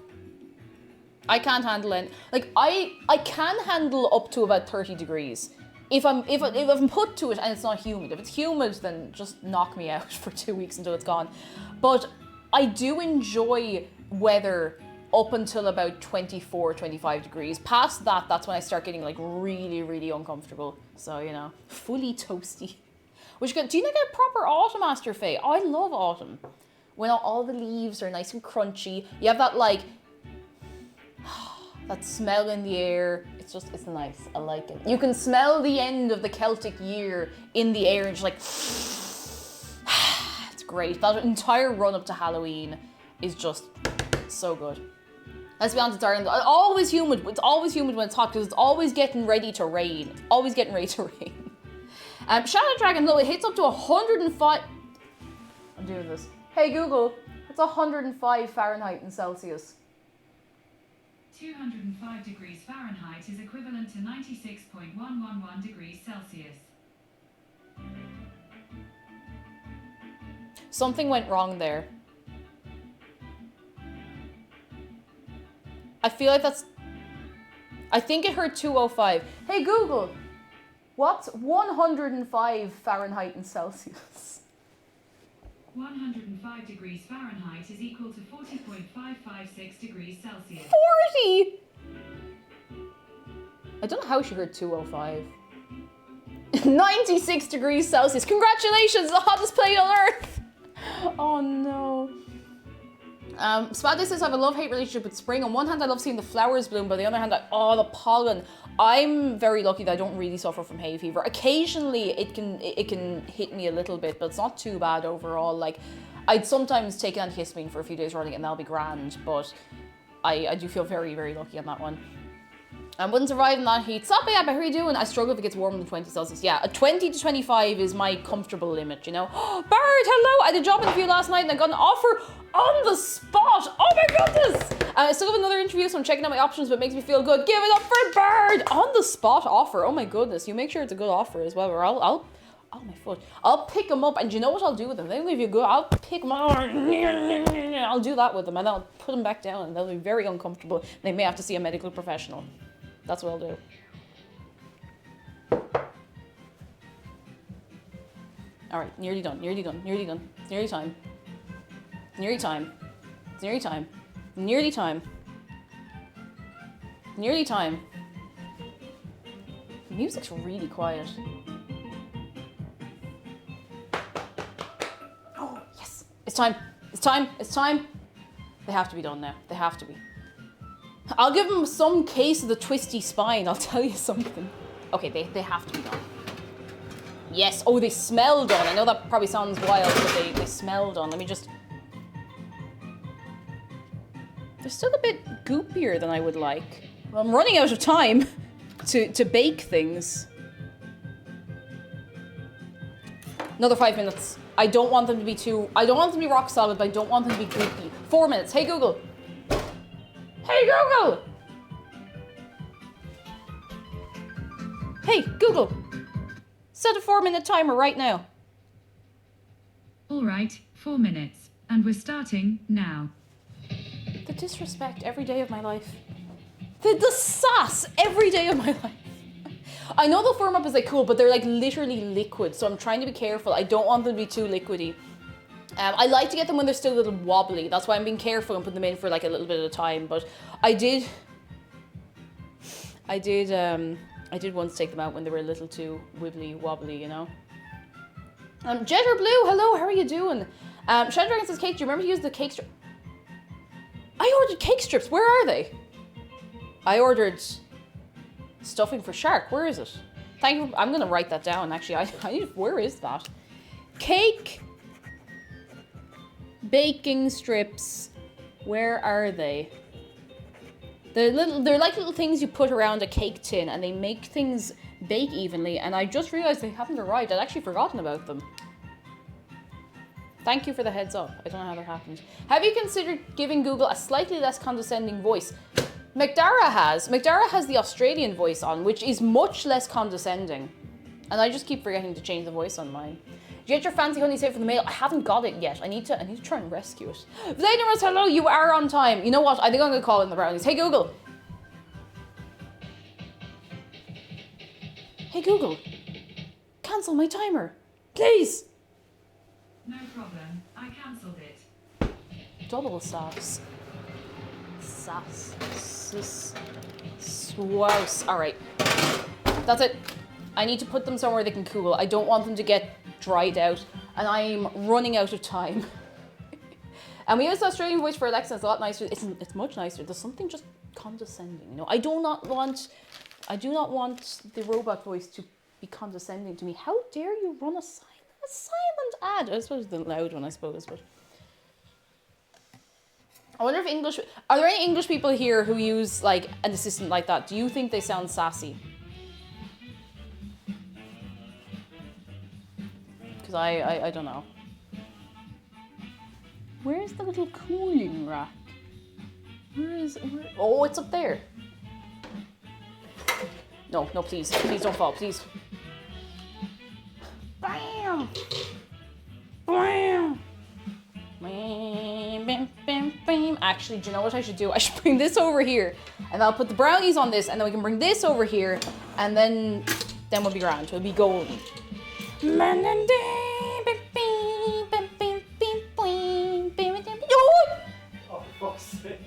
I can't handle it. Like I can handle up to about 30 degrees. If I'm put to it and it's not humid. If it's humid, then just knock me out for 2 weeks until it's gone. But I do enjoy weather up until about 24, 25 degrees. Past that, that's when I start getting like really, really uncomfortable. So, you know, fully toasty. Do you not get proper autumn, Master Faye? I love autumn. When all the leaves are nice and crunchy. You have that like, that smell in the air. It's nice. I like it. You can smell the end of the Celtic year in the air and just like, it's great. That entire run up to Halloween is just so good. Let's be honest, it's Ireland. Always humid. It's always humid when it's hot because it's always getting ready to rain. Always getting ready to rain. Shadow Dragon, though, it hits up to 105. I'm doing this. Hey Google, it's 105 Fahrenheit in Celsius. 205 degrees Fahrenheit is equivalent to 96.111 degrees Celsius. Something went wrong there. I feel like I think it heard 205. Hey Google, what's 105 Fahrenheit in Celsius? 105 degrees Fahrenheit is equal to 40.556 degrees Celsius. 40! I don't know how she heard 205. 96 degrees Celsius. Congratulations, the hottest planet on Earth! Oh no. Spade says I have a love-hate relationship with spring. On one hand, I love seeing the flowers bloom. By the other hand, the pollen. I'm very lucky that I don't really suffer from hay fever. Occasionally, it can hit me a little bit, but it's not too bad overall. Like, I'd sometimes take an antihistamine for a few days running, and that'll be grand. But I do feel very, very lucky on that one. I wouldn't survive in that heat. Stop it, how are you doing? I struggle if it gets warmer than 20 Celsius. Yeah, a 20 to 25 is my comfortable limit, you know? Bard, hello! I did a job interview last night and I got an offer on the spot! Oh my goodness! I still have another interview, so I'm checking out my options, but it makes me feel good. Give it up for Bard! On the spot offer. Oh my goodness. You make sure it's a good offer as well, or oh my foot. I'll pick them up, and you know what I'll do with them? They'll leave you good. I'll pick them up. I'll do that with them, and I'll put them back down, and they'll be very uncomfortable. They may have to see a medical professional. That's what I'll do. All right, nearly done, nearly done, nearly done. It's nearly time. It's nearly time. It's nearly time. Nearly time. Nearly time. The music's really quiet. Oh, yes. It's time. It's time. It's time. They have to be done now. They have to be. I'll give them some case of the twisty spine. I'll tell you something. Okay, they have to be done. Yes. Oh, they smell done. I know that probably sounds wild, but they smell done. Let me just... They're still a bit goopier than I would like. Well, I'm running out of time to bake things. Another 5 minutes. I don't want them to be I don't want them to be rock solid, but I don't want them to be goopy. 4 minutes. Hey, Google. Hey, Google! Hey, Google! Set a 4-minute timer right now. All right, 4 minutes. And we're starting now. The disrespect every day of my life. The sass every day of my life. I know they'll firm up as they cool, but they're like literally liquid, so I'm trying to be careful. I don't want them to be too liquidy. I like to get them when they're still a little wobbly. That's why I'm being careful and putting them in for like a little bit at a time. But I did I did once take them out when they were a little too wibbly wobbly, you know. Jetter Blue, hello, how are you doing? Shadow Dragon says, Cake, do you remember to use the cake strip? I ordered cake strips, where are they? I ordered stuffing for shark, where is it? Thank you, I'm gonna write that down actually. I need, where is that? Cake baking strips, where are they? They're like little things you put around a cake tin and they make things bake evenly, and I just realized they haven't arrived. I'd actually forgotten about them. Thank you for the heads up. I don't know how that happened. Have you considered giving Google a slightly less condescending voice? McDara has the Australian voice on, which is much less condescending. And I just keep forgetting to change the voice on mine. Did you get your fancy honey saved for the mail? I haven't got it yet. I need to try and rescue it. Vladimir's, hello, you are on time. You know what? I think I'm gonna call in the brownies. Hey Google. Hey Google. Cancel my timer. Please. No problem. I cancelled it. Double sauce. Sass. Swouse. Alright. That's it. I need to put them somewhere they can cool. I don't want them to get dried out. And I'm running out of time. And we use the Australian voice for Alexa. It's a lot nicer. It's much nicer. There's something just condescending. You know, I do not want the robot voice to be condescending to me. How dare you run a silent ad? I suppose the loud one, I suppose, but I wonder if are there any English people here who use like an assistant like that? Do you think they sound sassy? Because I don't know. Where's the little cooling rack? Where? Oh, it's up there. No, please. Please don't fall, please. Bam! Bam! Bam, bam, bam, bam. Actually, do you know what I should do? I should bring this over here, and I'll put the brownies on this, and then we can bring this over here, and then we'll be grand. We'll be golden. Oh, for fuck's sake.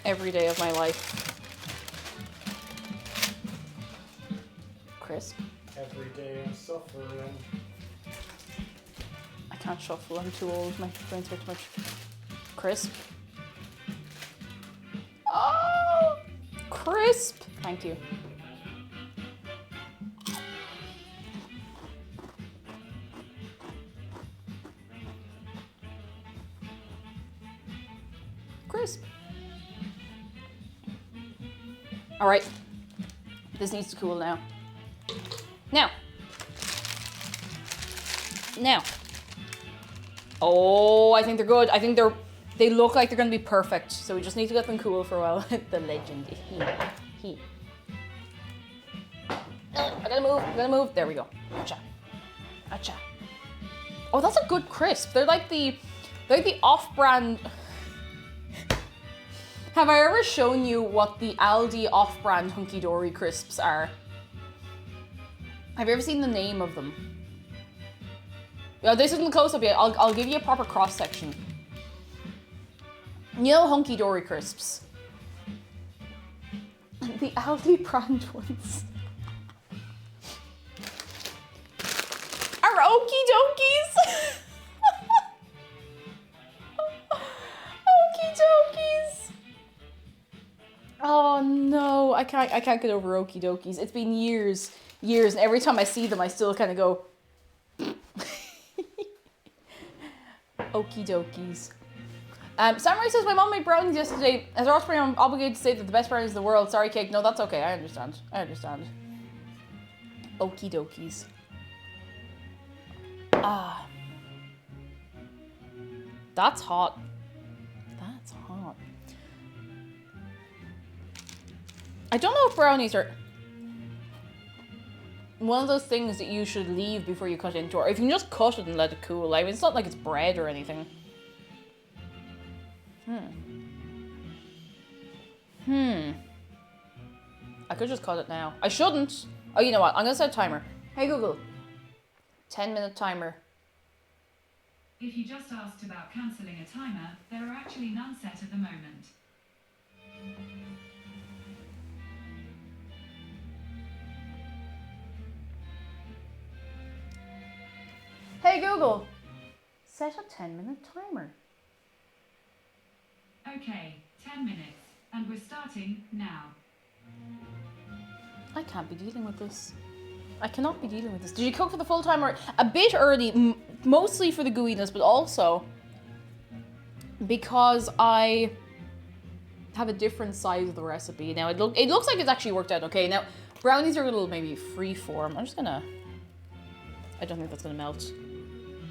Every day of my life. Crisp. Every day I'm suffering. I can't shuffle, I'm too old, my brains hurt too much. Crisp. Oh! Crisp! Thank you. Crisp. All right, this needs to cool now. Now. Oh, I think they're good. I think they look like they're gonna be perfect. So we just need to get them cool for a while. The legend. He. I gotta move. There we go. Acha. Oh, that's a good crisp. They're like the off-brand. Have I ever shown you what the Aldi off-brand Hunky Dory crisps are? Have you ever seen the name of them? This isn't close up yet. I'll give you a proper cross-section. You know Hunky Dory crisps? The Aldi brand ones are Okie Dokies. Okie Dokies. Oh no, I can't get over Okie Dokies. It's been years, and every time I see them, I still kind of go, Okie Dokies. Samurai says, my mom made brownies yesterday. As her offspring, I'm obligated to say that the best brownies in the world. Sorry, Cake. No, that's okay. I understand. Okie Dokies. Ah. That's hot. I don't know if brownies are one of those things that you should leave before you cut into, or if you can just cut it and let it cool. I mean, it's not like it's bread or anything. I could just cut it now. I shouldn't. Oh, you know what? I'm gonna set a timer. Hey Google. 10-minute timer. If you just asked about cancelling a timer, there are actually none set at the moment. Hey Google, set a 10-minute timer. Okay, 10 minutes, and we're starting now. I can't be dealing with this. I cannot be dealing with this. Did you cook for the full time or a bit early? Mostly for the gooiness, but also because I have a different size of the recipe. Now it looks like it's actually worked out okay. Now brownies are a little maybe free form. I'm just gonna. I don't think that's gonna melt.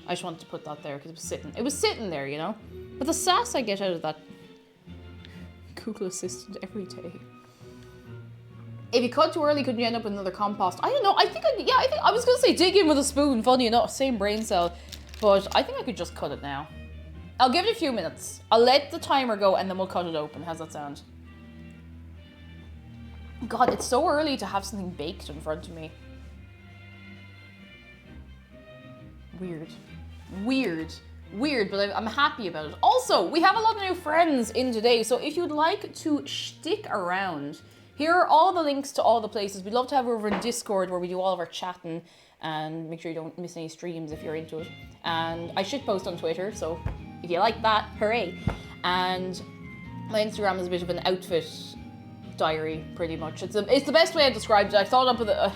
I just wanted to put that there because it was sitting there, you know. But the sass I get out of that Google Assistant every day. If you cut too early, could you end up with another compost? I don't know. I think I was gonna say dig in with a spoon. Funny enough, same brain cell, but I think I could just cut it now. I'll give it a few minutes. I'll let the timer go and then we'll cut it open. How's that sound? God, it's so early to have something baked in front of me. Weird, but I'm happy about it. Also, we have a lot of new friends in today, so if you'd like to stick around, here are all the links to all the places. We'd love to have you over in Discord where we do all of our chatting, and make sure you don't miss any streams if you're into it. And I shitpost on Twitter, so if you like that, hooray. And my Instagram is a bit of an outfit diary, pretty much. It's the best way I described it. I thought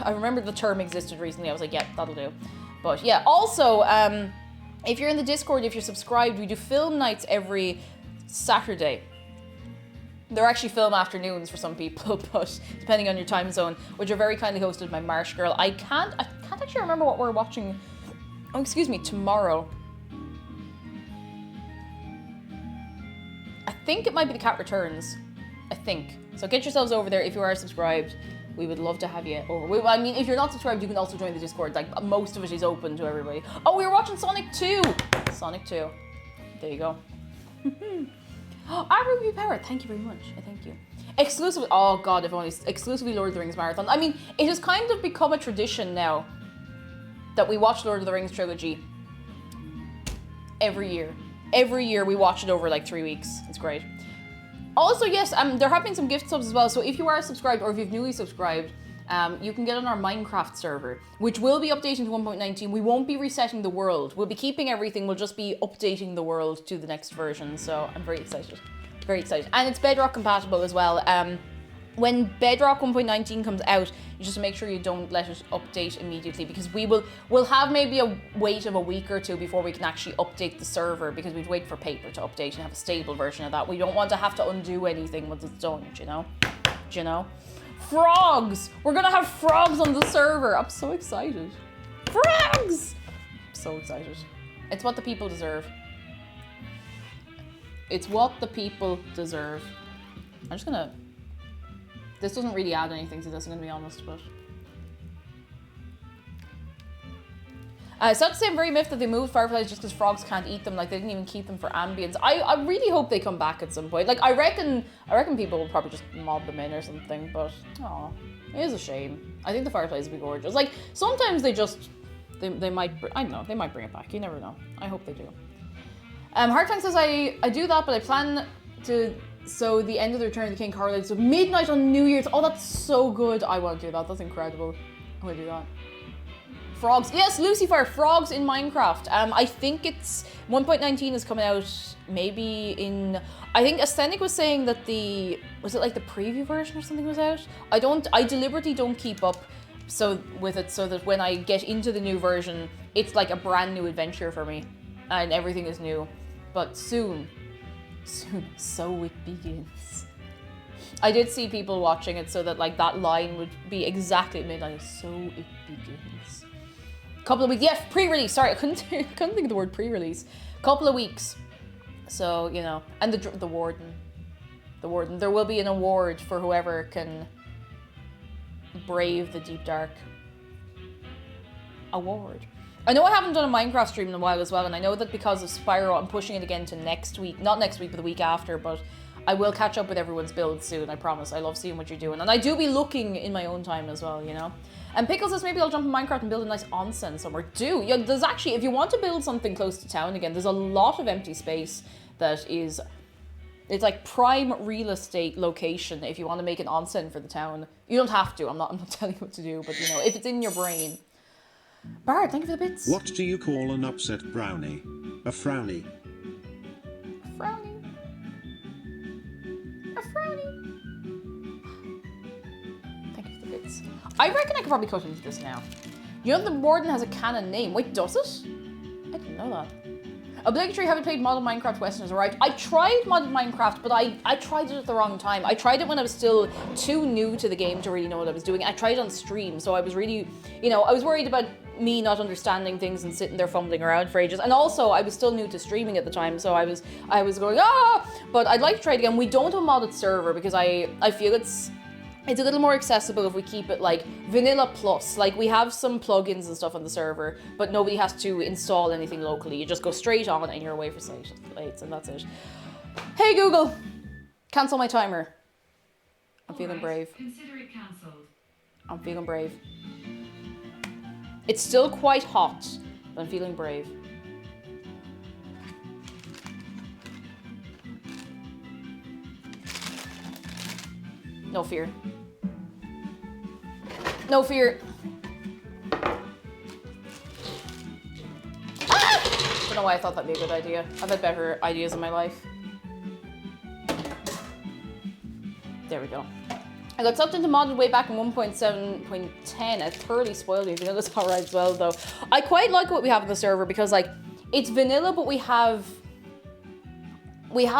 I remember the term existed recently. I was like, yeah, that'll do. But yeah, also, if you're in the Discord, if you're subscribed, we do film nights every Saturday. They're actually film afternoons for some people, but depending on your time zone, which are very kindly hosted by Marsh Girl. I can't actually remember what we're watching. Oh, excuse me, tomorrow. I think it might be The Cat Returns. I think. So get yourselves over there if you are subscribed. We would love to have you over. I mean, if you're not subscribed, you can also join the Discord. Like, most of it is open to everybody. Oh, we were watching Sonic 2. Sonic 2. There you go. Ruby Power, thank you very much. I thank you. Exclusive. Oh God, if only exclusively Lord of the Rings marathon. I mean, it has kind of become a tradition now that we watch Lord of the Rings trilogy every year. Every year we watch it over like 3 weeks. It's great. Also, yes, there have been some gift subs as well. So if you are subscribed or if you've newly subscribed, you can get on our Minecraft server, which will be updating to 1.19. We won't be resetting the world. We'll be keeping everything. We'll just be updating the world to the next version. So I'm very excited. Very excited. And it's Bedrock compatible as well. When Bedrock 1.19 comes out, you just make sure you don't let it update immediately, because we'll have maybe a wait of a week or two before we can actually update the server, because we'd wait for paper to update and have a stable version of that. We don't want to have to undo anything once it's done, do you know? Do you know? Frogs! We're gonna have frogs on the server. I'm so excited. Frogs! I'm so excited. It's what the people deserve. It's what the people deserve. I'm just gonna... This doesn't really add anything to this, I'm gonna be honest, but... It's not the same very myth that they moved fireflies just because frogs can't eat them. Like, they didn't even keep them for ambience. I really hope they come back at some point. Like, I reckon people will probably just mob them in or something, but... Aw, it is a shame. I think the fireflies would be gorgeous. Like, sometimes they just... They might... I don't know, they might bring it back. You never know. I hope they do. Heartfang says, I do that, but I plan to... So the end of the Return of the King correlates with midnight on New Year's. Oh, that's so good. I want to do that. That's incredible. I want to do that. Frogs. Yes, Lucifer. Frogs in Minecraft. I think it's 1.19 is coming out maybe in... I think Ascenic was saying that was it like the preview version or something was out? I deliberately don't keep up with it so that when I get into the new version, it's like a brand new adventure for me and everything is new. But soon, so it begins. I did see people watching it so that like that line would be exactly at midnight. So it begins. Couple of weeks. Yes, pre-release. Sorry, I couldn't think of the word pre-release. Couple of weeks. So, you know, and the warden. The warden. There will be an award for whoever can brave the deep dark. Award. I know I haven't done a Minecraft stream in a while as well, and I know that because of Spyro, I'm pushing it again to next week. Not next week, but the week after, but I will catch up with everyone's builds soon, I promise. I love seeing what you're doing. And I do be looking in my own time as well, you know? And Pickle says maybe I'll jump in Minecraft and build a nice onsen somewhere. Do. Yeah, there's actually, if you want to build something close to town again, there's a lot of empty space that is, it's like prime real estate location if you want to make an onsen for the town. You don't have to, I'm not telling you what to do, but you know, if it's in your brain. Bard, thank you for the bits. What do you call an upset brownie? A frowny. Frowny. A frowny. Thank you for the bits. I reckon I could probably cut into this now. You know the warden has a canon name. Wait, does it? I didn't know that. Obligatory, haven't played modded Minecraft, Western has arrived. I tried modded Minecraft, but I tried it at the wrong time. I tried it when I was still too new to the game to really know what I was doing. I tried it on stream, so I was really, you know, I was worried about me not understanding things and sitting there fumbling around for ages. And also, I was still new to streaming at the time, so I was going, ah! But I'd like to try it again. We don't have a modded server because I feel it's a little more accessible if we keep it like vanilla plus. Like we have some plugins and stuff on the server, but nobody has to install anything locally. You just go straight on and you're away for slates and that's it. Hey Google, cancel my timer. I'm feeling brave. Consider it cancelled. I'm feeling brave. It's still quite hot, but I'm feeling brave. No fear. No fear. Ah! I don't know why I thought that'd be a good idea. I've had better ideas in my life. There we go. I got sucked into modded way back in 1.7.10. I thoroughly spoiled you. Vanilla's alright as well, though. I quite like what we have on the server because, like, it's vanilla, but we have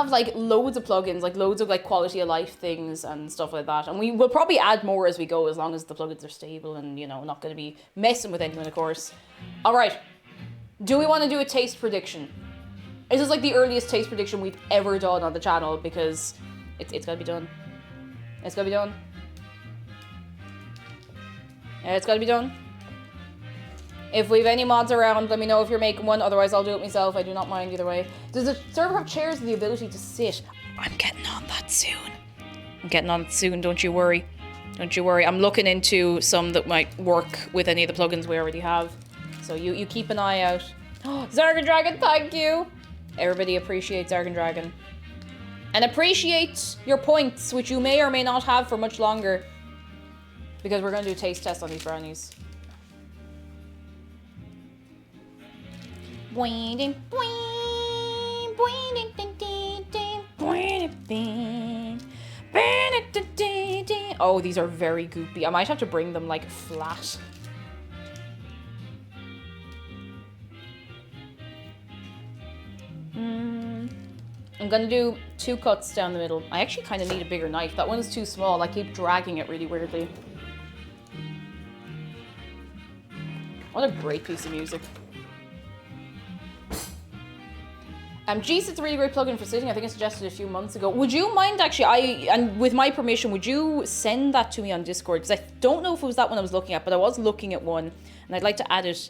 like loads of plugins, like loads of like quality of life things and stuff like that. And we will probably add more as we go, as long as the plugins are stable and, you know, not going to be messing with anyone, of course. All right. Do we want to do a taste prediction? This is like the earliest taste prediction we've ever done on the channel because it's got to be done. It's got to be done. It's got to be done. If we've any mods around, let me know if you're making one. Otherwise, I'll do it myself. I do not mind either way. Does the server have chairs with the ability to sit? I'm getting on that soon. I'm getting on it soon. Don't you worry. Don't you worry. I'm looking into some that might work with any of the plugins we already have. So you keep an eye out. Oh, Zargan Dragon, thank you. Everybody appreciates Zargan Dragon. And appreciate your points, which you may or may not have for much longer. Because we're going to do a taste test on these brownies. Oh, these are very goopy. I might have to bring them like flat. I'm gonna do 2 cuts down the middle. I actually kind of need a bigger knife. That one is too small. I keep dragging it really weirdly. What a great piece of music. Geese, it's a really great plugin for sitting. I think I suggested it a few months ago. Would you mind actually, and with my permission, would you send that to me on Discord? Because I don't know if it was that one I was looking at, but I was looking at one, and I'd like to add it,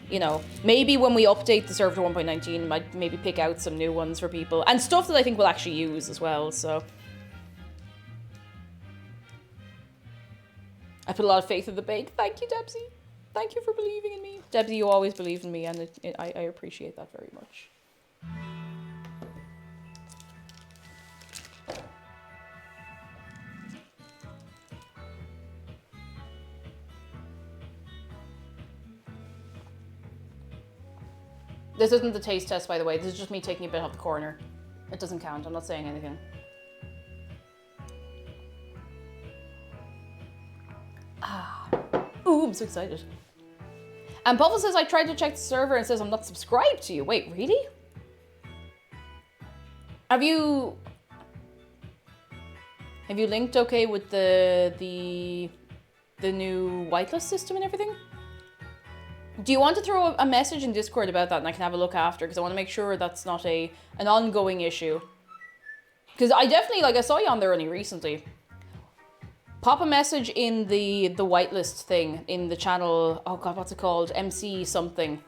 you know, maybe when we update the server to 1.19, I might maybe pick out some new ones for people, and stuff that I think we'll actually use as well, so. I put a lot of faith in the bake. Thank you, Debsy. Thank you for believing in me. Debsy, you always believe in me, and I appreciate that very much. This isn't the taste test, by the way. This is just me taking a bit off the corner. It doesn't count. I'm not saying anything. Ah. Ooh, I'm so excited. And Puffle says, I tried to check the server and says I'm not subscribed to you. Wait, really? Have you linked okay with the new whitelist system and everything? Do you want to throw a message in Discord about that and I can have a look after? Because I want to make sure that's not an ongoing issue. Because I definitely, like, I saw you on there only recently. Pop a message in the whitelist thing in the channel. Oh god, what's it called? MC something.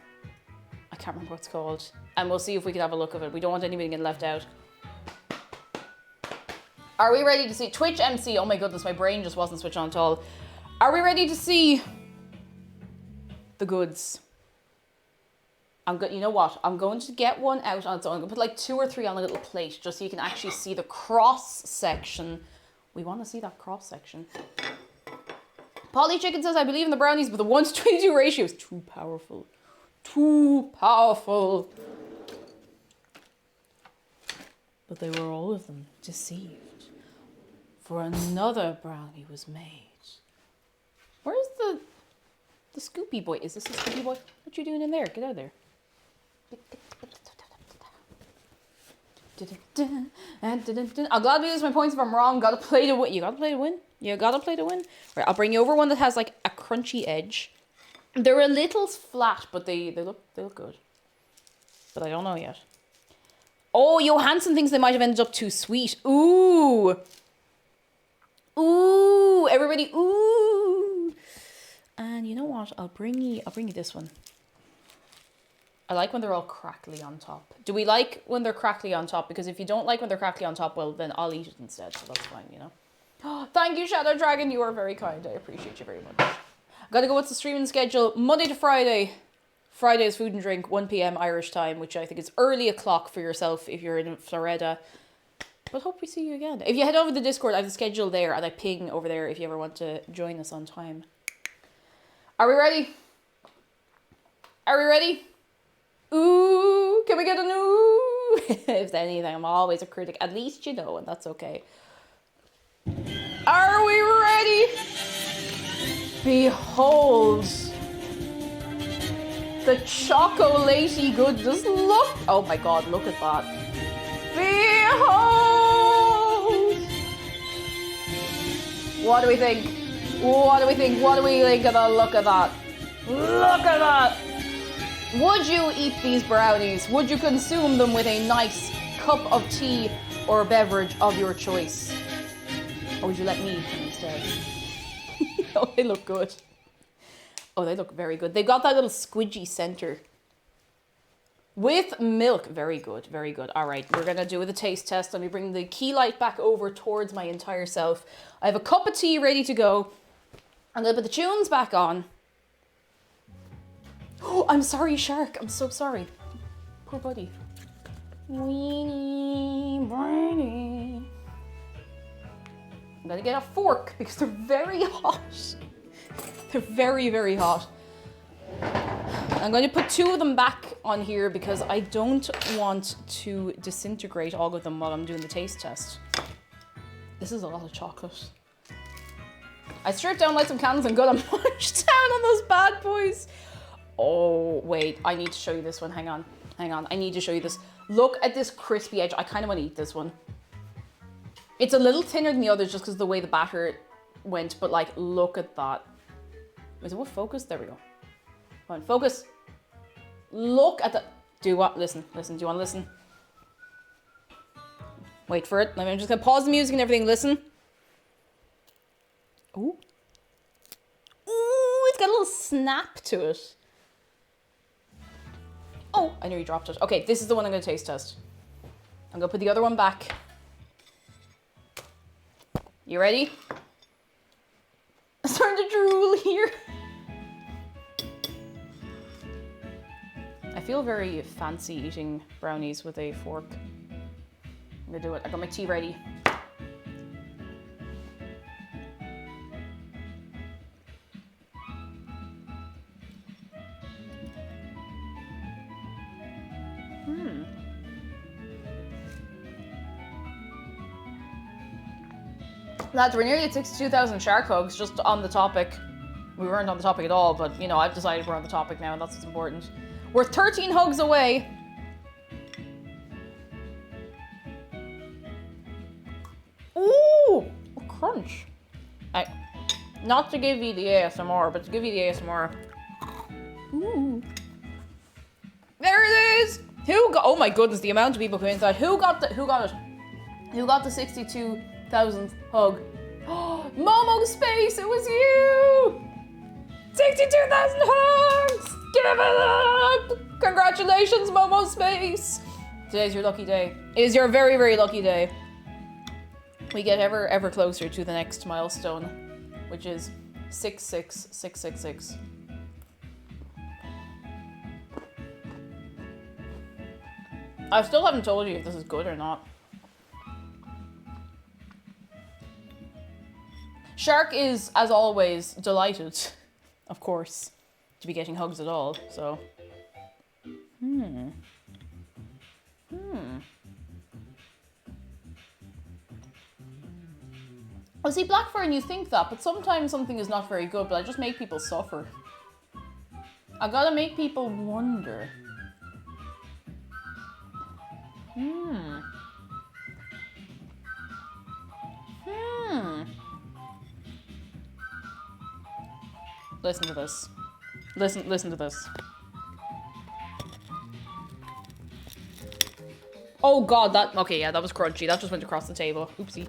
I can't remember what it's called. And we'll see if we can have a look of it. We don't want anybody getting left out. Are we ready to see Twitch MC? Oh my goodness, my brain just wasn't switched on at all. Are we ready to see the goods? You know what? I'm going to get one out on its own. I'm going to put like 2 or 3 on a little plate just so you can actually see the cross section. We want to see that cross section. Polly Chicken says, I believe in the brownies, but the 1:22 ratio is too powerful. Too powerful. But they were all of them deceived. For another brownie was made. Where's the Scoopy boy? Is this the Scoopy boy? What you doing in there? Get out of there. I'll gladly lose my points if I'm wrong. Gotta play to win. You gotta play to win. You gotta play to win. Right, I'll bring you over one that has like a crunchy edge. They're a little flat, but they look good. But I don't know yet. Oh, Johansson thinks they might have ended up too sweet. Ooh. Ooh, everybody, ooh. And you know what? I'll bring you this one. I like when they're all crackly on top. Do we like when they're crackly on top? Because if you don't like when they're crackly on top, well, then I'll eat it instead. So that's fine, you know. Oh, thank you, Shadow Dragon. You are very kind. I appreciate you very much. Gotta go. What's the streaming schedule? Monday to Friday. Friday is food and drink, 1 p.m. Irish time, which I think is early o'clock for yourself if you're in Florida. But hope we see you again. If you head over to the Discord, I have the schedule there and I ping over there if you ever want to join us on time. Are we ready? Are we ready? Ooh, can we get an ooh? If anything, I'm always a critic. At least you know, and that's okay. Are we ready? Behold the chocolatey goodness. Look. Oh my god, look at that. Behold. What do we think? What do we think? What do we think of the look of that? Look at that. Would you eat these brownies? Would you consume them with a nice cup of tea or beverage of your choice? Or would you let me eat them instead? Oh, they look good. Oh, they look very good. They've got that little squidgy center. With milk. Very good, very good. All right, we're going to do the taste test. Let me bring the key light back over towards my entire self. I have a cup of tea ready to go. I'm going to put the tunes back on. Oh, I'm sorry, Shark. I'm so sorry. Poor buddy. Weenie, Brownie. I'm going to get a fork because they're very hot. They're very, very hot. I'm going to put 2 of them back on here because I don't want to disintegrate all of them while I'm doing the taste test. This is a lot of chocolate. I stripped down, light some candles, and got a munch down on those bad boys. Oh, wait. I need to show you this one. Hang on. Hang on. I need to show you this. Look at this crispy edge. I kind of want to eat this one. It's a little thinner than the others just because of the way the batter went. But, like, look at that. Is it what focus? There we go. Come on, focus. Look at the... Do you want... Listen. Listen. Do you want to listen? Wait for it. I'm just going to pause the music and everything. Listen. Ooh. Ooh, it's got a little snap to it. Oh, I nearly dropped it. Okay, this is the one I'm going to taste test. I'm going to put the other one back. You ready? I'm starting to drool here. I feel very fancy eating brownies with a fork. I'm going to do it. I got my tea ready. Lads, we're nearly at 62,000 shark hugs, just on the topic. We weren't on the topic at all, but, you know, I've decided we're on the topic now, and that's what's important. We're 13 hugs away. Ooh, a crunch. Not to give you the ASMR, but to give you the ASMR. Ooh. There it is! Oh my goodness, the amount of people coming inside. Who got it? Who got the 62,000th hug? Momo Space, it was you! 62,000 hugs! Give it up! Congratulations, Momo Space! Today's your lucky day. It is your very, very lucky day. we get ever closer to the next milestone, which is 66666. I still haven't told you if this is good or not. Shark is, as always, delighted, of course, to be getting hugs at all, so. Well, see, Blackfern, you think that, but sometimes something is not very good, but I just make people suffer. I gotta make people wonder. Listen to this. Listen to this. Oh god, okay, yeah, that was crunchy. That just went across the table. Oopsie.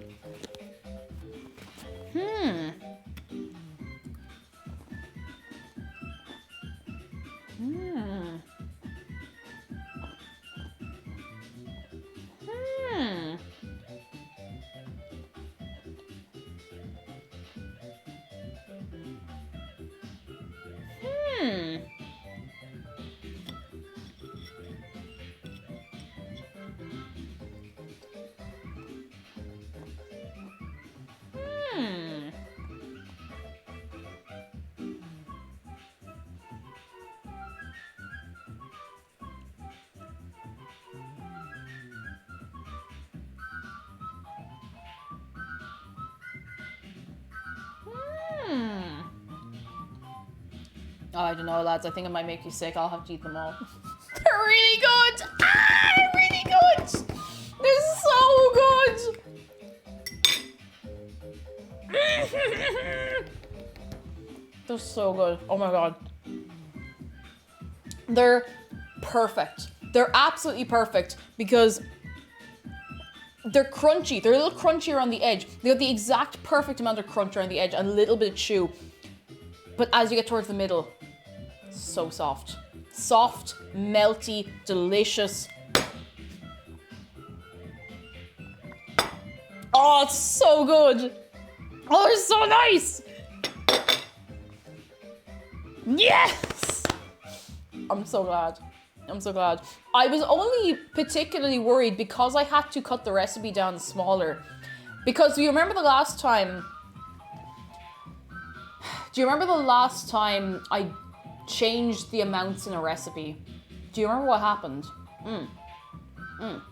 Oh, I don't know, lads. I think it might make you sick. I'll have to eat them all. They're really good! Ah, they're really good! They're so good! They're so good. Oh my god. They're perfect. They're absolutely perfect because they're crunchy. They're a little crunchier on the edge. They got the exact perfect amount of crunch around the edge and a little bit of chew. But as you get towards the middle, so soft. Soft, melty, delicious. Oh, it's so good. Oh, they're so nice. Yes! I'm so glad. I'm so glad. I was only particularly worried because I had to cut the recipe down smaller. Because do you remember the last time... Do you remember the last time I changed the amounts in a recipe? Do you remember what happened?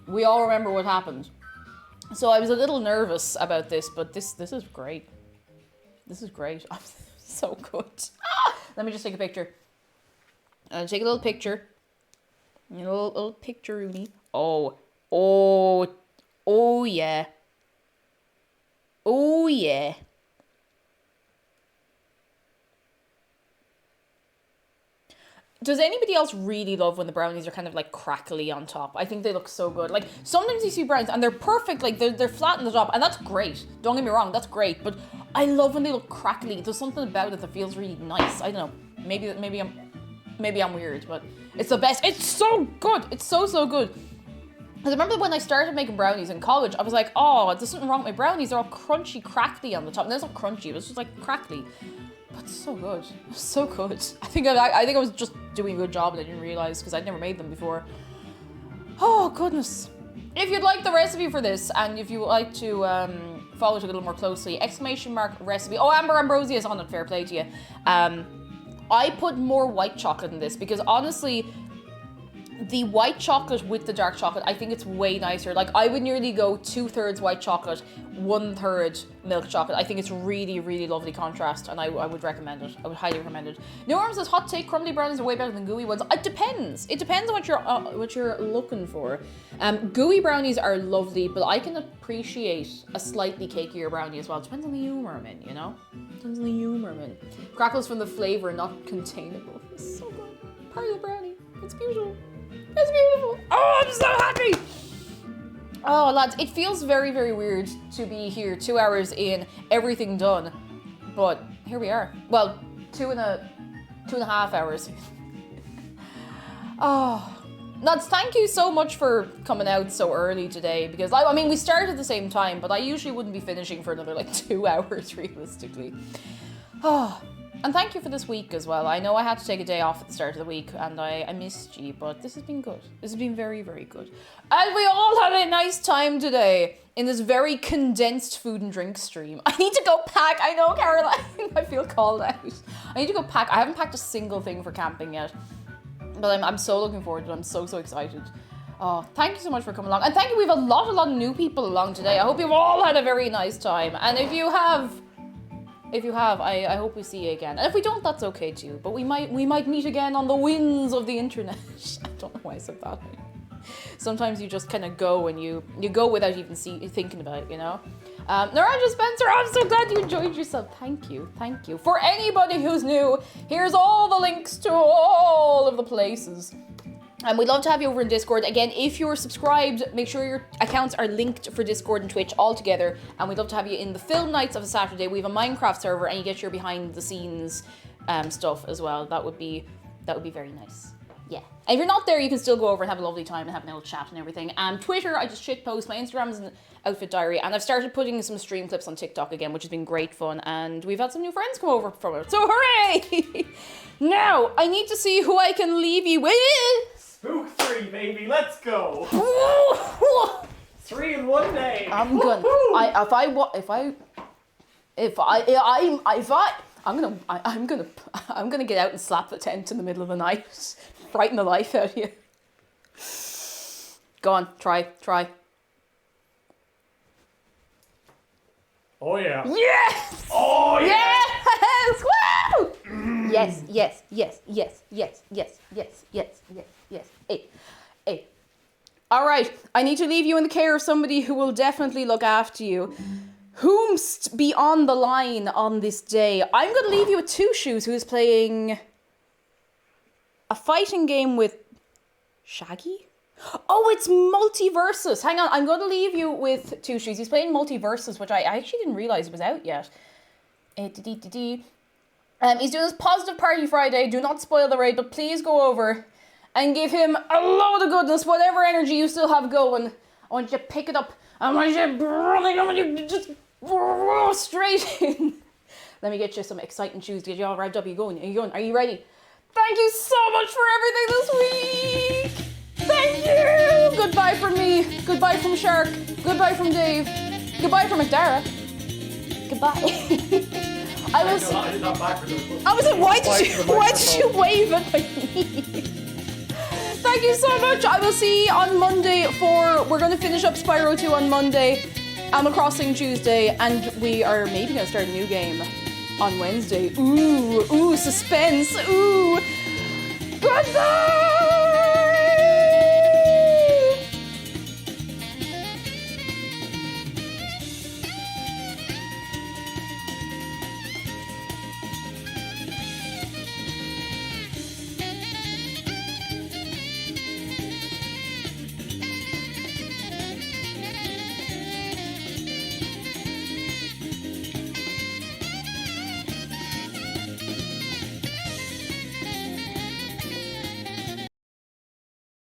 We all remember what happened. So I was a little nervous about this, but this is great. This is great. So good. Ah! Let me just take a picture. Take a little picture. A little picture, Rooney. Oh yeah. Oh yeah. Does anybody else really love when the brownies are kind of like crackly on top? I think they look so good. Like sometimes you see brownies and they're perfect, like they're flat on the top, and that's great. Don't get me wrong, that's great. But I love when they look crackly. There's something about it that feels really nice. I don't know. Maybe I'm weird, but it's the best. It's so good. It's so good. Because I remember when I started making brownies in college, I was like, oh, there's something wrong with my brownies. They're all crunchy, crackly on the top. And it's not crunchy. It was just like crackly. But so good. So good. I think I was just doing a good job and I didn't realize because I'd never made them before. Oh, goodness. If you'd like the recipe for this and if you would like to follow it a little more closely, !recipe. Oh, Amber Ambrosia is on it. Fair play to you. I put more white chocolate in this because honestly, the white chocolate with the dark chocolate, I think it's way nicer. Like I would nearly go 2/3 white chocolate, 1/3 milk chocolate. I think it's really, really lovely contrast and I would recommend it. I would highly recommend it. Norm says hot take crumbly brownies are way better than gooey ones. It depends. It depends on what you're looking for. Gooey brownies are lovely, but I can appreciate a slightly cakier brownie as well. It depends on the humor I'm in, you know? Depends on the humor I'm in. Crackles from the flavor, not containable. It's so good. Part of the brownie. It's beautiful. It's beautiful. Oh, I'm so happy. Oh, lads, it feels very, very weird to be here 2 hours in, everything done. But here we are. Well, 2.5 hours. Oh, Nuts, thank you so much for coming out so early today because I mean we started at the same time, but I usually wouldn't be finishing for another like 2 hours realistically. Oh, and thank you for this week as well. I know I had to take a day off at the start of the week and I missed you, but this has been good. This has been very, very good. And we all had a nice time today in this very condensed food and drink stream. I need to go pack. I know, Caroline, I feel called out. I need to go pack. I haven't packed a single thing for camping yet, but I'm so looking forward to it. I'm so excited. Oh, thank you so much for coming along. And thank you, we have a lot of new people along today. I hope you've all had a very nice time. And if you have, I hope we see you again. And if we don't, that's okay too. But we might meet again on the winds of the internet. I don't know why I said that. Sometimes you just kind of go and you go without even thinking about it, you know? Naranja Spencer, I'm so glad you enjoyed yourself. Thank you. For anybody who's new, here's all the links to all of the places. And we'd love to have you over in Discord. Again, if you're subscribed, make sure your accounts are linked for Discord and Twitch all together. And we'd love to have you in the film nights of a Saturday. We have a Minecraft server and you get your behind the scenes stuff as well. That would be very nice. Yeah. And if you're not there, you can still go over and have a lovely time and have an old chat and everything. Twitter, I just shitpost. My Instagram is an outfit diary. And I've started putting some stream clips on TikTok again, which has been great fun. And we've had some new friends come over from it. So hooray! Now, I need to see who I can leave you with. Spook 3, baby, let's go! 3 in one day! I'm gonna get out and slap the tent in the middle of the night. Frighten the life out of you. Go on, try. Oh yeah. Yes! Oh yeah! Yes! Woo! Yes. Hey. All right, I need to leave you in the care of somebody who will definitely look after you. Whomst be on the line on this day? I'm going to leave you with Two Shoes, who is playing a fighting game with Shaggy? Oh, it's Multiversus. Hang on, I'm going to leave you with Two Shoes. He's playing Multiversus, which I actually didn't realize was out yet. He's doing this Positive Party Friday. Do not spoil the raid, but please go over and give him a load of goodness, whatever energy you still have going. I want you to pick it up. I want you running. I want you to just straight in. Let me get you some exciting shoes to get you all revved up. Are you going? Are you ready? Thank you so much for everything this week. Thank you. Goodbye from me. Goodbye from Shark. Goodbye from Dave. Goodbye from McDara. Goodbye. I was like, why did you wave at me? Thank you so much. I will see you on Monday we're going to finish up Spyro 2 on Monday, Animal Crossing Tuesday, and we are maybe going to start a new game on Wednesday. Ooh, suspense. Ooh. Goodbye.